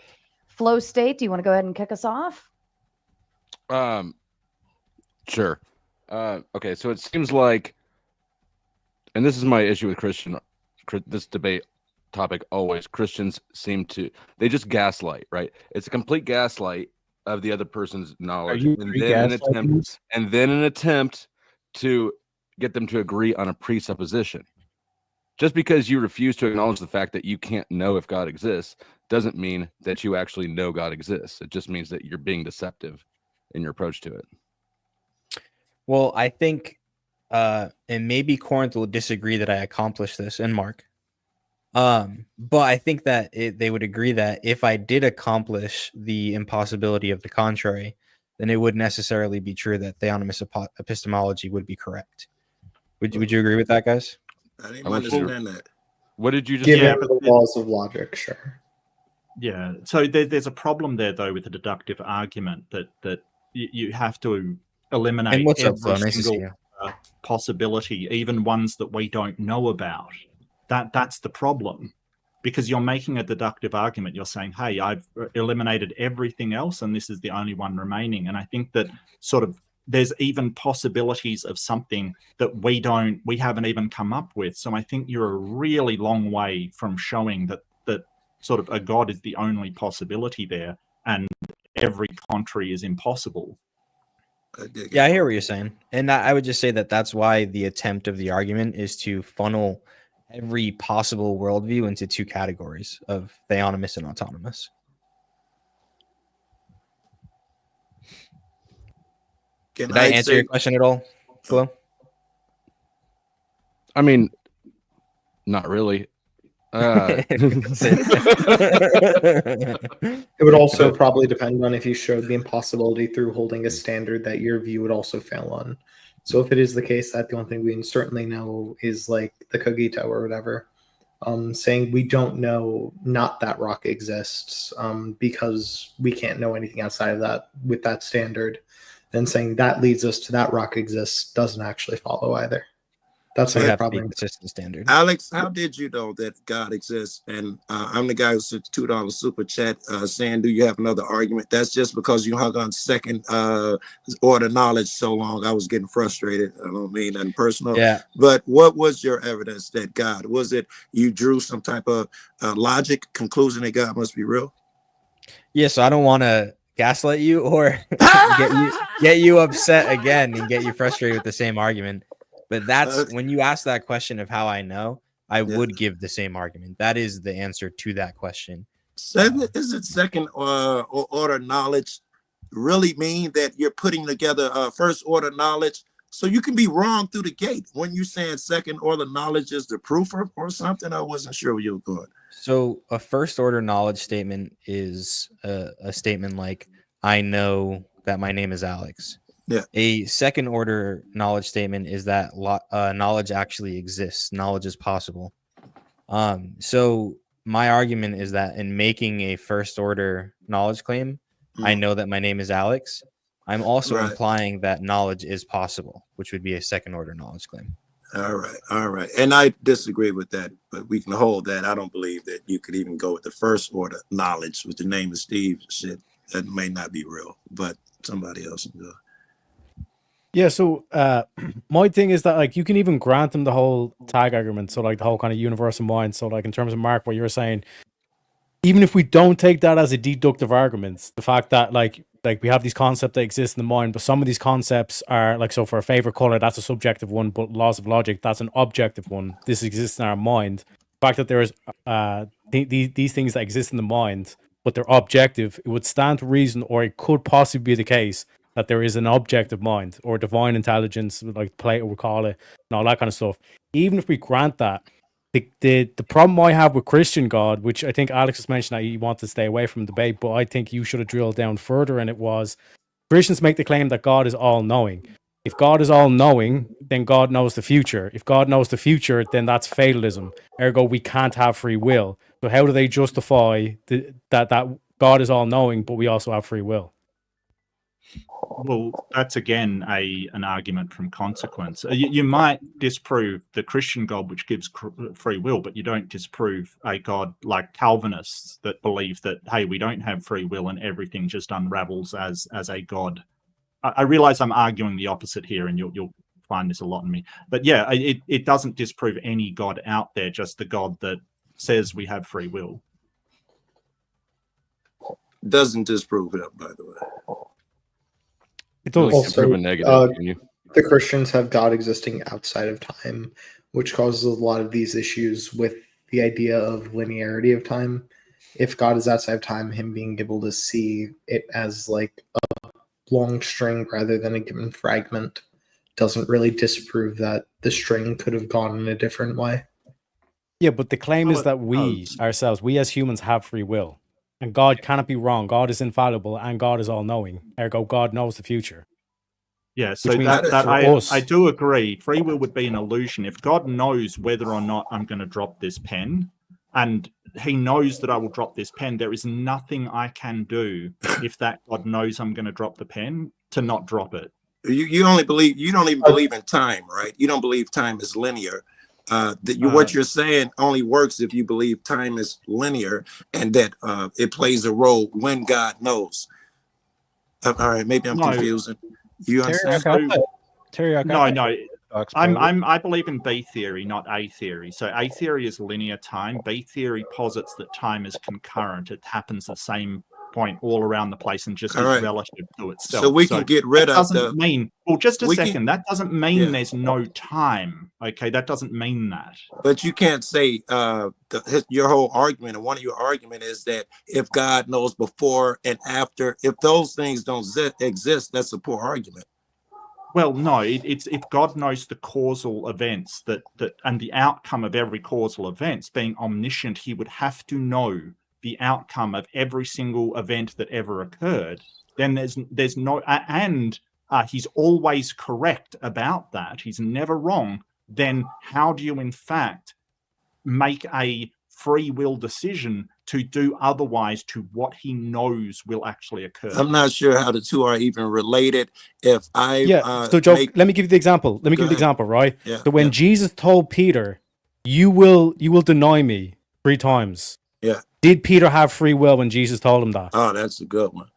Flow State, do you want to go ahead and kick us off? Sure. Okay, so it seems like, and this is my issue with this debate topic always, Christians they just gaslight, right? It's a complete gaslight of the other person's knowledge, and then an attempt to get them to agree on a presupposition. Just because you refuse to acknowledge the fact that you can't know if God exists doesn't mean that you actually know God exists. It just means that you're being deceptive in your approach to it. Well, I think, and maybe Corinth will disagree that I accomplished this, and Mark. But I think that they would agree that if I did accomplish the impossibility of the contrary, then it would necessarily be true that theonomous epistemology would be correct. Would you agree with that, guys? I didn't understand that. What did you just Given say? the laws of logic, sure. Yeah. So there's a problem there, though, with the deductive argument that you have to eliminate And what's up, every Flo? Nice to see single possibility, even ones that we don't know about. That's the problem, because you're making a deductive argument. You're saying, hey, I've eliminated everything else, and this is the only one remaining. And I think that sort of there's even possibilities of something that we haven't even come up with. So I think you're a really long way from showing that sort of a God is the only possibility there, and every contrary is impossible. Yeah, I hear what you're saying. And I would just say that that's why the attempt of the argument is to funnel every possible worldview into two categories of theonomous and autonomous. Did I answer your question at all, Flo? I mean, not really. It would also probably depend on if you showed the impossibility through holding a standard that your view would also fail on. So if it is the case that the only thing we can certainly know is like the cogito or whatever, saying we don't know not that rock exists because we can't know anything outside of that with that standard, then saying that leads us to that rock exists doesn't actually follow either. That's a problem. Consistent standard. Alex, how did you know that God exists? And I'm the guy who sent $2 super chat saying, do you have another argument? That's just because you hung on second order knowledge so long. I was getting frustrated. I don't mean nothing personal. Yeah. But what was your evidence that God, was it you drew some type of logic conclusion that God must be real? Yeah, so I don't want to gaslight you or get you upset again and get you frustrated with the same argument. But that's when you ask that question of how I know, I would give the same argument. That is the answer to that question. Is it second order knowledge really mean that you're putting together first order knowledge So you can be wrong through the gate. When you saying second order knowledge is the proof or something, I wasn't sure where you were going. So a first order knowledge statement is a statement like, I know that my name is Alex. Yeah. A second order knowledge statement is that knowledge actually exists. Knowledge is possible. So my argument is that in making a first order knowledge claim, I know that my name is Alex, I'm also implying that knowledge is possible, which would be a second order knowledge claim. All right. And I disagree with that, but we can hold that. I don't believe that you could even go with the first order knowledge with the name of Steve shit. That may not be real, but somebody else can go. Yeah, so my thing is that like you can even grant them the whole tag argument, so like the whole kind of universal mind. So like in terms of Mark, what you're saying, even if we don't take that as a deductive argument, the fact that like we have these concepts that exist in the mind, but some of these concepts are like, so for a favorite color, that's a subjective one, but laws of logic, that's an objective one. This exists in our mind. The fact that there is these things that exist in the mind, but they're objective, it would stand to reason, or it could possibly be the case that there is an objective mind or divine intelligence, like Plato would call it, and all that kind of stuff. Even if we grant that, the problem I have with Christian God, which I think Alex has mentioned that he wants to stay away from debate, but I think you should have drilled down further, and it was Christians make the claim that God is all-knowing. If God is all-knowing, then God knows the future. If God knows the future, then that's fatalism. Ergo, we can't have free will. So how do they justify that God is all-knowing, but we also have free will? Well, that's again an argument from consequence. You might disprove the Christian God, which gives free will, but you don't disprove a God like Calvinists that believe that, hey, we don't have free will and everything just unravels as a God. I realize I'm arguing the opposite here, and you'll find this a lot in me. But yeah, it doesn't disprove any God out there, just the God that says we have free will. Doesn't disprove it, by the way. It does. Also, negative. the Christians have God existing outside of time, which causes a lot of these issues with the idea of linearity of time. If God is outside of time, him being able to see it as like a long string rather than a given fragment doesn't really disprove that the string could have gone in a different way. Yeah, but the claim is that we ourselves, we as humans have free will. And God cannot be wrong. God is infallible, and God is all-knowing. Ergo, God knows the future. Yeah, so I do agree. Free will would be an illusion. If God knows whether or not I'm going to drop this pen, and he knows that I will drop this pen, there is nothing I can do if that God knows I'm going to drop the pen to not drop it. You don't even believe in time, right? You don't believe time is linear. What you're saying only works if you believe time is linear and that it plays a role when God knows. All right, maybe I'm confusing. You understand? No. I believe in B theory, not A theory. So A theory is linear time. B theory posits that time is concurrent. It happens the same point all around the place and just is relative to itself. So we can get rid of the... That doesn't mean there's no time. Okay, that doesn't mean that. But you can't say your whole argument, and one of your argument is that if God knows before and after, if those things don't exist, that's a poor argument. Well, no, it's if God knows the causal events that and the outcome of every causal event, being omniscient, he would have to know the outcome of every single event that ever occurred. Then there's no, and he's always correct about that. He's never wrong. Then how do you in fact make a free will decision to do otherwise to what he knows will actually occur? I'm not sure how the two are even related. If I so Joe, let me give you the example. Right? Yeah, so when Jesus told Peter, "You will deny me 3 times." Yeah. Did Peter have free will when Jesus told him that? Oh, that's a good one.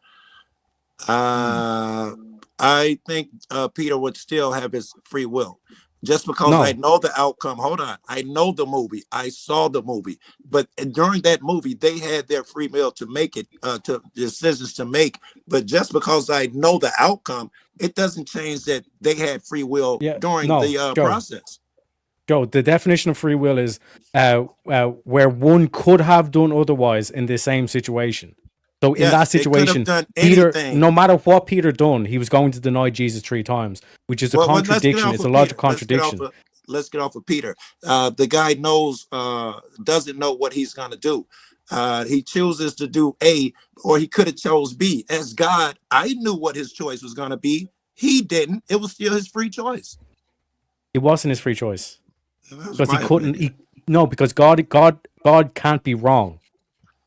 I think Peter would still have his free will. Just because I know the outcome. Hold on. I know the movie. I saw the movie. But during that movie, they had their free will to make it, to decisions to make. But just because I know the outcome, it doesn't change that they had free will during the process. Joe, the definition of free will is where one could have done otherwise in the same situation. So in Yes, that they could have situation, done Peter, anything. no matter what Peter done, he was going to deny Jesus 3 times, which is a Well, let's get contradiction. off It's of a logical Peter. contradiction. Let's get off of Peter. The guy doesn't know what he's going to do. He chooses to do A, or he could have chose B. As God, I knew what his choice was going to be. He didn't. It was still his free choice. It wasn't his free choice That was because he my couldn't. opinion. No, because God can't be wrong.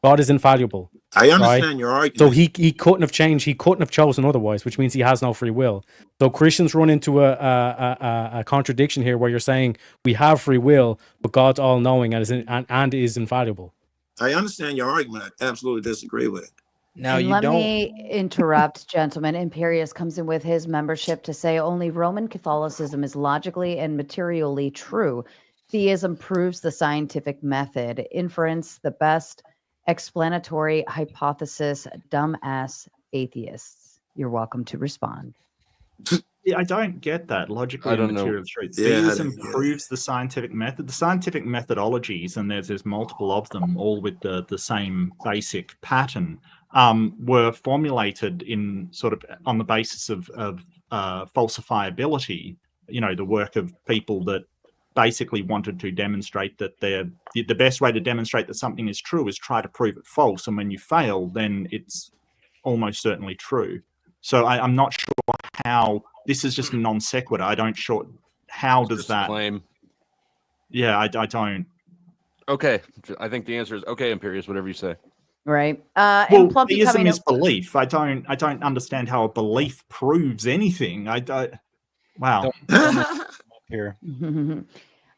God is infallible. I understand right? your argument. So he couldn't have changed. He couldn't have chosen otherwise, which means he has no free will. So Christians run into a contradiction here, where you're saying we have free will, but God's all knowing and is infallible. I understand your argument. I absolutely disagree with it. Now And you let don't. me interrupt, gentlemen. Imperius comes in with his membership to say only Roman Catholicism is logically and materially true. Theism proves the scientific method. Inference, the best explanatory hypothesis. Dumbass atheists. You're welcome to respond. Yeah, I don't get that logically I and don't know. material truth. Yeah, I Theism don't get it. proves the scientific method. The scientific methodologies, and there's multiple of them, all with the same basic pattern, were formulated in sort of on the basis of falsifiability. You know, the work of people that basically wanted to demonstrate that the best way to demonstrate that something is true is try to prove it false, and when you fail, then it's almost certainly true. So I'm not sure how this is just non sequitur. I don't sure how does Just that claim? Yeah, I don't. Okay, I think the answer is okay, Imperius. Whatever you say. Right. Well, And Plumpy theism coming is up. belief. I don't understand how a belief proves anything. I don't. Wow. Here.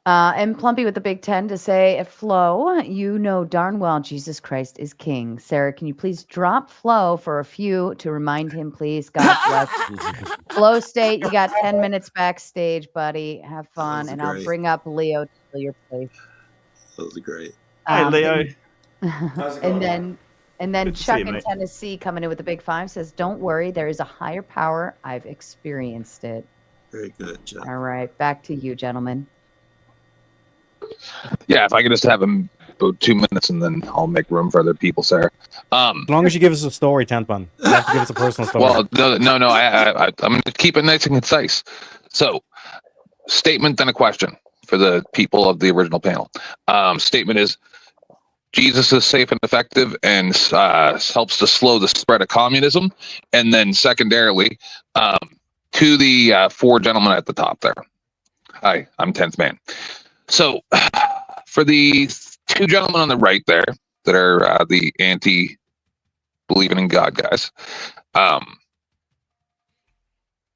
And Plumpy with the Big 10 to say, Flo, you know darn well Jesus Christ is king. Sarah, can you please drop Flo for a few to remind him, please? God bless. Flo State, you got 10 minutes backstage, buddy. Have fun. was And I'll great. bring up Leo to fill your place. That was great. Hi, Leo. And then Good to see Chuck you, in mate. Tennessee coming in with the Big 5 says, don't worry, there is a higher power. I've experienced it. Very good, Jeff. All right, back to you, gentlemen. Yeah, if I could just have him about 2 minutes, and then I'll make room for other people, Sarah. As long as you give us a story, Tantman. You have to give us a personal story. Well, no. I'm going to keep it nice and concise. So, statement, then a question for the people of the original panel. Statement is, Jesus is safe and effective and helps to slow the spread of communism. And then secondarily, to the 4 gentlemen at the top there. Hi, I'm 10th man. So, for the 2 gentlemen on the right there that are the anti-believing in God guys,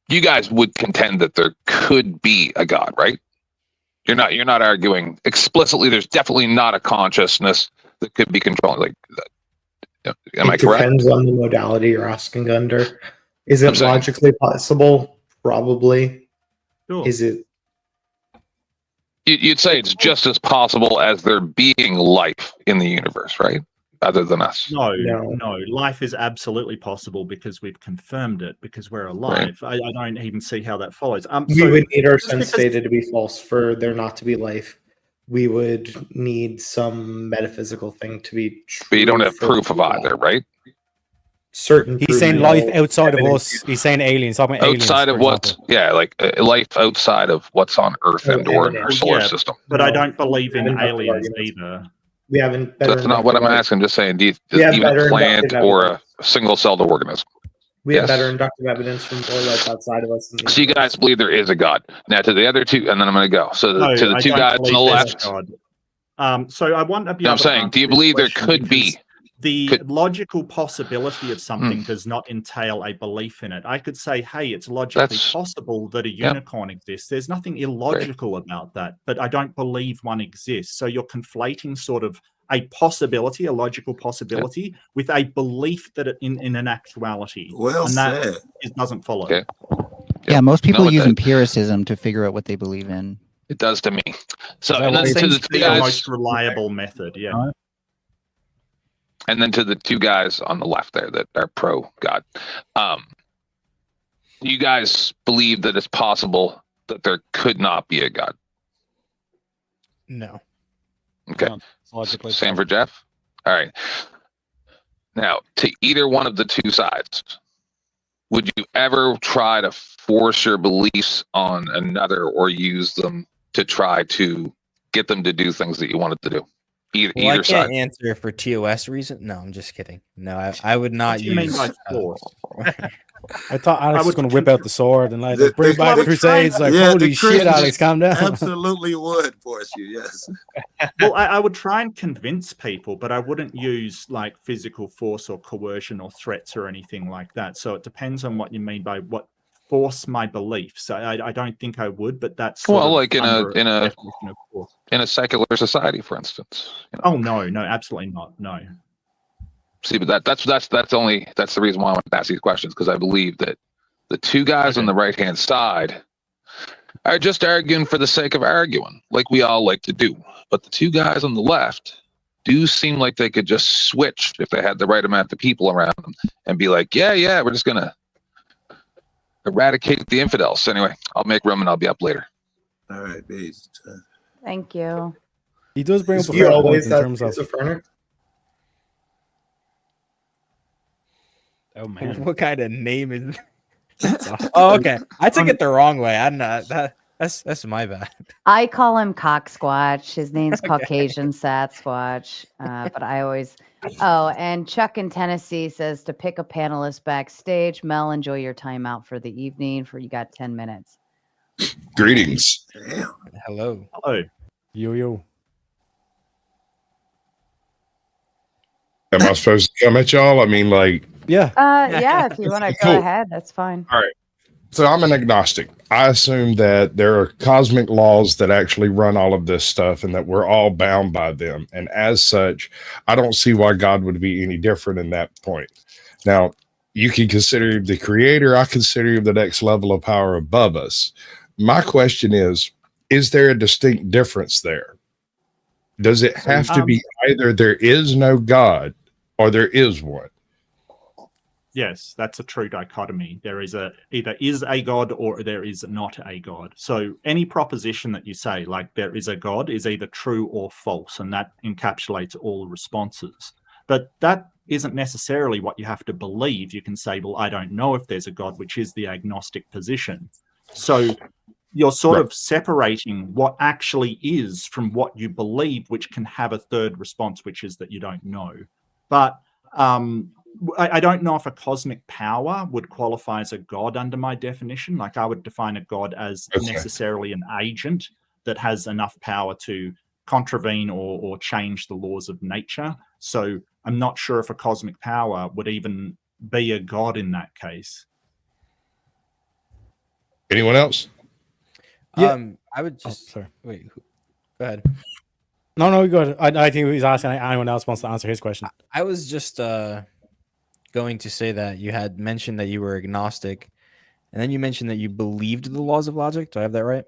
you guys would contend that there could be a God, right? You're not arguing explicitly. There's definitely not a consciousness that could be controlling. Like, am I correct? It depends on the modality you're asking under. Is I'm it saying- logically possible? Probably. Sure. Is it? You'd say it's just as possible as there being life in the universe, right? Other than us. No. No. Life is absolutely possible because we've confirmed it, because we're alive. I don't even see how that follows. We would need our just sense because- data to be false for there not to be life. We would need some metaphysical thing to be true. But you don't have for proof of either, right? Certain. He's saying proven life outside of evidence. us. He's saying aliens. Talking about aliens, Outside of for what's example. like life outside of what's on Earth Oh, and or in yeah. our solar Yeah. system. But I No, don't believe in haven't got the aliens arguments. either. We haven't. That's not what I'm asking. I'm just saying, does have even better a plant inductive or a evidence. single-celled organism? We have Yes. better inductive evidence from more life outside of us. In the So you universe. guys believe there is a God. Now to the other 2, and then I'm going to go. So No, to the I 2 don't guys on the believe there's left. a God. So I want to be No, able I'm to saying, answer do you this believe there question could be? because the Could- logical possibility of something does not entail a belief in it. I could say, hey, it's logically That's- possible that a yeah. unicorn exists. There's nothing illogical about that, but I don't believe one exists. So you're conflating sort of a possibility, a logical possibility, with a belief that in an actuality. Well and that said. it doesn't follow. Okay. Yeah, most people No, it use does. empiricism to figure out what they believe in. It does to me. So that and what then It to seems the to 2 be the guys, most reliable method. Yeah. and then to the 2 guys on the left there that are pro God. You guys believe that it's possible that there could not be a God. No. Okay. No, it's logically Same for Jeff. All right. Now, to either one of the two sides, would you ever try to force your beliefs on another or use them to try to get them to do things that you wanted to do? Either, Well, I either can't side. answer for TOS reason. No, I'm just kidding. No, I would not What do you mean use. by force? I thought Alex was would going to whip out the sword and like The- bring the- back the- Crusades. Like, Yeah, holy the shit, Alex, Christians calm down. Absolutely would force you. Yes. Well, I would try and convince people, but I wouldn't use like physical force or coercion or threats or anything like that. So it depends on what you mean by what force my beliefs. I don't think I would, but that's Well, sort of like in under a definition of force. in a secular society, for instance. You know? Oh no, absolutely not. No. See, but that's the reason why I want to ask these questions, because I believe that the two guys on the right hand side are just arguing for the sake of arguing, like we all like to do. But the two guys on the left do seem like they could just switch if they had the right amount of people around them and be like, yeah, we're just gonna eradicate the infidels. Anyway, I'll make room and I'll be up later. All right, peace. Thank you. He does bring up a He fair point always in has terms of. schizophrenic. Oh man. What kind of name is? Oh, okay. I took it the wrong way. I'm not that. That's my bad. I call him Cock Squatch. His name's Caucasian Sat Squatch. But I always. Oh, and Chuck in Tennessee says to pick a panelist backstage. Mel, enjoy your time out for the evening. You got 10 minutes. Greetings. Damn. Hello. Hello. Yo. Am I supposed to come at y'all? I mean, like, Yeah. Yeah, if you want to Cool. go ahead, that's fine. all right. So I'm an agnostic. I assume that there are cosmic laws that actually run all of this stuff and that we're all bound by them. And as such, I don't see why God would be any different in that point. Now, you can consider him the creator. I consider him the next level of power above us. My question is there a distinct difference there? Does it have to be either there is no God or there is one? Yes, that's a true dichotomy. There is either is a God or there is not a God. So any proposition that you say, like there is a God, is either true or false, and that encapsulates all responses. But that isn't necessarily what you have to believe. You can say, well, I don't know if there's a God, which is the agnostic position. So you're sort of separating what actually is from what you believe, which can have a third response, which is that you don't know. But I don't know if a cosmic power would qualify as a God under my definition. Like I would define a God as necessarily an agent that has enough power to contravene or change the laws of nature. So I'm not sure if a cosmic power would even be a God in that case. Anyone else? Yeah. I would just sorry. wait. Go ahead. No, go ahead. I think he's asking anyone else wants to answer his question. I was just going to say that you had mentioned that you were agnostic, and then you mentioned that you believed the laws of logic. Do I have that right?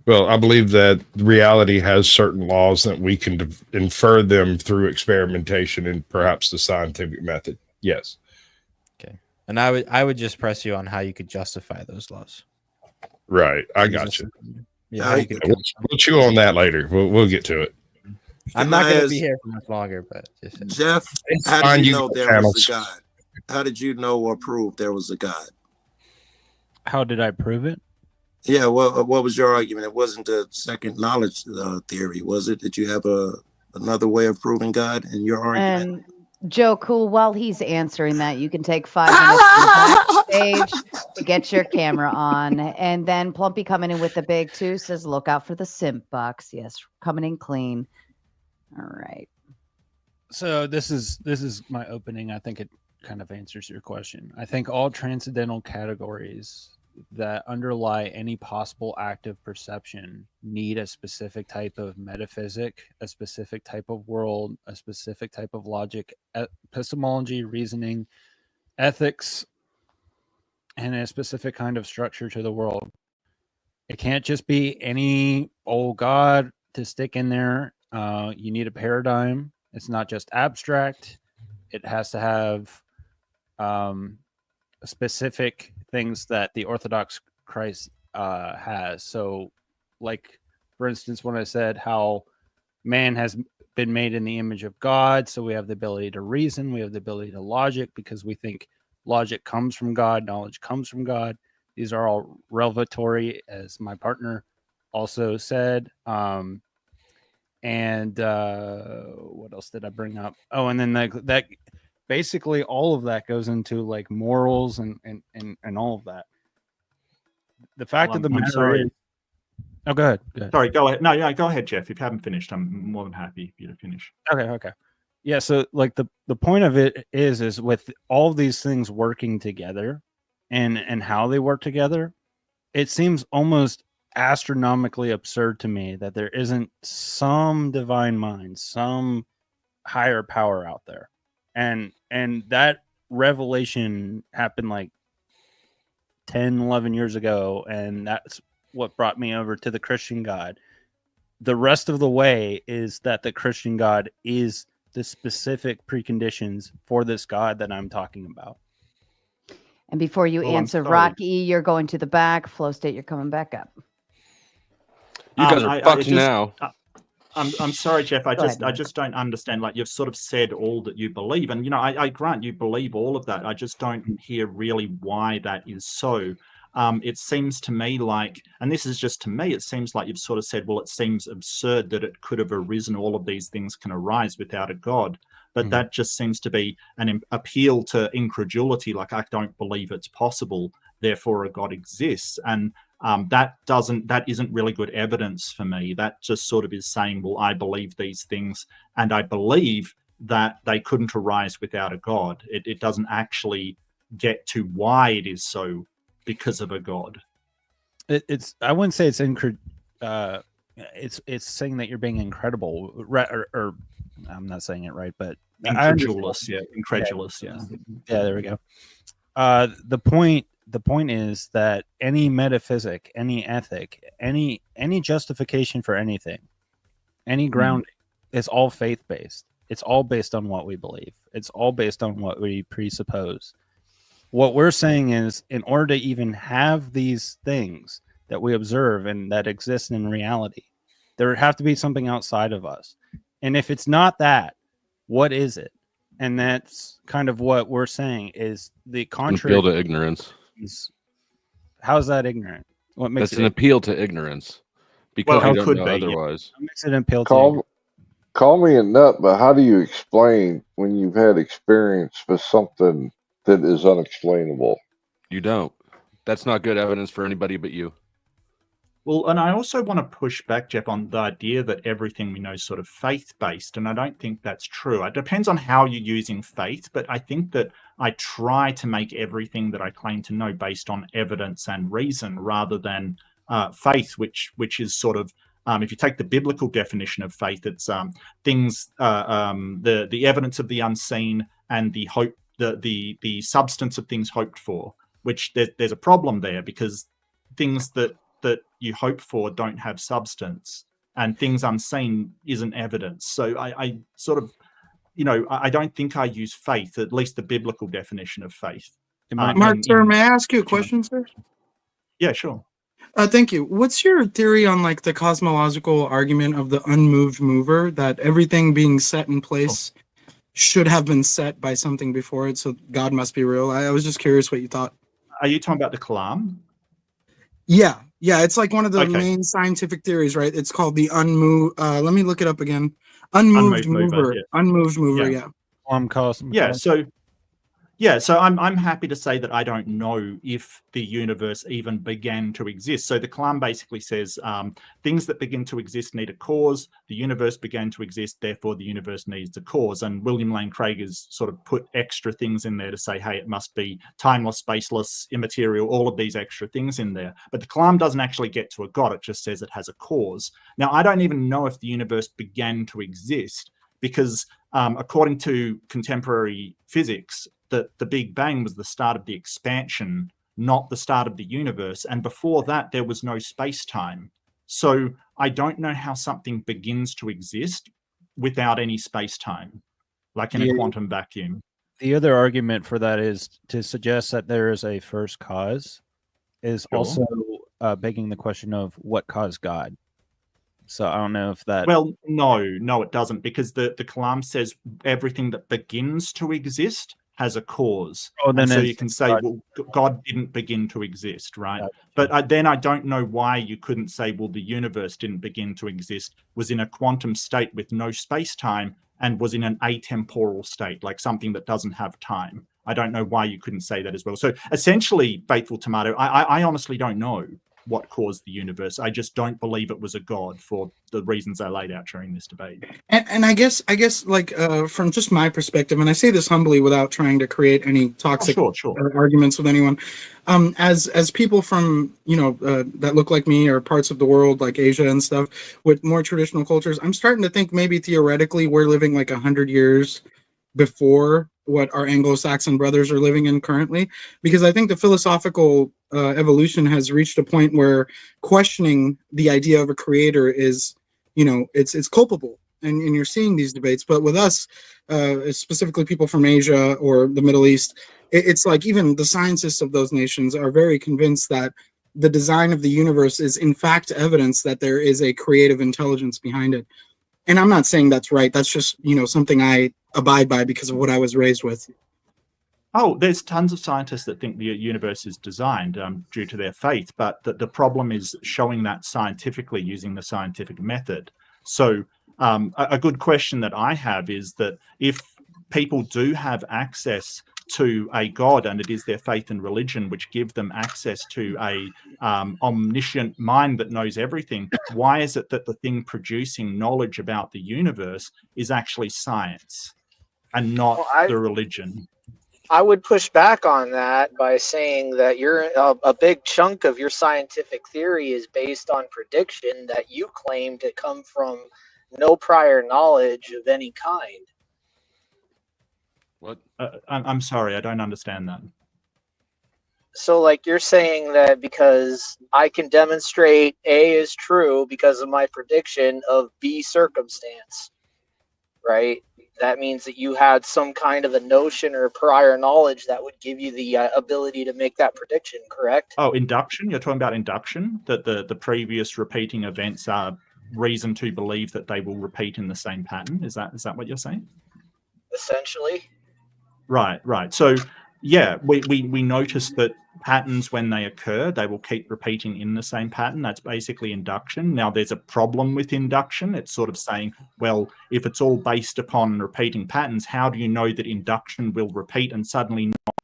Well, I believe that reality has certain laws that we can infer them through experimentation and perhaps the scientific method. Yes. Okay. And I would just press you on how you could justify those laws. Right. I got you. Yeah. How you could We'll chew on that later. We'll get to it. I'm not going to be here for much longer, but just Jeff, how did you know there was a God? How did you know or prove there was a God? How did I prove it? Yeah, well, what was your argument? It wasn't the second knowledge theory, was it? Did you have another way of proving God in your argument? And Joe Cool, while he's answering that, you can take 5 minutes backstage to get your camera on. And then Plumpy coming in with the big 2 says, look out for the simp box. Yes, coming in clean. All right. So this is my opening. I think it kind of answers your question. I think all transcendental categories that underlie any possible active perception need a specific type of metaphysic, a specific type of world, a specific type of logic, epistemology, reasoning, ethics, and a specific kind of structure to the world. It can't just be any old God to stick in there. You need a paradigm. It's not just abstract. It has to have specific things that the Orthodox Christ has. So, like, for instance, when I said how man has been made in the image of God, so we have the ability to reason, we have the ability to logic because we think logic comes from God, knowledge comes from God. These are all revelatory, as my partner also said. And what else did I bring up? Oh, and then that basically all of that goes into like morals and all of that. The fact of the matter is, oh, go ahead. Sorry, go ahead. No, yeah, go ahead, Jeff. If you haven't finished, I'm more than happy for you to finish. Okay. Yeah, so like the point of it is with all these things working together and how they work together, it seems almost astronomically absurd to me that there isn't some divine mind, some higher power out there. And that revelation happened like 10, 11 years ago, and that's what brought me over to the Christian God. The rest of the way is that the Christian God is the specific preconditions for this God that I'm talking about. And before you answer, Rocky, you're going to the back. Flow State, you're coming back up. You guys are fucked now. I'm sorry, Jeff. I just don't understand. Like, you've sort of said all that you believe, and I grant you believe all of that. I just don't hear really why that is so. It seems to me like, and this is just to me, it seems like you've sort of said, well, it seems absurd that it could have arisen. All of these things can arise without a God. But that just seems to be an appeal to incredulity. Like, I don't believe it's possible, therefore a God exists. And that isn't really good evidence for me. That just sort of is saying, well, I believe these things, and I believe that they couldn't arise without a God. It doesn't actually get to why it is so because of a God. It's I wouldn't say it's it's saying that you're being incredible, or I'm not saying it right, but incredulous. Yeah, there we go. The point is that any metaphysic, any ethic, any justification for anything, any grounding, is all faith-based. It's all based on what we believe. It's all based on what we presuppose. What we're saying is, in order to even have these things that we observe and that exist in reality, there would have to be something outside of us. And if it's not that, what is it? And that's kind of what we're saying is the contrary. Appeal to ignorance. How is that ignorant? What makes That's an appeal to ignorance because we don't know otherwise. What makes it an appeal to ignorance? Call me a nut, but how do you explain when you've had experience with something that is unexplainable? You don't. That's not good evidence for anybody but you. Well, and I also want to push back, Jeff, on the idea that everything we know is sort of faith-based, and I don't think that's true. It depends on how you're using faith, but I think that I try to make everything that I claim to know based on evidence and reason rather than faith, which is sort of, if you take the biblical definition of faith, it's things, the evidence of the unseen and the hope, the substance of things hoped for, which there's a problem there because things that you hope for don't have substance, and things unseen isn't evidence. So I sort of, I don't think I use faith, at least the biblical definition of faith. Mark, sir, may I ask you a question, sir? Yeah, sure. Thank you. What's your theory on like the cosmological argument of the unmoved mover, that everything being set in place should have been set by something before it, so God must be real? I was just curious what you thought. Are you talking about the Kalam? Yeah, it's like one of the main scientific theories, right? It's called the unmoved. Let me look it up again. Unmoved mover. Unmoved mover. Yeah. So I'm happy to say that I don't know if the universe even began to exist. So the Kalam basically says things that begin to exist need a cause. The universe began to exist, therefore the universe needs a cause. And William Lane Craig has sort of put extra things in there to say, hey, it must be timeless, spaceless, immaterial, all of these extra things in there. But the Kalam doesn't actually get to a God. It just says it has a cause. Now, I don't even know if the universe began to exist because according to contemporary physics, the Big Bang was the start of the expansion, not the start of the universe. And before that, there was no space-time. So I don't know how something begins to exist without any space-time, like in a quantum vacuum. The other argument for that is to suggest that there is a first cause is also begging the question of what caused God. So I don't know if that. Well, no, it doesn't, because the Kalam says everything that begins to exist has a cause. Oh, then and so it's you can say, God. well, God didn't begin to exist, right? But then I don't know why you couldn't say, well, the universe didn't begin to exist, was in a quantum state with no space-time, and was in an atemporal state, like something that doesn't have time. I don't know why you couldn't say that as well. So essentially, Faithful Tomato, I honestly don't know what caused the universe. I just don't believe it was a god for the reasons I laid out during this debate. And I guess like from just my perspective, and I say this humbly without trying to create any toxic arguments with anyone, as people from that look like me or parts of the world like Asia and stuff with more traditional cultures, I'm starting to think maybe theoretically we're living like 100 years before what our Anglo-Saxon brothers are living in currently, because I think the philosophical evolution has reached a point where questioning the idea of a creator is, it's culpable, and you're seeing these debates. But with us, specifically people from Asia or the Middle East, it's like even the scientists of those nations are very convinced that the design of the universe is in fact evidence that there is a creative intelligence behind it. And I'm not saying that's right. That's just, something I abide by because of what I was raised with. Oh, there's tons of scientists that think the universe is designed due to their faith, but the problem is showing that scientifically using the scientific method. So a good question that I have is that if people do have access to a god, and it is their faith and religion which give them access to a omniscient mind that knows everything, why is it that the thing producing knowledge about the universe is actually science and not the religion? I would push back on that by saying that a big chunk of your scientific theory is based on prediction that you claim to come from no prior knowledge of any kind. What? I'm sorry, I don't understand that. So, like, you're saying that because I can demonstrate A is true because of my prediction of B circumstance, right? That means that you had some kind of a notion or prior knowledge that would give you the ability to make that prediction, correct? Oh, induction? You're talking about induction? That the previous repeating events are reason to believe that they will repeat in the same pattern? Is that what you're saying? Essentially. Right. So, yeah, we notice that patterns, when they occur, they will keep repeating in the same pattern. That's basically induction. Now, there's a problem with induction. It's sort of saying, well, if it's all based upon repeating patterns, how do you know that induction will repeat and suddenly not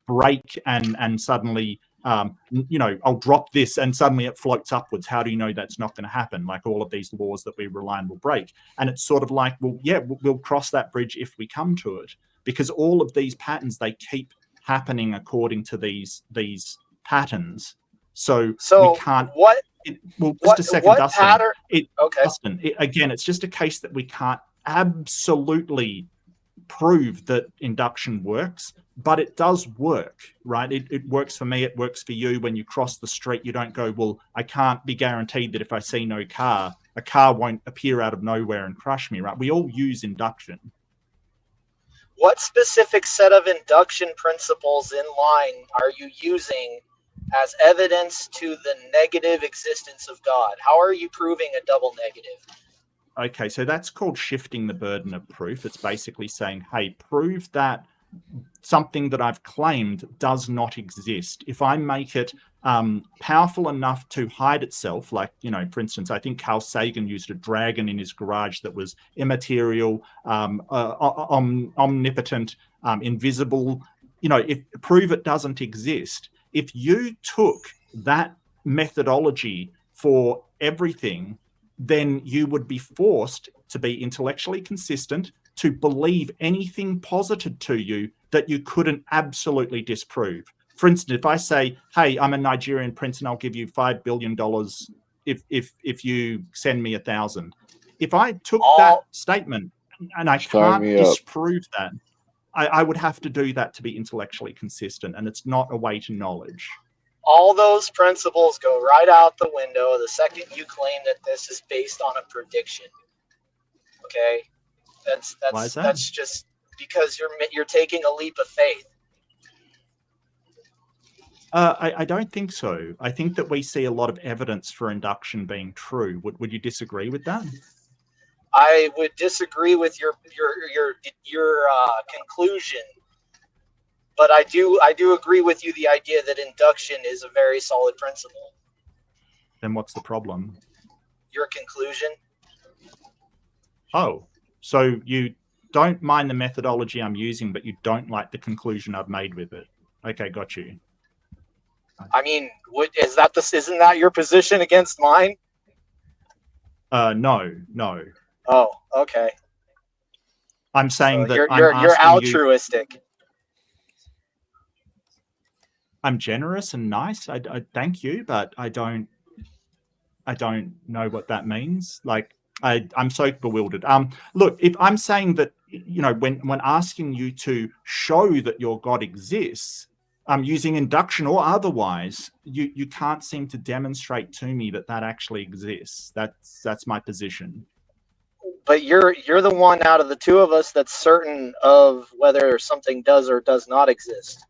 break and suddenly, I'll drop this and suddenly it floats upwards? How do you know that's not going to happen? Like all of these laws that we rely on will break. And it's sort of like, well, yeah, we'll cross that bridge if we come to it. Because all of these patterns, they keep happening according to these patterns. So we can't. Just a second, what Dustin. pattern? Okay. Dustin, again, it's just a case that we can't absolutely prove that induction works, but it does work, right? It works for me. It works for you. When you cross the street, you don't go, well, I can't be guaranteed that if I see no car, a car won't appear out of nowhere and crush me, right? We all use induction. What specific set of induction principles in line are you using as evidence to the negative existence of God? How are you proving a double negative? Okay, so that's called shifting the burden of proof. It's basically saying, hey, prove that something that I've claimed does not exist. If I make it powerful enough to hide itself, like, for instance, I think Carl Sagan used a dragon in his garage that was immaterial, omnipotent, invisible, prove it doesn't exist. If you took that methodology for everything, then you would be forced to be intellectually consistent, to believe anything posited to you that you couldn't absolutely disprove. For instance, if I say, hey, I'm a Nigerian prince and I'll give you $5 billion if you send me 1,000. If I took that statement and I can't disprove that, I would have to do that to be intellectually consistent, and it's not a way to knowledge. All those principles go right out the window the second you claim that this is based on a prediction. Okay? Why is that? That's just because you're taking a leap of faith. I don't think so. I think that we see a lot of evidence for induction being true. Would you disagree with that? I would disagree with your conclusion, but I do agree with you the idea that induction is a very solid principle. Then what's the problem? Your conclusion? Oh, so you don't mind the methodology I'm using, but you don't like the conclusion I've made with it. Okay, got you. I mean, isn't that your position against mine? No. Oh, okay. I'm saying that you're altruistic. I'm generous and nice. I thank you, but I don't know what that means. Like I'm so bewildered. Look, if I'm saying that, when asking you to show that your God exists, using induction or otherwise, you can't seem to demonstrate to me that actually exists. That's my position. But you're the one out of the two of us that's certain of whether something does or does not exist.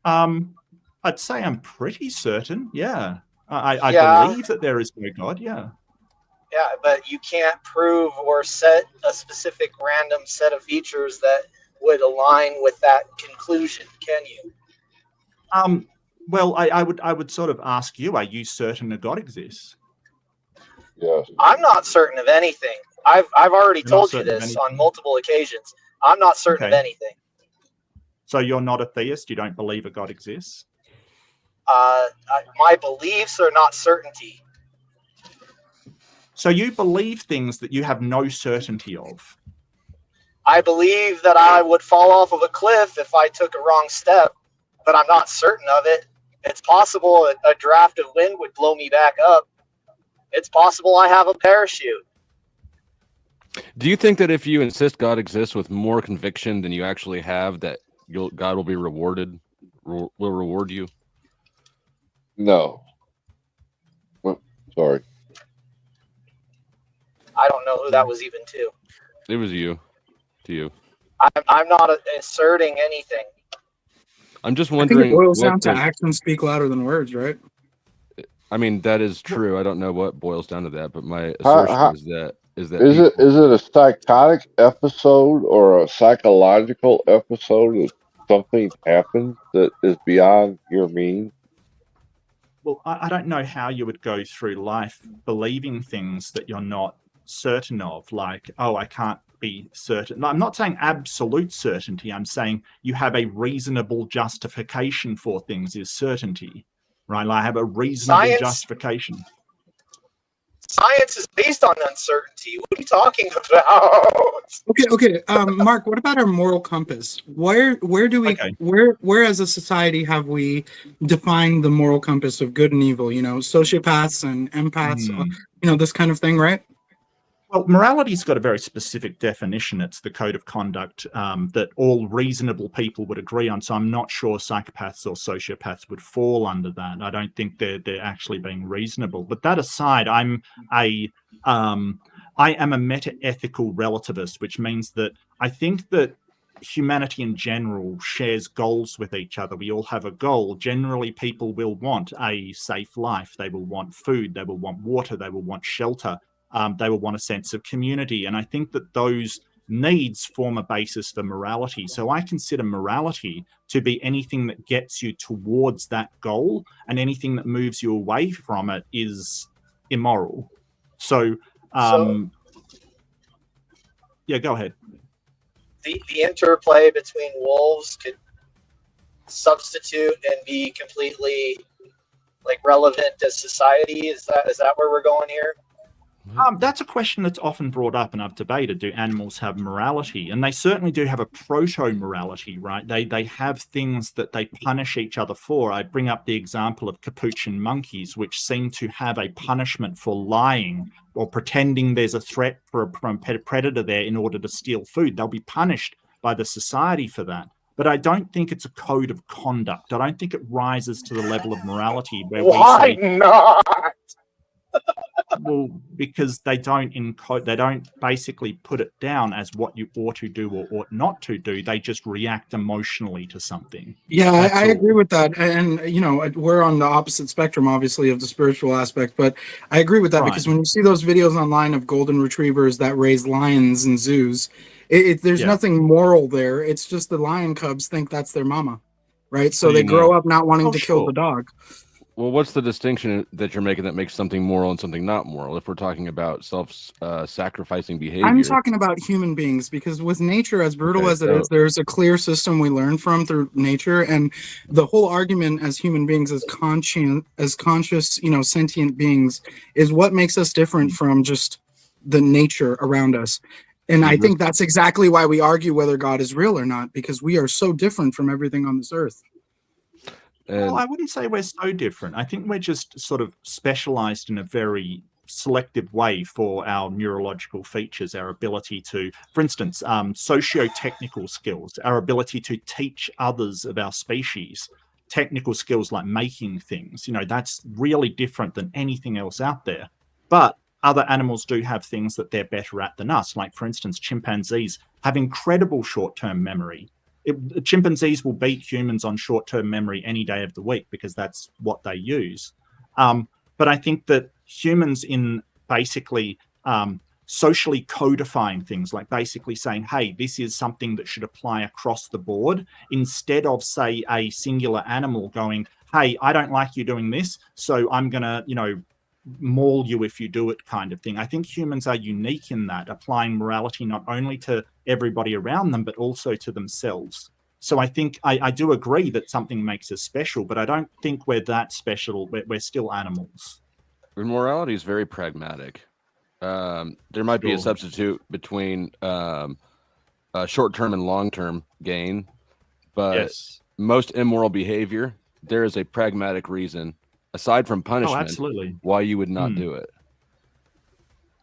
I'd say I'm pretty certain. Yeah, I believe that there is no God. Yeah. Yeah, but you can't prove or set a specific random set of features that would align with that conclusion, can you? Well, I would sort of ask you: are you certain a God exists? Yes. I'm not certain of anything. I've already told you this on multiple occasions. I'm not certain of anything. So you're not a theist? You don't believe a God exists? My beliefs are not certainty. So you believe things that you have no certainty of? I believe that I would fall off of a cliff if I took a wrong step, but I'm not certain of it. It's possible a draft of wind would blow me back up. It's possible I have a parachute. Do you think that if you insist God exists with more conviction than you actually have, that God will be rewarded, will reward you? No. Well, sorry. I don't know who that was even to. It was you. To you. I'm not asserting anything. I'm just I wondering. think it boils down to actions speak louder than words, right? I mean, that is true. I don't know what boils down to that, but my assertion is that is it a psychotic episode or a psychological episode that something happened that is beyond your means? Well, I don't know how you would go through life believing things that you're not certain of, like, oh, I can't be certain. I'm not saying absolute certainty. I'm saying you have a reasonable justification for things is certainty, right? Like I have a reasonable justification. Science is based on uncertainty. What are you talking about? Okay. Mark, what about our moral compass? Where do we where as a society have we defined the moral compass of good and evil? Sociopaths and empaths, this kind of thing, right? Well, morality's got a very specific definition. It's the code of conduct that all reasonable people would agree on. So I'm not sure psychopaths or sociopaths would fall under that. I don't think they're actually being reasonable. But that aside, I am a meta-ethical relativist, which means that I think that humanity in general shares goals with each other. We all have a goal. Generally, people will want a safe life. They will want food. They will want water. They will want shelter. They will want a sense of community. And I think that those needs form a basis for morality. So I consider morality to be anything that gets you towards that goal, and anything that moves you away from it is immoral. So yeah, go ahead. The interplay between wolves could substitute and be completely relevant to society. Is that where we're going here? That's a question that's often brought up and I've debated. Do animals have morality? And they certainly do have a proto-morality, right? They have things that they punish each other for. I bring up the example of capuchin monkeys, which seem to have a punishment for lying or pretending there's a threat from a predator there in order to steal food. They'll be punished by the society for that. But I don't think it's a code of conduct. I don't think it rises to the level of morality where Why we say... not? Well, because they don't encode, they don't basically put it down as what you ought to do or ought not to do. They just react emotionally to something. Yeah, That's I all. agree with that. And, you know, we're on the opposite spectrum, obviously, of the spiritual aspect. But I agree with that because Right. when you see those videos online of golden retrievers that raise lions in zoos, there's Yeah. nothing moral there. It's just the lion cubs think that's their mama, right? So So they you grow know, up not wanting Oh, to kill sure. the dog. well, what's the distinction that you're making that makes something moral and something not moral? If we're talking about self-sacrificing behavior, I'm talking about human beings because with nature, as brutal okay, as it is, there's a clear system we learn from through nature, and the whole argument as human beings, as conscious, you know, sentient beings, is what makes us different from just the nature around us. And I think that's exactly why we argue whether God is real or not, because we are so different from everything on this earth. Well, I wouldn't say we're so different. I think we're just sort of specialized in a very selective way for our neurological features, our ability to, for instance, socio-technical skills, our ability to teach others of our species, technical skills like making things, you know, that's really different than anything else out there. But other animals do have things that they're better at than us. Like, for instance, chimpanzees have incredible short-term memory. Chimpanzees will beat humans on short-term memory any day of the week because that's what they use. But I think that humans in basically socially codifying things, like basically saying, hey, this is something that should apply across the board, instead of, say, a singular animal going, hey, I don't like you doing this, so I'm going to, you know, maul you if you do it, kind of thing. I think humans are unique in that, applying morality not only to everybody around them, but also to themselves. So I think I do agree that something makes us special, but I don't think we're that special. We're still animals. Morality is very pragmatic. There might be a Sure. substitute between short-term and long-term gain, but Yes. most immoral behavior, there is a pragmatic reason, aside from punishment, absolutely. why you would not Mm. do it.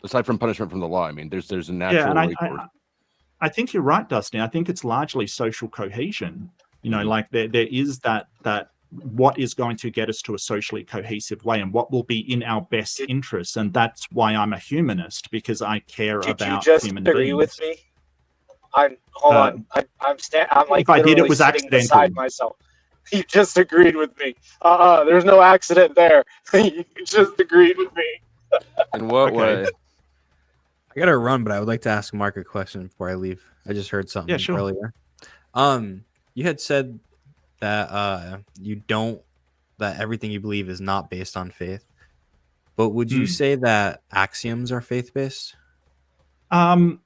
Aside from punishment from the law, I mean, there's a Yeah, natural and recourse. I think you're right, Dustin. I think it's largely social cohesion. You know, like there is that what is going to get us to a socially cohesive way and what will be in our best interests. And that's why I'm a humanist, because I care Did you about just human agree beings. with me? Hold on. I'm like if I did, it literally was sitting accidental. beside myself. You just agreed with me. There's no accident there. You just agreed with me. In what way? I gotta run, but I would like to ask Mark a question before I leave. I just heard something sure. earlier. You had said that that everything you believe is not based on faith. But would you say that axioms are faith-based? I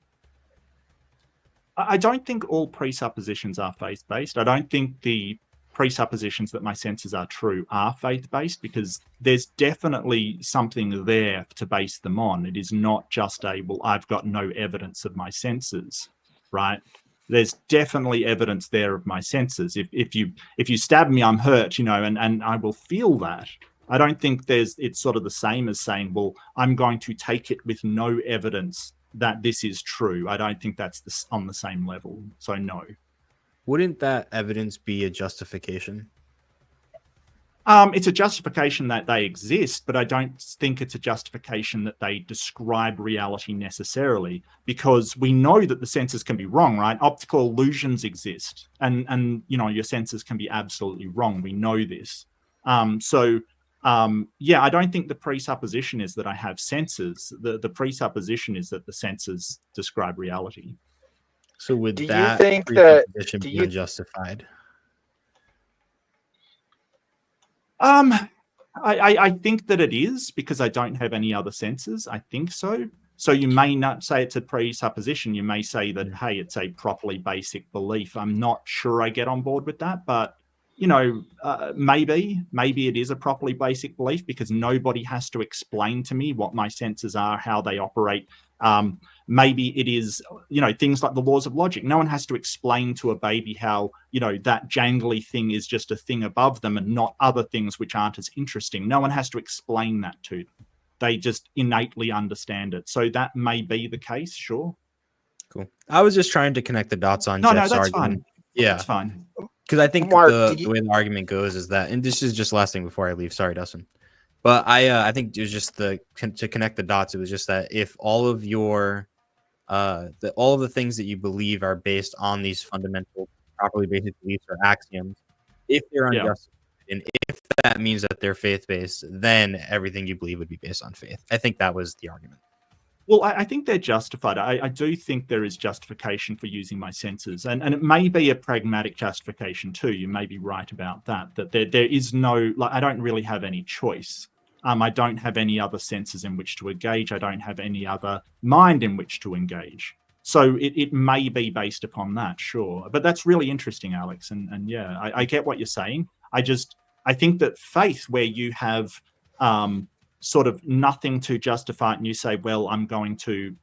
don't think all presuppositions are faith-based. I don't think the presuppositions that my senses are true are faith-based, because there's definitely something there to base them on. It is not just I've got no evidence of my senses, right? There's definitely evidence there of my senses. If you stab me, I'm hurt, you know, and I will feel that. I don't think it's sort of the same as saying, well, I'm going to take it with no evidence that this is true. I don't think that's on the same level. So no. Wouldn't that evidence be a justification? It's a justification that they exist, but I don't think it's a justification that they describe reality necessarily, because we know that the senses can be wrong, right? Optical illusions exist, and you know, your senses can be absolutely wrong. We know this. Yeah, I don't think the presupposition is that I have senses. The presupposition is that the senses describe reality. So would Do that you think that presupposition be unjustified? I think that it is, because I don't have any other senses. I think so. So you may not say it's a presupposition. You may say that, hey, it's a properly basic belief. I'm not sure I get on board with that, but you know, maybe it is a properly basic belief, because nobody has to explain to me what my senses are, how they operate. Maybe it is, you know, things like the laws of logic. No one has to explain to a baby how, you know, that jangly thing is just a thing above them and not other things which aren't as interesting. No one has to explain that to them. They just innately understand it. So that may be the case, sure. Cool. I was just trying to connect the dots on No, Jeff's that's argument. fine. Yeah, That's fine. Because I think Mark, the way the argument goes is that, and this is just last thing before I leave. Sorry, Dustin. But I think it was just to connect the dots. It was just that if all of your all of the things that you believe are based on these fundamental, properly basic beliefs or axioms, if they're Yeah. unjustified, and if that means that they're faith-based, then everything you believe would be based on faith. I think that was the argument. Well, I think they're justified. I do think there is justification for using my senses, and it may be a pragmatic justification too. You may be right about that. That there is no, like, I don't really have any choice. I don't have any other senses in which to engage. I don't have any other mind in which to engage. So it may be based upon that, sure. But that's really interesting, Alex. And yeah, I get what you're saying. I think that faith, where you have sort of nothing to justify it, and you say, well, I'm going to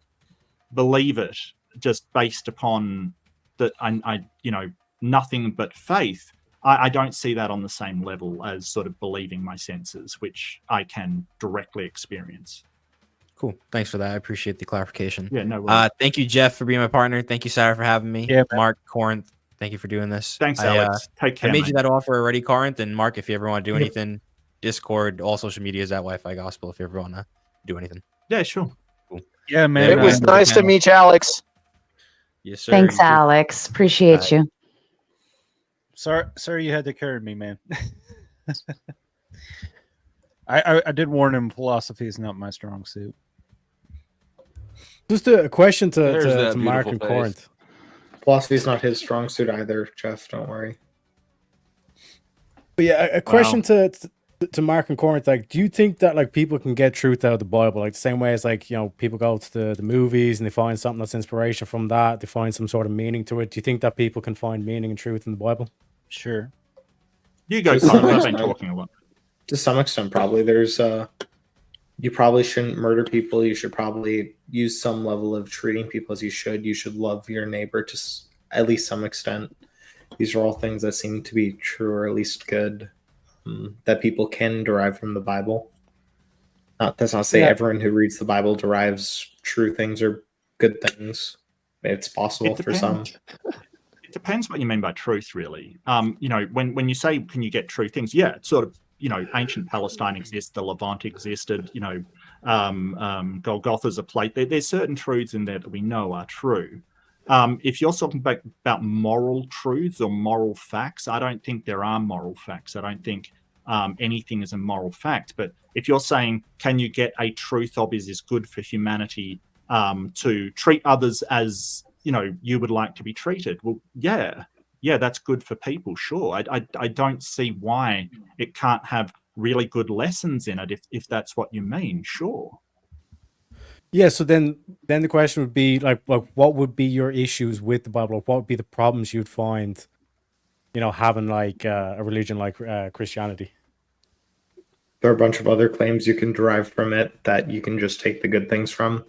believe it just based upon that I nothing but faith. I don't see that on the same level as sort of believing my senses, which I can directly experience. Cool. Thanks for that. I appreciate the clarification. Yeah, no worries. Thank you, Jeff, for being my partner. Thank you, Sarah, for having me. Yeah, Mark, Corinth, thank you for doing this. Thanks, Alex. Take care. I made mate. you that offer already, Corinth. And Mark, if you ever want to do Yep. anything, Discord, all social media is at Wi-Fi Gospel. If you ever want to do anything. Yeah, sure. Cool. Yeah, man. It was nice to meet you, Alex. Yes, sir. Thanks, You too. Alex. Appreciate you. Sorry you had to carry me, man. I did warn him philosophy is not my strong suit. Just a question There's to that Mark beautiful and face. Corinth. Philosophy is not his strong suit either, Jeff. Don't worry. But yeah, a question to Mark and Corinth. Like, do you think that like people can get truth out of the Bible, like the same way as like people go to the movies and they find something that's inspiration from that, they find some sort of meaning to it? Do you think that people can find meaning and truth in the Bible? Sure. You go, To some Corinth. I've been extent. talking a lot. To some extent, probably. There's you probably shouldn't murder people. You should probably use some level of treating people as you should. You should love your neighbor to at least some extent. These are all things that seem to be true, or at least good, that people can derive from the Bible. That's not to say Yeah. everyone who reads the Bible derives true things or good things. It's possible for some. It depends what you mean by truth, really. When you say, can you get true things? Yeah, it's sort of, ancient Palestine exists, the Levant existed, Golgotha's a plate. There's certain truths in there that we know are true. If you're talking about moral truths or moral facts, I don't think there are moral facts. I don't think anything is a moral fact. But if you're saying, can you get a truth of is good for humanity to treat others as you would like to be treated? Well, yeah, that's good for people. Sure, I don't see why it can't have really good lessons in it if that's what you mean. Sure. Yeah, so then the question would be like what would be your issues with the Bible? Like, what would be the problems you'd find, having like a religion like Christianity? There are a bunch of other claims you can derive from it that you can just take the good things from.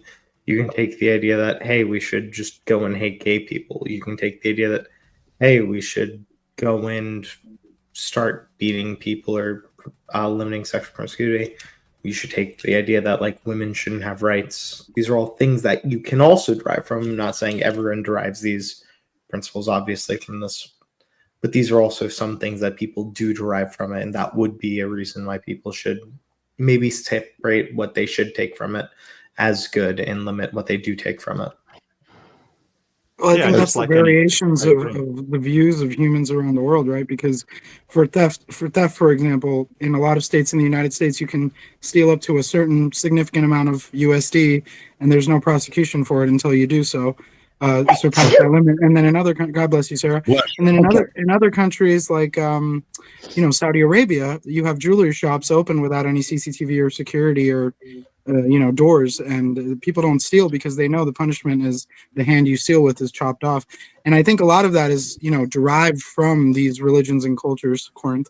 You can take the idea that, hey, we should just go and hate gay people. You can take the idea that, hey, we should go and start beating people or limiting sexual promiscuity. You should take the idea that like women shouldn't have rights. These are all things that you can also derive from. I'm not saying everyone derives these principles, obviously, from this, but these are also some things that people do derive from it, and that would be a reason why people should maybe separate what they should take from it as good and limit what they do take from it. Well, I Yeah, think just that's the like any- variations I of agree. the views of humans around the world, right? Because for theft, for example, in a lot of states in the United States, you can steal up to a certain significant amount of USD, and there's no prosecution for it until you do so. Surpass that limit, and then in other God bless you, Sarah. And then in other countries like Saudi Arabia, you have jewelry shops open without any CCTV or security or doors, and people don't steal because they know the punishment is the hand you steal with is chopped off. And I think a lot of that is derived from these religions and cultures. Corinth.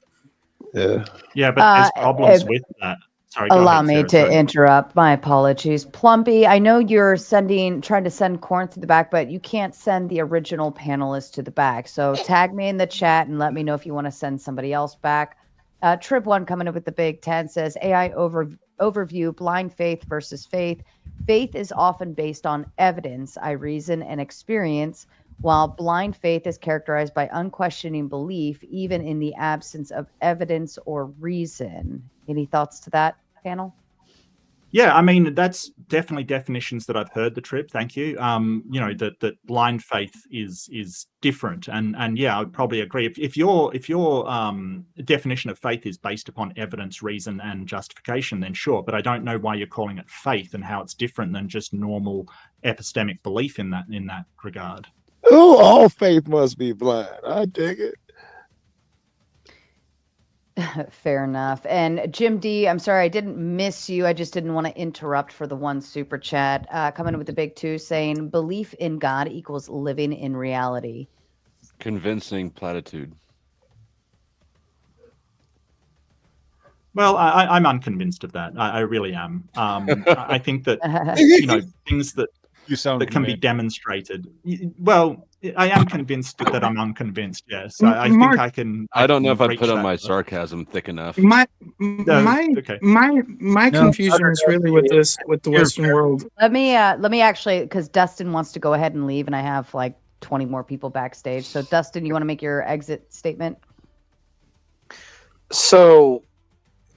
Yeah, but there's problems with that. Sorry, go Allow ahead, me Sarah, to sorry. interrupt. My apologies. Plumpy, I know you're trying to send Corinth to the back, but you can't send the original panelist to the back. So tag me in the chat and let me know if you want to send somebody else back. Trib1 coming up with the Big 10 says AI overview, blind faith versus faith. Faith is often based on evidence, I reason, and experience, while blind faith is characterized by unquestioning belief, even in the absence of evidence or reason. Any thoughts to that? panel? Yeah, I mean, that's definitely definitions that I've heard, the trip. Thank you. You know, that blind faith is different, and yeah, I would probably agree. If your definition of faith is based upon evidence, reason, and justification, then sure. But I don't know why you're calling it faith and how it's different than just normal epistemic belief in that regard. Oh, all faith must be blind. I dig it. Fair enough. And Jim D, I'm sorry I didn't miss you. I just didn't want to interrupt for the one super chat. Coming with the big two, saying belief in God equals living in reality. Convincing platitude. Well, I'm unconvinced of that. I really am. I think that you know, things that can be demonstrated. Well, I am convinced that I'm unconvinced. Yes, I think I can. I don't know if I reach put on that my level. sarcasm thick enough. My okay. my confusion is really with the Western world. Let me actually, because Dustin wants to go ahead and leave, and I have like 20 more people backstage. So Dustin, you want to make your exit statement? So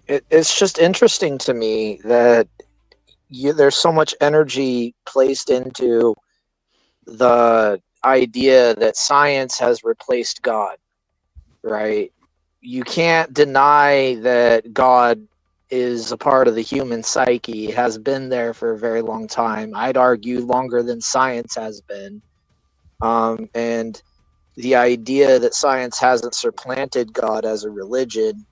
it's just interesting to me that there's so much energy placed into the idea that science has replaced God, right? You can't deny that God is a part of the human psyche, has been there for a very long time. I'd argue longer than science has been. And the idea that science hasn't supplanted God as a religion,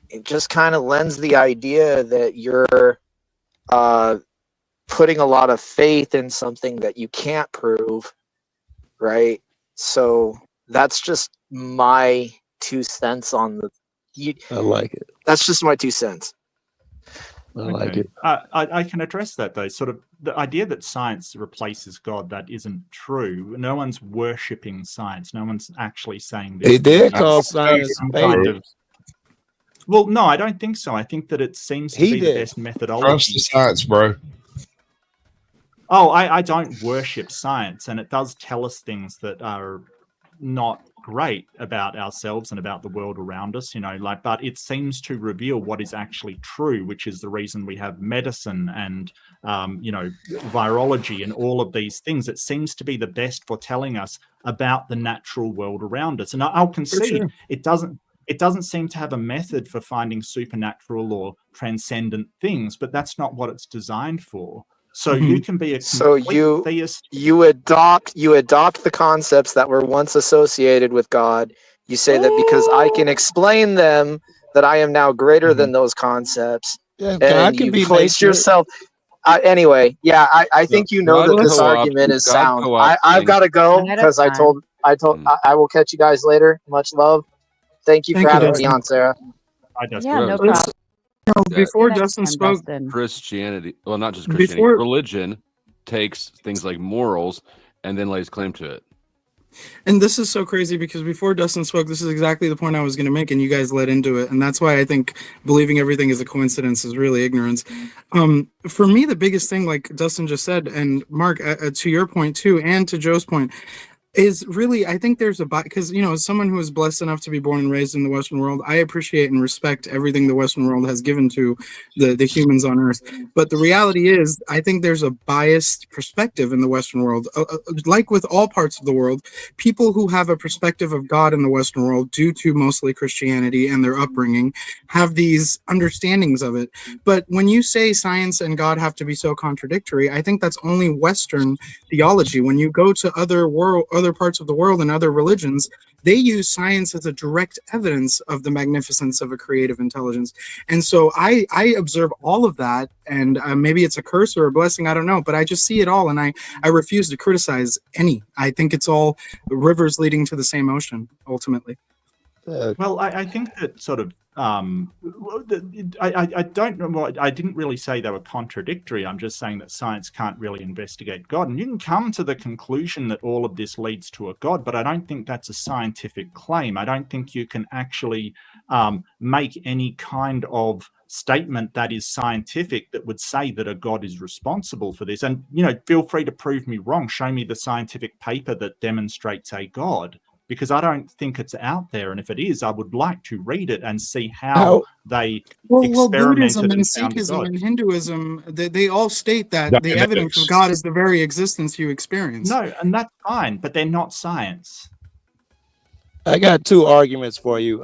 it just kind of lends the idea that you're putting a lot of faith in something that you can't prove, right? So that's just my 2 cents on the. I like it. That's just my 2 cents. I like it. I can address that though. Sort of the idea that science replaces God, that isn't true. No one's worshipping science. No one's actually saying this. They did call science faith. Well, no, I don't think so. I think that it seems to be the best methodology. Trust the science, bro. Oh, I don't worship science, and it does tell us things that are not great about ourselves and about the world around us, you know, like, but it seems to reveal what is actually true, which is the reason we have medicine and, you know, virology and all of these things. It seems to be the best for telling us about the natural world around us. And I'll concede it doesn't seem to have a method for finding supernatural or transcendent things, but that's not what it's designed for. So you can be a complete theist. You adopt the concepts that were once associated with God. You say that because I can explain them, that I am now greater than those concepts. Yeah, and can you be place nature. yourself. Anyway, yeah, I think you know that this argument is sound. I've got to go because I will catch you guys later. Much love. Thank you for having me on, Sarah. Yeah, no problem. No, before Next Dustin time, spoke, Dustin. Christianity, well, not just Christianity, religion takes things like morals and then lays claim to it. and this is so crazy because before Dustin spoke, this is exactly the point I was going to make, and you guys led into it, and that's why I think believing everything is a coincidence is really ignorance. For me, the biggest thing, like Dustin just said, and Mark, to your point too, and to Joe's point, is really, I think there's because, you know, as someone who is blessed enough to be born and raised in the Western world, I appreciate and respect everything the Western world has given to the humans on Earth. But the reality is, I think there's a biased perspective in the Western world. Like with all parts of the world, people who have a perspective of God in the Western world, due to mostly Christianity and their upbringing, have these understandings of it. But when you say science and God have to be so contradictory, I think that's only Western theology. When you go to other parts of the world and other religions, they use science as a direct evidence of the magnificence of a creative intelligence. And so I observe all of that, and maybe it's a curse or a blessing, I don't know, but I just see it all, and I refuse to criticize any. I think it's all rivers leading to the same ocean, ultimately. Well, I think that sort of I don't know. I didn't really say they were contradictory. I'm just saying that science can't really investigate God, and you can come to the conclusion that all of this leads to a God, but I don't think that's a scientific claim. I don't think you can actually make any kind of statement that is scientific that would say that a God is responsible for this. And, you know, feel free to prove me wrong. Show me the scientific paper that demonstrates a God. because I don't think it's out there. And if it is, I would like to read it and see how they Well, experimented Buddhism and and found a Sikhism God. and Hinduism, they all state that the Dianetics. evidence of God is the very existence you experience. No, and that's fine, but they're not science. I got two arguments for you.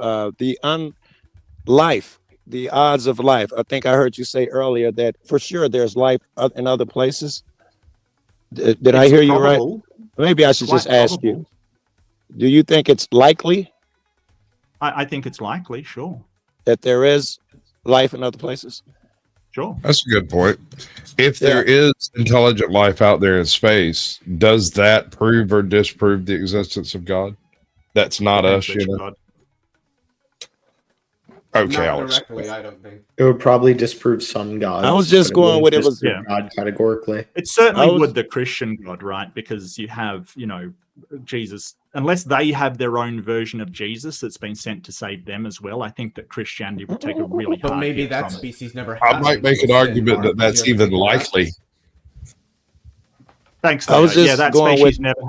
Life, the odds of life. I think I heard you say earlier that for sure there's life in other places. Did I hear you right? Maybe I should just ask you. Do you think it's likely I think it's likely, sure. that there is life in other places? Sure. That's a good point. If there is intelligent life out there in space, does that prove or disprove the existence of God? That's not us, you know. Okay, Not Alex. directly, I don't think. It would probably disprove some gods. I was just but going with it wouldn't was disprove God categorically. It certainly I was- would the Christian God, right? Because you have, Jesus, unless they have their own version of Jesus that's been sent to save them as well, I think that Christianity would take a really hard But maybe hit that from it. species never I had might make an sin, argument Mark. that that's Did you ever even think of that? likely. Thanks, I was Theo. Yeah, just that going species with- never had.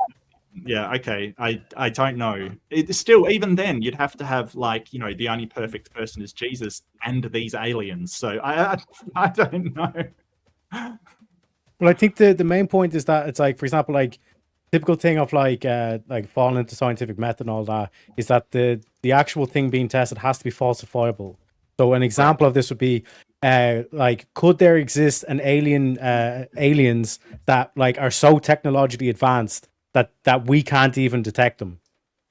Yeah, okay. I don't know. It's still, even then, you'd have to have the only perfect person is Jesus and these aliens. So I don't know. Well, I think the main point is that it's like, for example, like typical thing of like falling into scientific method and all that is that the actual thing being tested has to be falsifiable. So an example of this would be like, could there exist an aliens that like are so technologically advanced that we can't even detect them?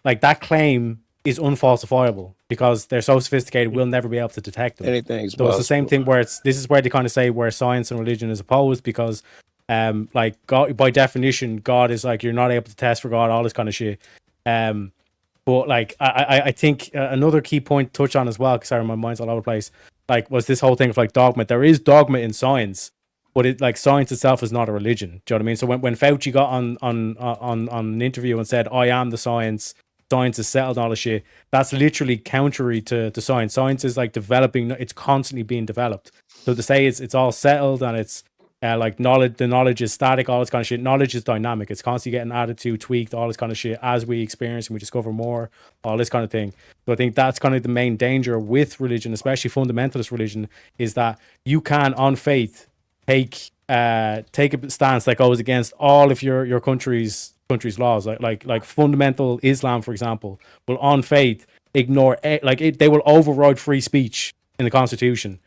Like, that claim is unfalsifiable because they're so sophisticated we'll never be able to detect them. Anything's So it's the same possible. thing where this is where they kind of say where science and religion is opposed, because like God, by definition, God is like, you're not able to test for God, all this kind of shit. But like I think another key point to touch on as well, because sorry, my mind's all over the place, like, was this whole thing of like dogma. There is dogma in science, but it, like, science itself is not a religion. Do you know what I mean? So when Fauci got on an interview and said, I am the science is settled and all this shit, that's literally contrary to science. Science is like developing, it's constantly being developed. So to say it's all settled and it's like the knowledge is static, all this kind of shit. Knowledge is dynamic. It's constantly getting added to, tweaked, all this kind of shit as we experience and we discover more, all this kind of thing. So I think that's kind of the main danger with religion, especially fundamentalist religion, is that you can, on faith, take a stance that goes against all of your country's laws. Like fundamental Islam, for example, will on faith ignore they will override free speech in the constitution,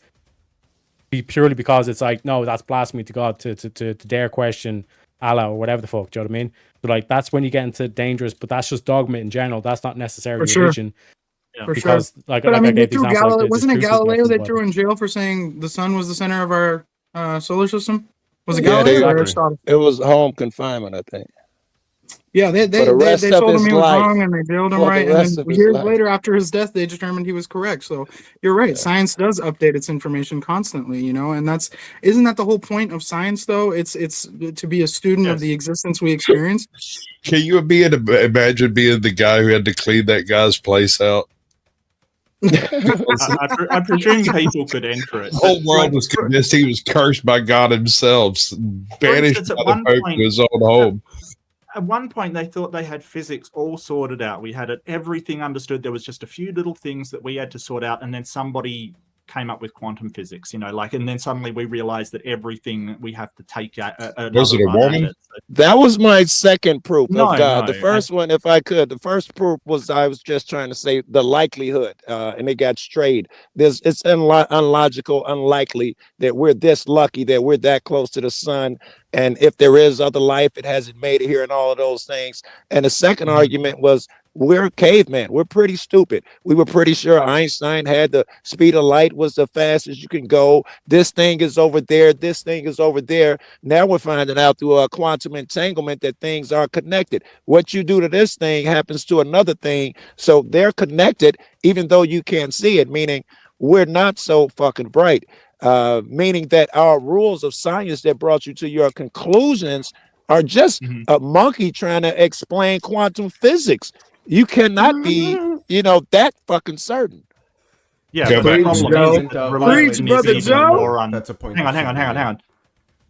purely because it's like, no, that's blasphemy to God to dare question Allah or whatever the fuck. Do you know what I mean? But like, that's when you get into dangerous. But that's just dogma in general. That's not necessarily For sure. religion. For Because sure. like, But I mean, they gave the threw example, like, Galileo. the Wasn't it truth is Galileo nothing they but- threw in jail for saying the sun was the center of our solar system? Was it Yeah, Galileo or Aristotle? it was home confinement, I think. Yeah, they For the rest of told him his he was life. wrong and they jailed him, For the right? rest And of then his years life. later, after his death, they determined he was correct. So you're right. Science does update its information constantly, and isn't that the whole point of science, though? It's to be a student of the existence we experience. Can you imagine being the guy who had to clean that guy's place out? I presume people could enter it. The whole but, world like, was convinced he was cursed by God himself, banished instance, at by the one Pope point- to his own home. At one point, they thought they had physics all sorted out. We had everything understood. There was just a few little things that we had to sort out, and then somebody came up with quantum physics. And then suddenly we realized that everything we have to take Was it a woman? That was my second proof No, of God. no, The first one, if I could, the first proof was I was just trying to say the likelihood, and it got strayed. It's unlogical, unlikely that we're this lucky, that we're that close to the sun. And if there is other life, it hasn't made it here and all of those things. And the second argument was, we're cavemen. We're pretty stupid. We were pretty sure Einstein had the speed of light was the fastest you can go. This thing is over there. This thing is over there. Now we're finding out through a quantum entanglement that things are connected. What you do to this thing happens to another thing. So they're connected, even though you can't see it, meaning we're not so fucking bright. Meaning that our rules of science that brought you to your conclusions are just a monkey trying to explain quantum physics. You cannot be, that fucking certain. Yeah, Go but the back. problem Joe. is that religion Preach, is brother even Joe. more That's a point Hang of on.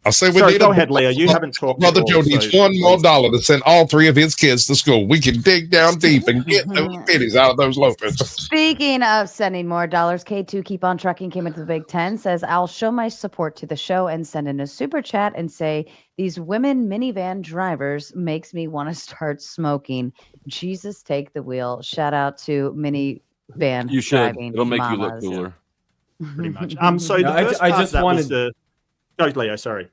I say we Sorry, need go a ahead, Leo. You haven't talked. Brother at Joe all, needs so $1 more please. to send all 3 of his kids to school. We can dig down deep and get those pennies out of those loafers. Speaking of sending more dollars, K2 Keep On Trucking came into the Big Ten, says, I'll show my support to the show and send in a super chat and say, these women minivan drivers makes me want to start smoking. Jesus, take the wheel. Shout out to minivan You should. driving It'll make you look mamas. cooler. Pretty much. So No, the first I part just that wanted. was the. Go, Leo. Sorry.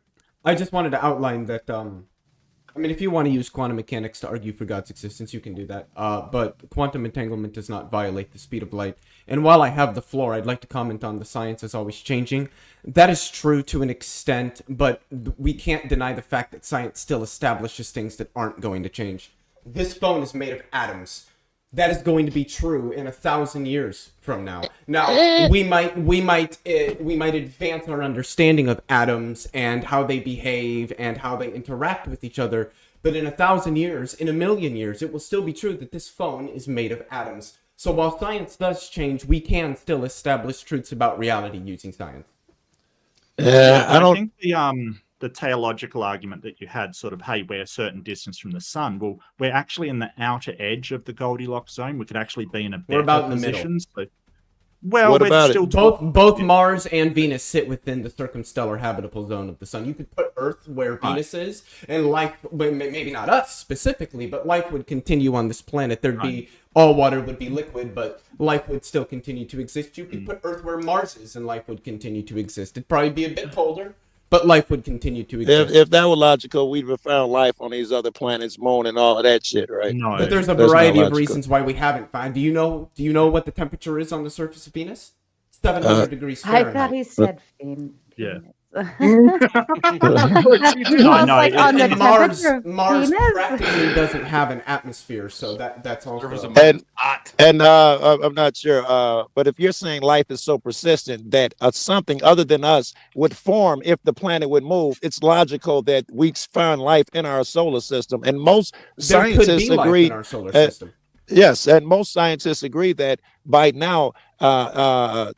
I just wanted to outline that. I mean, if you want to use quantum mechanics to argue for God's existence, you can do that. But quantum entanglement does not violate the speed of light. And while I have the floor, I'd like to comment on the science is always changing. That is true to an extent, but we can't deny the fact that science still establishes things that aren't going to change. This phone is made of atoms. That is going to be true in 1,000 years from now. Now, we might advance our understanding of atoms and how they behave and how they interact with each other. But in 1,000 years, in 1,000,000 years, it will still be true that this phone is made of atoms. So while science does change, we can still establish truths about reality using science. I think the teleological argument that you had, sort of, hey, we're a certain distance from the sun. Well, we're actually in the outer edge of the Goldilocks zone. We could actually be in a better We're about in the position. middle. So, well, what we're about still it? Both Mars and Venus sit within the circumstellar habitable zone of the sun. You could put Earth where Venus is, and life, maybe not us specifically, but life would continue on this planet. There'd be all water would be liquid, but life would still continue to exist. You could put Earth where Mars is, and life would continue to exist. It'd probably be a bit colder, but life would continue to exist. If that were logical, we'd have found life on these other planets, moon, and all of that shit, right? No, But there's a variety of reasons why we haven't found. Do you know what the temperature is on the surface of Venus? 700 degrees I Fahrenheit. thought he said Venus. Yeah. I was like, on the temperature of Mars Venus? practically doesn't have an atmosphere, so that's also. And I'm not sure, but if you're saying life is so persistent that something other than us would form if the planet would move, it's logical that we find life in our solar system, and most There could scientists be life agree. in our solar system. Yes, and most scientists agree that by now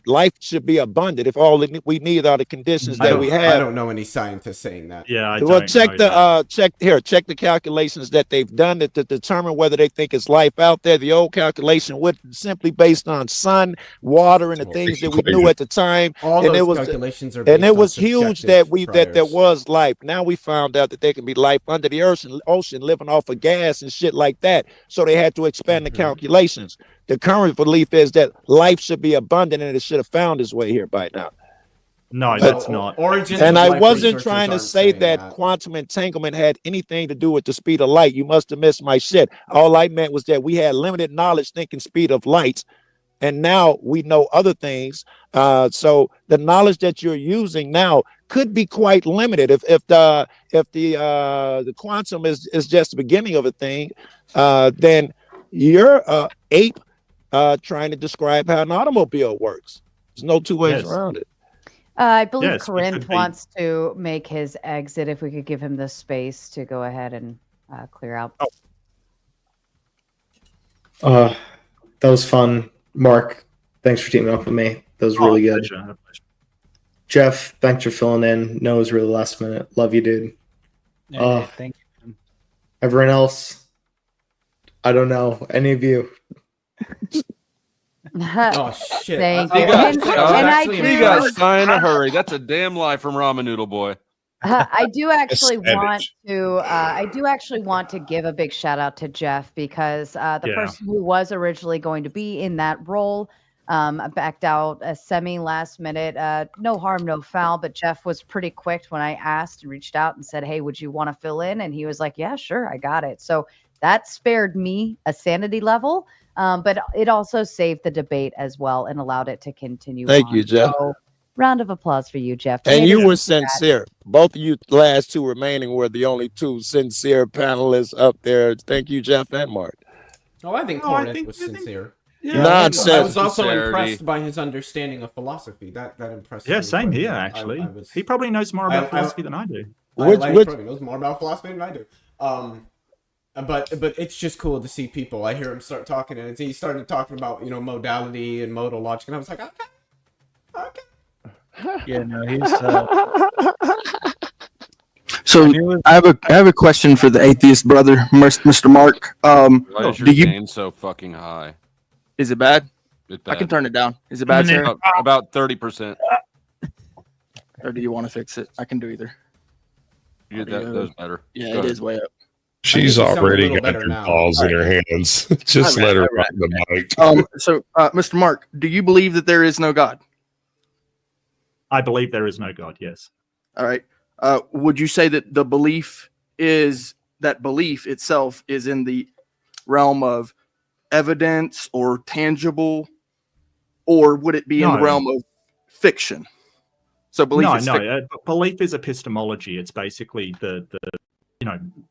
life should be abundant if all we need are the conditions that we have. I don't know any scientists saying that. Yeah, Well, check the calculations that they've done to determine whether they think it's life out there. The old calculation was simply based on sun, water, and the things that we knew at the time. All and those it was calculations are and based it on was huge subjective that there priors. was life. Now we found out that there can be life under the ocean living off of gas and shit like that. So they had to expand the calculations. The current belief is that life should be abundant and it should have found its way here by now. No, that's not. And I wasn't trying to say that quantum entanglement had anything to do with the speed of light. You must have missed my shit. All I meant was that we had limited knowledge thinking speed of light, and now we know other things. So the knowledge that you're using now could be quite limited. If the quantum is just the beginning of a thing, then you're ape trying to describe how an automobile works. There's no two ways around it. I believe Yes, it Corinne could be. wants to make his exit. If we could give him the space to go ahead and clear out. That was fun. Mark, thanks for teaming up with me. That was really good. Pleasure. Jeff, thanks for filling in. No, it was really last minute. Love you, dude. Thank you. Everyone else, I don't know. Any of you? Oh shit! Thank You you. guys, And you guys die in a hurry. That's a damn lie from Ramen Noodle Boy. I do actually Savage. want to give a big shout out to Jeff because the person who was originally going to be in that role backed out a semi last minute. No harm, no foul, but Jeff was pretty quick when I asked and reached out and said, "Hey, would you want to fill in?" And he was like, "Yeah, sure, I got it." So that spared me a sanity level, but it also saved the debate as well and allowed it to continue. Thank you, Jeff. So, round of applause for you, Jeff. And Made you it were into that. sincere. Both of you last two remaining were the only two sincere panelists up there. Thank you, Jeff and Mark. Oh, I think Corinth was sincere. Nonsense. I was also Sincerity. impressed by his understanding of philosophy. That impressed me. Yeah, same quite a here, bit. actually. He probably knows more about philosophy than I do. He probably knows more about philosophy than I do. But it's just cool to see people. I hear him start talking, and he started talking about modality and modal logic, and I was like, okay. Yeah, no, he's So I have a question for the atheist brother, Mr. Mark. Why is your Do you gain so fucking high? is it bad? It's I can bad. turn it down. Is it bad, sir? About 30%. Or do you want to fix it? I can do either. Those better. Yeah, Go it ahead. is way up. She's you sound a already little got better your now. balls in her hands. Just let her rock the mic. So, Mr. Mark, do you believe that there is no God? I believe there is no God. Yes. All right. Would you say that the belief itself is in the realm of evidence or tangible, or would it be in the No. realm of fiction? So belief is fiction. Belief is epistemology. It's basically the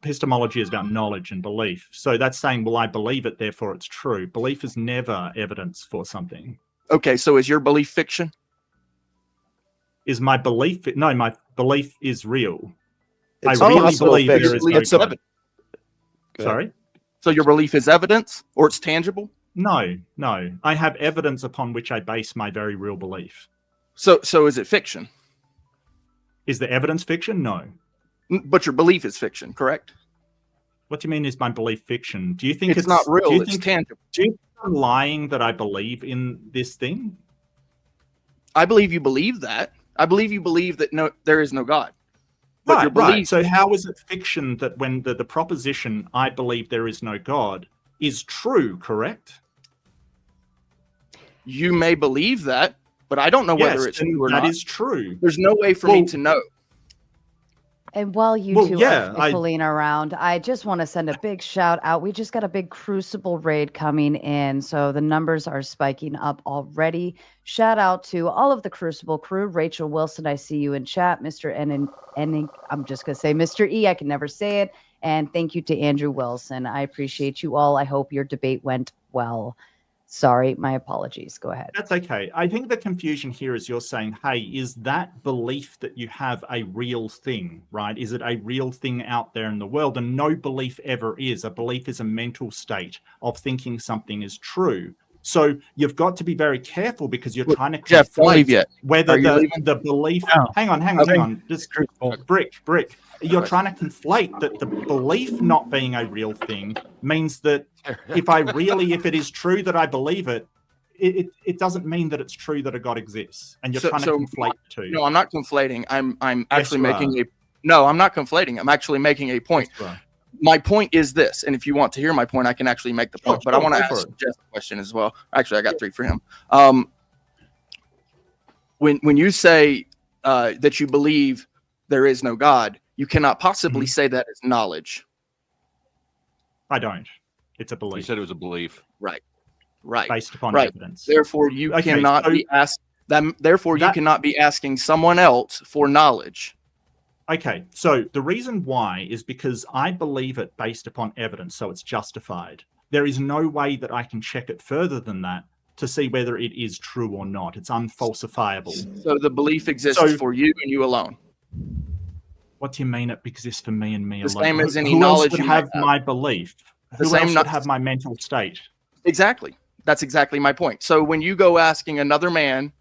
epistemology is about knowledge and belief. So that's saying, well, I believe it, therefore it's true. Belief is never evidence for something. Okay, so is your belief fiction? Is my belief? No, my belief is real. It's I really possible believe fiction. there is no It's God. evidence. Sorry? So your belief is evidence, or it's tangible? No. I have evidence upon which I base my very real belief. So is it fiction? Is the evidence fiction? No. But your belief is fiction, correct? What do you mean is my belief fiction? Do you think It's not real, Do you it's think, tangible. Do you think I'm lying that I believe in this thing? I believe you believe that. I believe you believe that there is no God. But your Right. belief, So how is it fiction that when the proposition I believe there is no God is true, correct? you may believe that, but I don't know whether Yes, it's and true or that not. is true. There's no way for me to know. And while you Well, two yeah, are fooling around, I just want to send a big shout out. We just got a big Crucible raid coming in, so the numbers are spiking up already. Shout out to all of the Crucible crew. Rachel Wilson, I see you in chat. Mr. Enning, I'm just going to say Mr. E. I can never say it. And thank you to Andrew Wilson. I appreciate you all. I hope your debate went well. Sorry, my apologies. Go ahead. That's okay. I think the confusion here is you're saying, hey, is that belief that you have a real thing, right? Is it a real thing out there in the world? And no belief ever is. A belief is a mental state of thinking something is true. So you've got to be very careful because you're trying to Jeff, don't leave conflate yet. whether Are you leaving? the belief. No. Hang on. Just brick. You're trying to conflate that the belief not being a real thing means that if it is true that I believe it, it doesn't mean that it's true that a God exists. And you're trying to conflate the two. No, I'm not conflating. I'm actually you making are. No, I'm not conflating. I'm actually making a point. Yes, you are. My point is this, and if you want to hear my point, I can actually make the point. But I want to go for ask it. Jeff a question as well. Actually, I got three for him. When you say that you believe there is no God, you cannot possibly say that as knowledge. I don't. It's a belief. You said it was a belief. Right. Based upon Right. evidence. Therefore, you Okay, cannot so be asked. Therefore, you cannot be asking someone else for knowledge. Okay, so the reason why is because I believe it based upon evidence, so it's justified. There is no way that I can check it further than that to see whether it is true or not. It's unfalsifiable. So the belief exists for you and you alone. What do you mean it exists for me and me The alone? same as any Who knowledge else would you might have have. my belief? The Who same else no- would have my mental state? Exactly. That's exactly my point. So when you go asking another man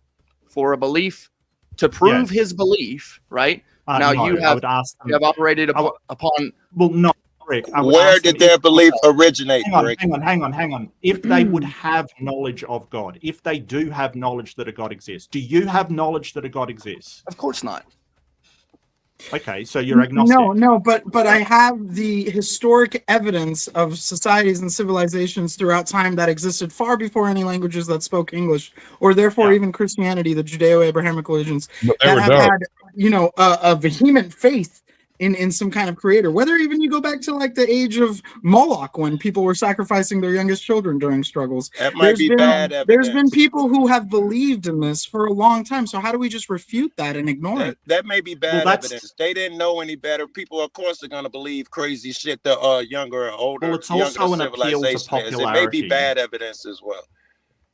for a belief to prove Yes. his belief, right? No, now I you have would ask them- you have operated upon. Well, no, Rick. I would Where ask did them their if- belief originate, Hang on, Rick? hang on. If they would have knowledge of God, if they do have knowledge that a God exists, do you have knowledge that a God exists? Of course not. Okay, so you're agnostic. No, but I have the historic evidence of societies and civilizations throughout time that existed far before any languages that spoke English, or therefore even Christianity, the Judeo-Abrahamic religions But they that were have dope. had, a vehement faith in some kind of creator. Whether even you go back to like the age of Moloch when people were sacrificing their youngest children during struggles. That might be bad There's been evidence. people who have believed in this for a long time. So how do we just refute that and ignore it? That may be bad that's- evidence. They didn't know any better. People, of course, are going to believe crazy shit. The younger or older, Well, it's younger also an appeal to civilization is. It may be popularity. bad evidence as well.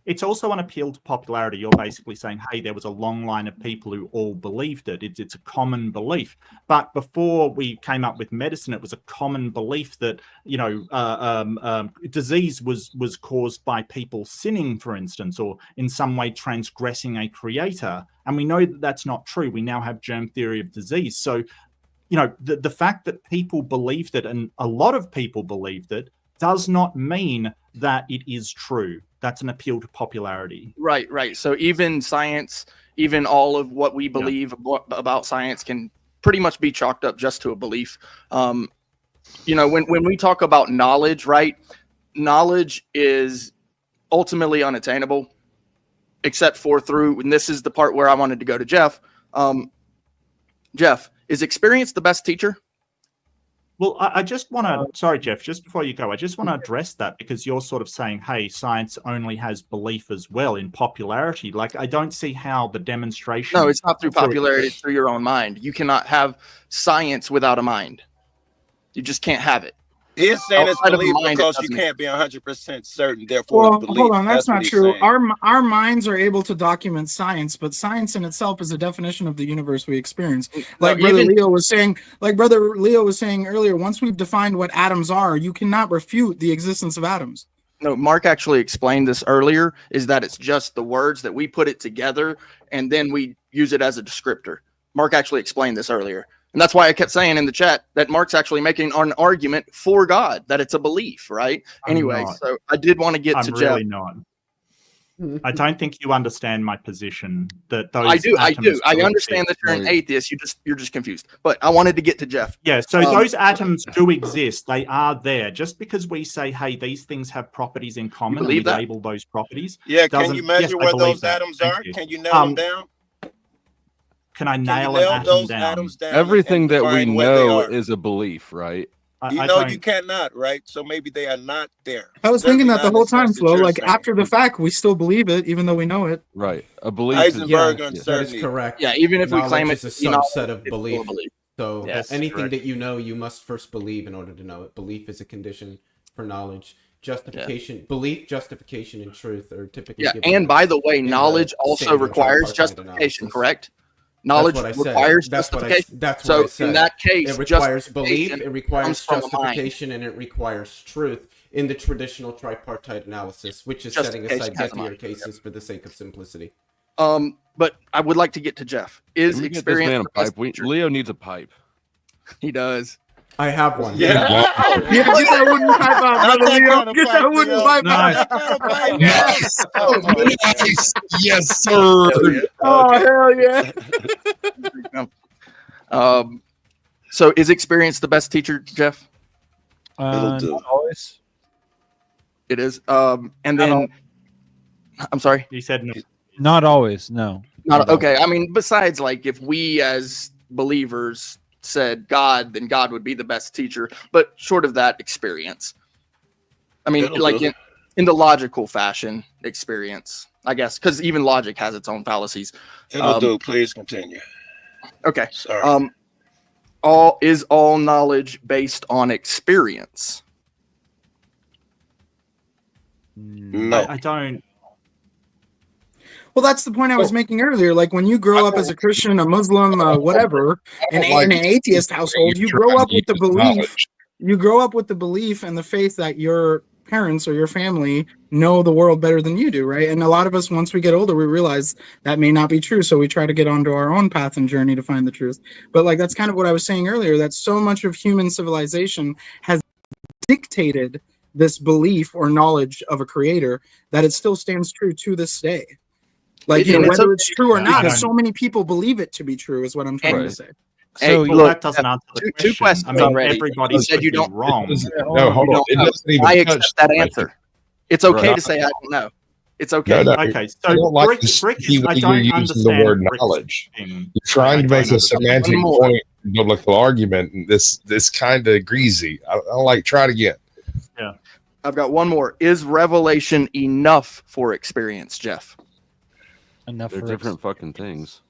It's also an appeal to popularity. You're basically saying, hey, there was a long line of people who all believed it. It's a common belief. But before we came up with medicine, it was a common belief that, disease was caused by people sinning, for instance, or in some way transgressing a creator. And we know that that's not true. We now have germ theory of disease. So the fact that people believed it, and a lot of people believed it, does not mean that it is true. That's an appeal to popularity. Right. So even science, even all of what we believe about science can pretty much be chalked up just to a belief. When we talk about knowledge, right? Knowledge is ultimately unattainable, except for through, and this is the part where I wanted to go to Jeff. Jeff, is experience the best teacher? Well, I just want to, sorry, Jeff, just before you go, I just want to address that, because you're sort of saying, hey, science only has belief as well in popularity. Like, I don't see how the demonstration. No, it's not through popularity, it's through your own mind. You cannot have science without a mind. You just can't have it. He is saying it's Outside of belief mind, because it you doesn't- can't be 100% certain. Therefore, Well, it's belief. hold on, that's what not he's true. saying. Our minds are able to document science, but science in itself is a definition of the universe we experience. Like Brother Leo was saying earlier, once we've defined what atoms are, you cannot refute the existence of atoms. No, Mark actually explained this earlier, is that it's just the words that we put it together and then we use it as a descriptor. Mark actually explained this earlier. And that's why I kept saying in the chat that Mark's actually making an argument for God, that it's a belief, right? Anyway, so I did want to get to Jeff. I'm really not. I don't think you understand my position. That those I do. atoms I do understand that exist. you're an atheist. You're just confused. But I wanted to get to Jeff. Yeah, so those atoms do exist. They are there. Just because we say, hey, these things have properties in common, and we believe that? label those properties. Yeah, can doesn't- you measure yes, I where believe those that. atoms Thank are? you. Can you nail them down? Can I Can nail you an nail atom those down? atoms down? Everything and that we define where they know are? is a belief, right? You know you cannot, right? So maybe they are not there. I was thinking that the Certainly whole not time, as Flo. you're Like saying. after the fact, we still believe it, even though we know it. Right. A belief Heisenberg that uncertainty. is correct. Yeah, even if we claim Knowledge it, is a subset of belief. belief. So Yes, anything correct. that you know, you must first believe in order to know it. Belief is a condition for knowledge. Justification, belief, justification, and truth are typically Yeah, given and by the way, in the knowledge also standard requires tripartite justification, analysis. correct? Knowledge That's what I said. requires That's what I, justification. that's So what I said. in that case, it requires belief, justification it requires comes from the mind. justification, and it requires truth in the traditional tripartite analysis, which is setting aside Justification has a deathier mind. cases for the sake of simplicity. But I would like to get to Jeff. Is Can we get this experience man a the best pipe? teacher? Leo needs a pipe. He does. I have one. Yeah. Yeah, get that wooden pipe out, Not Brother that Leo. kind of Get pipe, that wooden Leo. pipe Not out. that kind of pipe. Yes. Oh, Nice. Yes, sir. Oh, hell yeah. So is experience the best teacher, Jeff? It'll do. Not always. It is. And then I'm sorry. You said no. Not always. No. Not okay. I mean, besides, like, if we as believers said God, then God would be the best teacher. But short of that, experience. I mean, It'll like do. in the logical fashion, experience, I guess, because even logic has its own fallacies. It'll do. Please continue. Okay. Sorry. All knowledge based on experience? No. I don't. Well, that's the point I was making earlier. Like when you grow up as a Christian, a Muslim, whatever, in an atheist household, you grow up with the belief. You grow up with the belief and the faith that your parents or your family know the world better than you do, right? And a lot of us, once we get older, we realize that may not be true. So we try to get onto our own path and journey to find the truth. But like that's kind of what I was saying earlier, that so much of human civilization has dictated this belief or knowledge of a creator that it still stands true to this day. Like, you know, whether it's true or not, so many people believe it to be true is what I'm trying to say. Hey, So look, that doesn't answer the two question. questions I mean, already. everybody You said you could be don't wrong. No, hold on. It doesn't even I touch accept that the answer. It's okay Right. to say I don't know. It's okay. No, Okay, so I don't like Brick, the Brick sticky is, I way don't you're using the understand word Brick's knowledge. thing. You're trying to make a understand. semantic One more. point, biblical argument, and this kind of greasy. I don't like. Try it again. Yeah. I've got one more. Is revelation enough for experience, Jeff? Enough They're for different fucking things.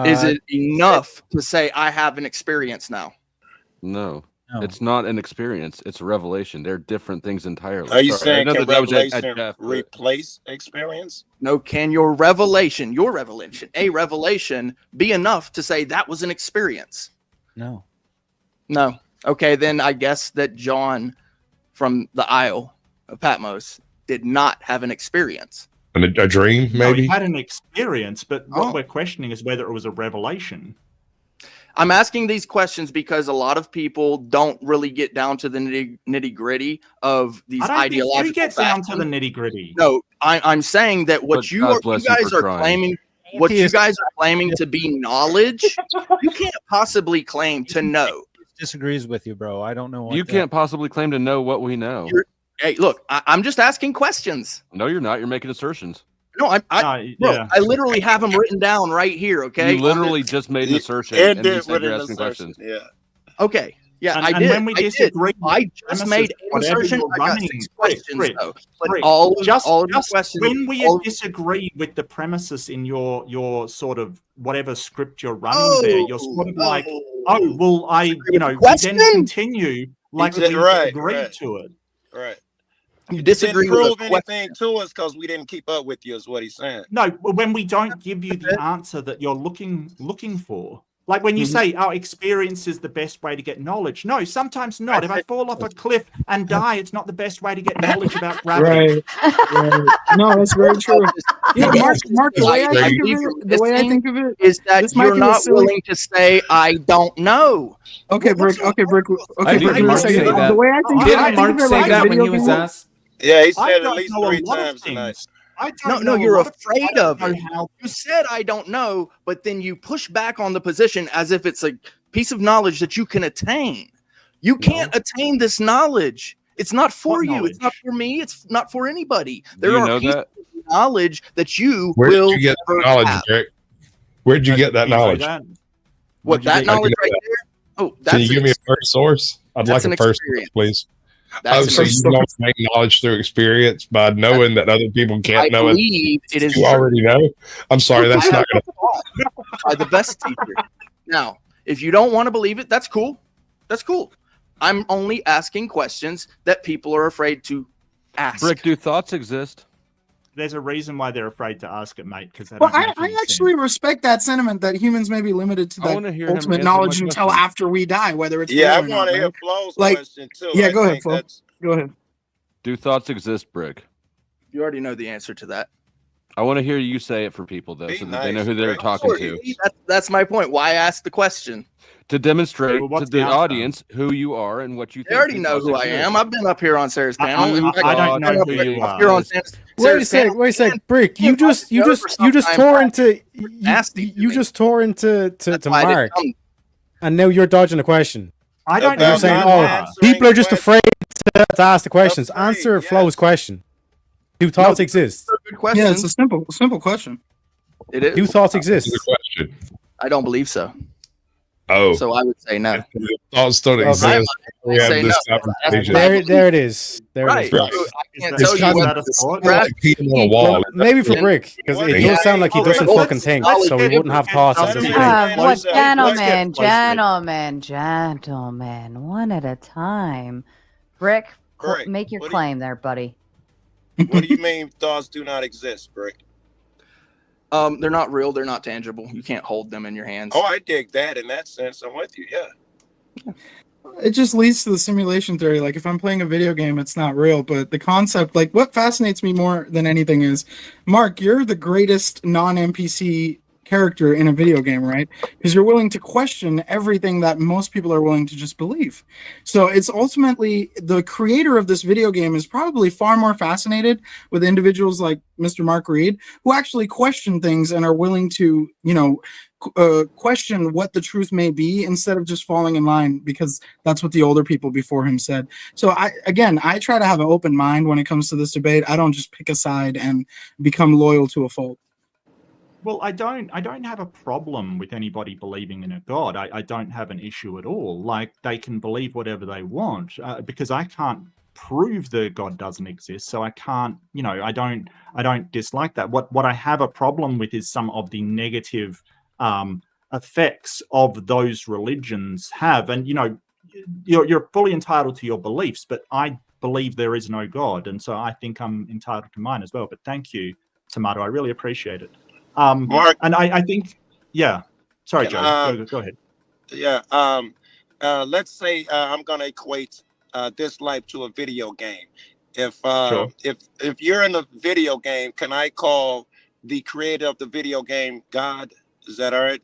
Is it enough to say I have an experience now? No. No. It's not an experience. It's a revelation. They're different things entirely. Are you Sorry, I saying know can that was at revelation Jeff, but- replace experience? No, can a revelation be enough to say that was an experience? No. No. Okay, then I guess that John from the Isle of Patmos did not have an experience. A dream, No, maybe. he had an experience, but what Oh. we're questioning is whether it was a revelation. I'm asking these questions because a lot of people don't really get down to the nitty gritty of these I don't think ideological you get down to factions. the nitty gritty. No, I'm saying that what But you God are, you bless you guys for are trying. claiming, what you guys are claiming to be knowledge, you can't possibly claim to know. Disagrees with you, bro. I don't know. What You can't possibly claim to know what we know. Hey, look, I'm just asking questions. No, you're not. You're making assertions. No, I literally have them written down right here. Okay, You literally just made an assertion, and you said you're asking questions. Yeah. Okay. Yeah, And- I and did. when we disagree, I just premises, made an whatever assertion. you're I got running, 6 Rick, questions though. But Rick, all of just the questions. when we disagree with the premises in your sort of whatever script you're running there, you're sort of like, oh, well, we then continue like we agreed to it. Right. You disagree disagree with prove anything to us because we didn't keep up with you, is what he's saying. No, when we don't give you the answer that you're looking for. Like when you say, "Oh, experience is the best way to get knowledge." No, sometimes not. If I fall off a cliff and die, it's not the best way to get knowledge about gravity. No, that's very true. Yeah, Mark, the way I think of it, is that this might you're be a not silly- willing to say I don't know. Okay, Brick. Okay, Brick. I Okay, did Brick. Mark say say that. The way I think, Didn't I think Mark of it say like that when video he was game- asked? Yeah, he I said at don't least know a 3 lot of times tonight. things. I No, don't no, know a you're lot of afraid things. I of don't it. know how- You said I don't know, but then you push back on the position as if it's a piece of knowledge that you can attain. You can't attain this knowledge. It's not for you. It's not for me. It's not for anybody. There you are know pieces that? of knowledge that you Where will did you get that never knowledge, have. Rick? Where'd you get that knowledge? What, that knowledge right there? Oh, that's Can you give me a first source? I'd that's like a an first experience. source, please. That's an So you experience. don't make knowledge through experience by knowing that other people can't I know it. believe it is You true. already know. I'm sorry, that's not going to. By the best teacher. Now, if you don't want to believe it, that's cool. That's cool. I'm only asking questions that people are afraid to ask. Brick, do thoughts exist? There's a reason why they're afraid to ask it, mate. Because Well, I actually respect that sentiment that humans may be limited to I that wanna hear him ultimate answer my knowledge until question. after we die, whether it's Yeah, I real or not, want to hear right? Flo's Like, question too. yeah, I go ahead, think Flo. that's- Go ahead. Do thoughts exist, Brick? You already know the answer to that. I want to hear you say it for people, though, so that they know who they're talking to. That's my point. Why ask the question? To demonstrate Well, to what's the the outcome? audience who you are and what you think. They already do know thoughts who I exist. am. I've been up here on Sarah's panel. In fact, I don't know I've who been you up are. here on Wait a sec, Brick. You just tore into you just tore into to why I didn't Mark, come. and now you're dodging the question. I don't And you're know. saying, who you oh, are. people are just afraid to ask the questions. Answer Flo's question. Do thoughts exist? Good question. Yeah, it's a simple question. It is. Do thoughts exist? Question. I don't believe so. Oh, So I would say no. thoughts don't Okay. exist. We have say this no. conversation. There it is. There Right. it is. So I can't It's tell you kind what of the like peeing on a wall. Maybe for Brick, because it does sound like he doesn't fucking think, so he wouldn't have thoughts at this point. What, gentlemen, one at a time. Brick, Brick, make your what do you- claim there, buddy. What do you mean thoughts do not exist, Brick? They're not real. They're not tangible. You can't hold them in your hands. Oh, I dig that in that sense. I'm with you. Yeah. It just leads to the simulation theory. Like if I'm playing a video game, it's not real, but the concept, like what fascinates me more than anything is, Mark, you're the greatest non-NPC character in a video game, right? Because you're willing to question everything that most people are willing to just believe. So it's ultimately the creator of this video game is probably far more fascinated with individuals like Mr. Mark Reed, who actually question things and are willing to, question what the truth may be instead of just falling in line, because that's what the older people before him said. So I try to have an open mind when it comes to this debate. I don't just pick a side and become loyal to a fault. Well, I don't have a problem with anybody believing in a God. I don't have an issue at all. Like they can believe whatever they want because I can't prove the God doesn't exist. So I can't, I don't dislike that. What I have a problem with is some of the negative effects of those religions have. And, you're fully entitled to your beliefs, but I believe there is no God. And so I think I'm entitled to mine as well. But thank you, Tomato. I really appreciate it. Mark, and I think, yeah. Sorry, Joe. Go ahead. Yeah. Let's say I'm going to equate this life to a video game. If you're in a video game, can I call the creator of the video game God? Is that all right?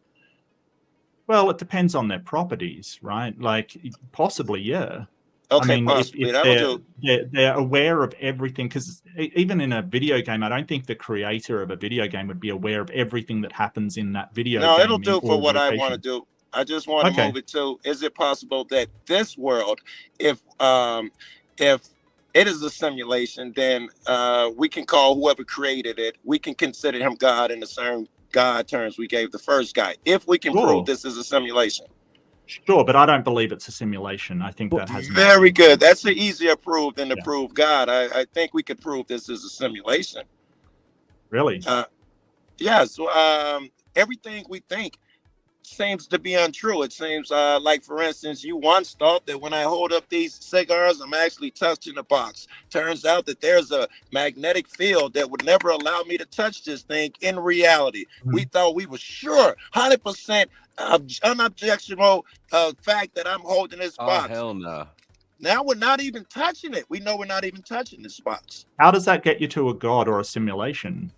Well, it depends on their properties, right? Like possibly, yeah. Okay, I mean, possibly. if That'll do. they're aware of everything, because even in a video game, I don't think the creator of a video game would be aware of everything that happens in that video No, game it'll in do for all what I want to locations. do. I just want to Okay. move it to, is it possible that this world, if it is a simulation, then we can call whoever created it, we can consider him God in the same God terms we gave the first guy, if we can Sure. prove this is a simulation. Sure, but I don't believe it's a simulation. I think that has Very good. That's an easier proof than to prove God. I think we could prove this is a simulation. Really? Yes. Everything we think seems to be untrue. It seems like, for instance, you once thought that when I hold up these cigars, I'm actually touching the box. Turns out that there's a magnetic field that would never allow me to touch this thing in reality. We thought we were sure, 100% unobjectionable fact that I'm holding this box. Hell no. Now we're not even touching it. We know we're not even touching this box. How does that get you to a god or a simulation?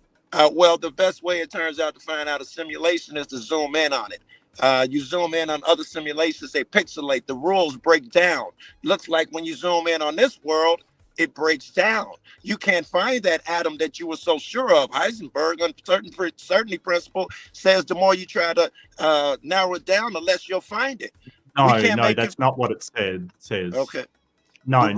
Well, the best way it turns out to find out a simulation is to zoom in on it. You zoom in on other simulations, they pixelate, the rules break down. Looks like when you zoom in on this world, it breaks down. You can't find that atom that you were so sure of. Heisenberg, on certainty principle, says the more you try to narrow it down, the less you'll find it. No, that's not what it says. Okay. No.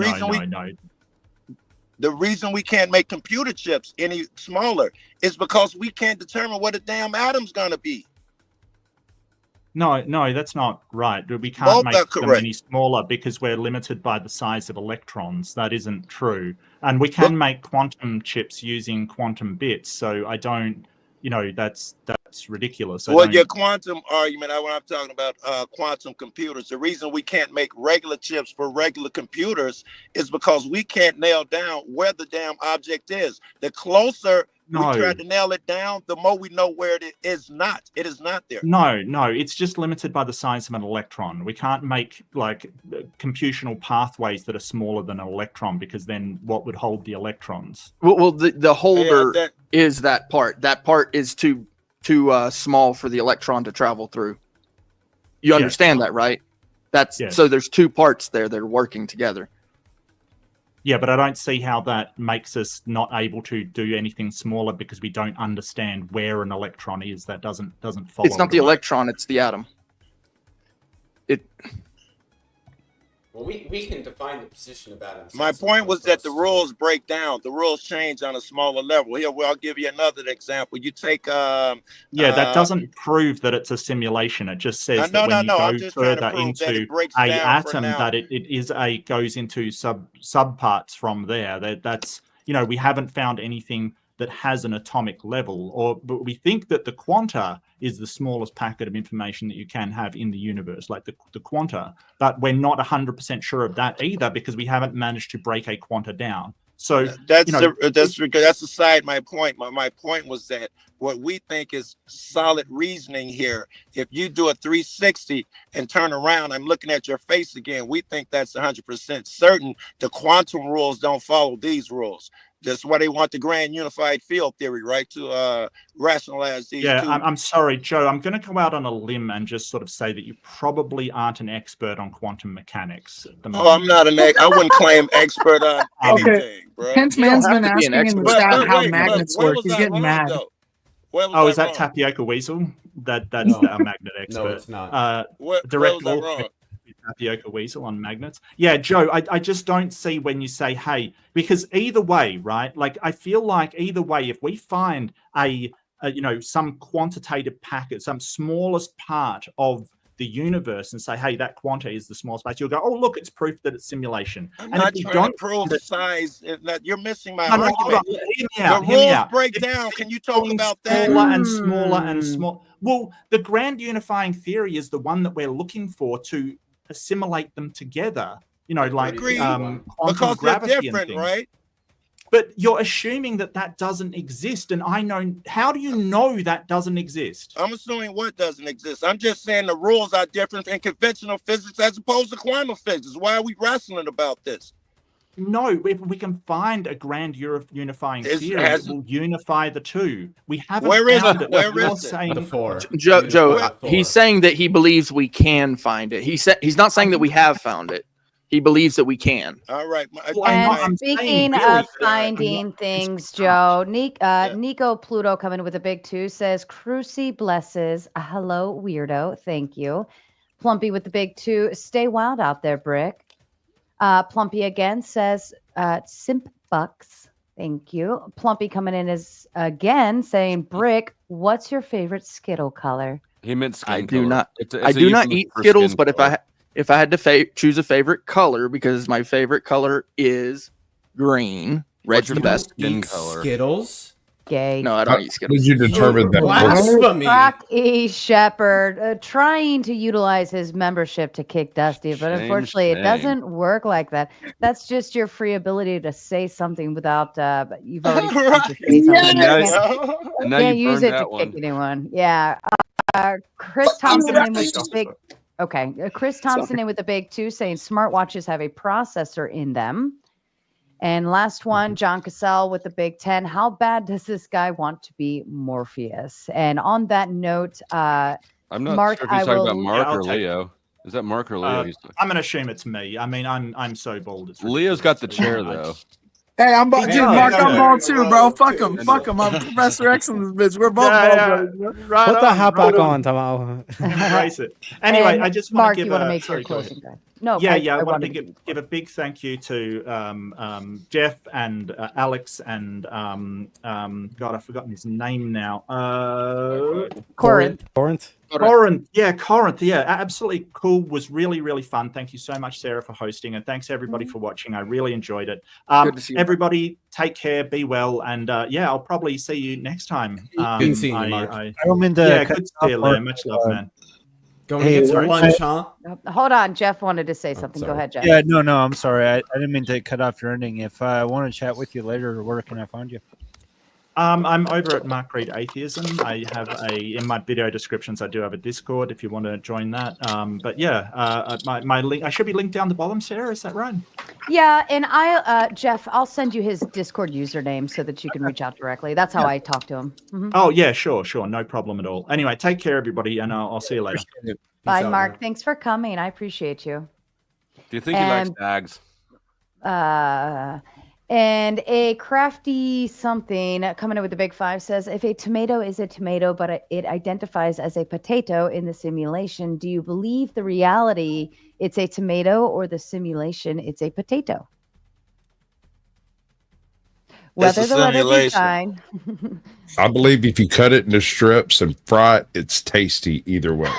The reason we can't make computer chips any smaller is because we can't determine what a damn atom's gonna be. No, that's not right. We can't Both are make them correct. any smaller because we're limited by the size of electrons. That isn't true. And we can make quantum chips using quantum bits. So I don't, that's ridiculous. Well, your quantum argument, when I'm talking about quantum computers, the reason we can't make regular chips for regular computers is because we can't nail down where the damn object is. The closer we try to nail it down, the more we know where it is not. It is not there. No, it's just limited by the size of an electron. We can't make like computational pathways that are smaller than an electron, because then what would hold the electrons? Well, the holder is that part. That part is too small for the electron to travel through. You understand that, right? So there's two parts there that are working together. Yeah, but I don't see how that makes us not able to do anything smaller, because we don't understand where an electron is. That doesn't follow. It's not the electron, it's the atom. Well, we can define the position of atoms. My point was that the rules break down. The rules change on a smaller level. Here, I'll give you another example. You take that doesn't prove that it's a simulation. It just says that when you go further into a atom, that it goes into subparts from there. That's we haven't found anything that has an atomic level, but we think that the quanta is the smallest packet of information that you can have in the universe, like the quanta. But we're not 100% sure of that either, because we haven't managed to break a quanta down. So that's aside my point. My point was that what we think is solid reasoning here, if you do a 360 and turn around, I'm looking at your face again, we think that's 100% certain. The quantum rules don't follow these rules. That's why they want the grand unified field theory, right? To rationalize these two. I'm sorry, Joe. I'm going to go out on a limb and just sort of say that you probably aren't an expert on quantum mechanics at the moment. I'm not I wouldn't claim expert on anything, bro. Hence, man's been asking in the chat how magnets work. He's getting mad. Is that Tapioca Weasel? That's our magnet expert. No, it's not. Direct Tapioca Weasel on magnets. Yeah, Joe, I just don't see when you say, hey, because either way, right? Like, I feel like either way, if we find some quantitative packet, some smallest part of the universe, and say, hey, that quanta is the smallest part, you'll go, oh, look, it's proof that it's simulation. I'm not trying to prove the size. You're missing my argument. The rules break down. Can you talk about that? Smaller and smaller and small. Well, the grand unifying theory is the one that we're looking for to assimilate them together. Like quantum because gravity they're different, and things. right? But you're assuming that doesn't exist, and I know. How do you know that doesn't exist? I'm assuming what doesn't exist. I'm just saying the rules are different in conventional physics as opposed to quantum physics. Why are we wrestling about this? No, if we can find a grand unifying It's- theory, has- it will unify the two. We haven't Where is found it? it. Where You're is it? saying The four. Joe, he's saying that he believes we can find it. He's not saying that we have found it. He believes that we can. All right. And speaking of finding things, Joe, Nico Pluto coming with a big 2 says, Cruci blesses. Hello, weirdo. Thank you. Plumpy with the big 2. Stay wild out there, Brick. Plumpy again says, simp bucks. Thank you. Plumpy coming in is again saying, Brick, what's your favorite Skittle color? He meant skin I color. do not. It's I a do not euphemism eat for Skittles, skin but color. if I had to choose a favorite color, because my favorite color is green. Red's the best. Skin color. Skittles? Gay. No, I don't eat Skittles. Did you determine that? Blasphemy. Brock E. Shepard trying to utilize his membership to kick Dusty, but Shame, unfortunately, it shame. doesn't work like that. That's just your free ability to say something without you've already used to say something. Yes. You And now can't you use burned it to that kick one. anyone. Yeah. Chris Thompson in with the big. Okay, Chris Thompson in with the big 2 saying smartwatches have a processor in them. And last one, John Cassell with the big 10. How bad does this guy want to be Morpheus? And on that note, I'm not Mark, sure if he's I talking will. about Mark I'll or take it. Leo. Is that Mark or Leo? I'm gonna assume it's me. I mean, I'm so bold. It's Leo's got the ridiculous. chair though. Hey, I'm bald. He Dude, does, Mark, yeah. I'm bald too, bro. Fuck him. And- Fuck him. I'm Professor X in this bitch. We're both Yeah, bald yeah. brothers, bro. Right Put the hat back right on, Tomo. Embrace it. Anyway, And I just Mark, want to give you want to a make sorry, your go ahead. closing guide? No, Yeah, I wanted wanted to to give a big thank you to Jeff and Alex and God, I've forgotten his name now. Corinth. Corinth. Corinth, yeah, absolutely cool. Was really, really fun. Thank you so much, Sarah, for hosting, and thanks everybody for watching. I really enjoyed it. Good to see you. Everybody, take care, be well, and yeah, I'll probably see you next time. Good seeing you, Mark. I don't mean to Yeah, cut good to you see you, off, Leo. Mark, Much love, man. Going Hey, to get some sorry. lunch, huh? Hold on, Jeff wanted to say something. Go sorry. ahead, Jeff. Yeah, no, I'm sorry. I didn't mean to cut off your ending. If I want to chat with you later, where can I find you? I'm over at Mark Reed Atheism. I have in my video descriptions, I do have a Discord if you want to join that. But yeah, my link, I should be linked down the bottom, Sarah, is that right? Yeah, and Jeff, I'll send you his Discord username so that you can reach out directly. That's how I talk to him. Mhm. Oh yeah, sure, no problem at all. Anyway, take care, everybody, and I'll see you later. Bye, out, Mark. man. Thanks for coming. I appreciate you. Do you think he likes And- bags? And a crafty something coming in with the big 5 says, if a tomato is a tomato, but it identifies as a potato in the simulation, do you believe the reality it's a tomato or the simulation it's a potato? Whether the weather be simulation. fine. I believe if you cut it into strips and fry it, it's tasty either way.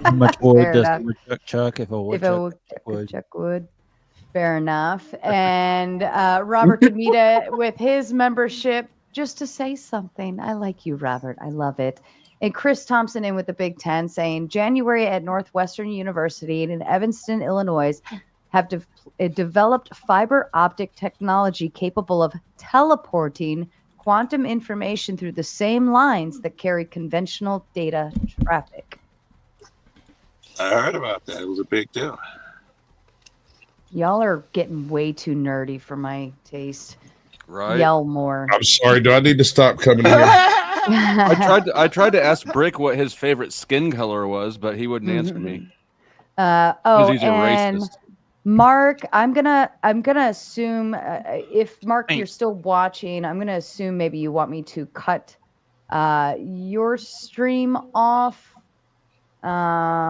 How much wood Fair does enough. the woodchuck chuck if a If a woodchuck would? woodchuck would. Fair enough. And Robert Demita with his membership, just to say something. I like you, Robert. I love it. And Chris Thompson in with the Big 10 saying, January at Northwestern University in Evanston, Illinois, have developed fiber optic technology capable of teleporting quantum information through the same lines that carry conventional data traffic. I heard about that. It was a big deal. Y'all are getting way too nerdy for my taste. Right. Yell more. I'm sorry. Do I need to stop coming here? I tried to ask Brick what his favorite skin color was, but he wouldn't answer me. Oh, he's a and racist. Mark, I'm gonna assume if Mark you're still watching, I'm gonna assume maybe you want me to cut your stream off.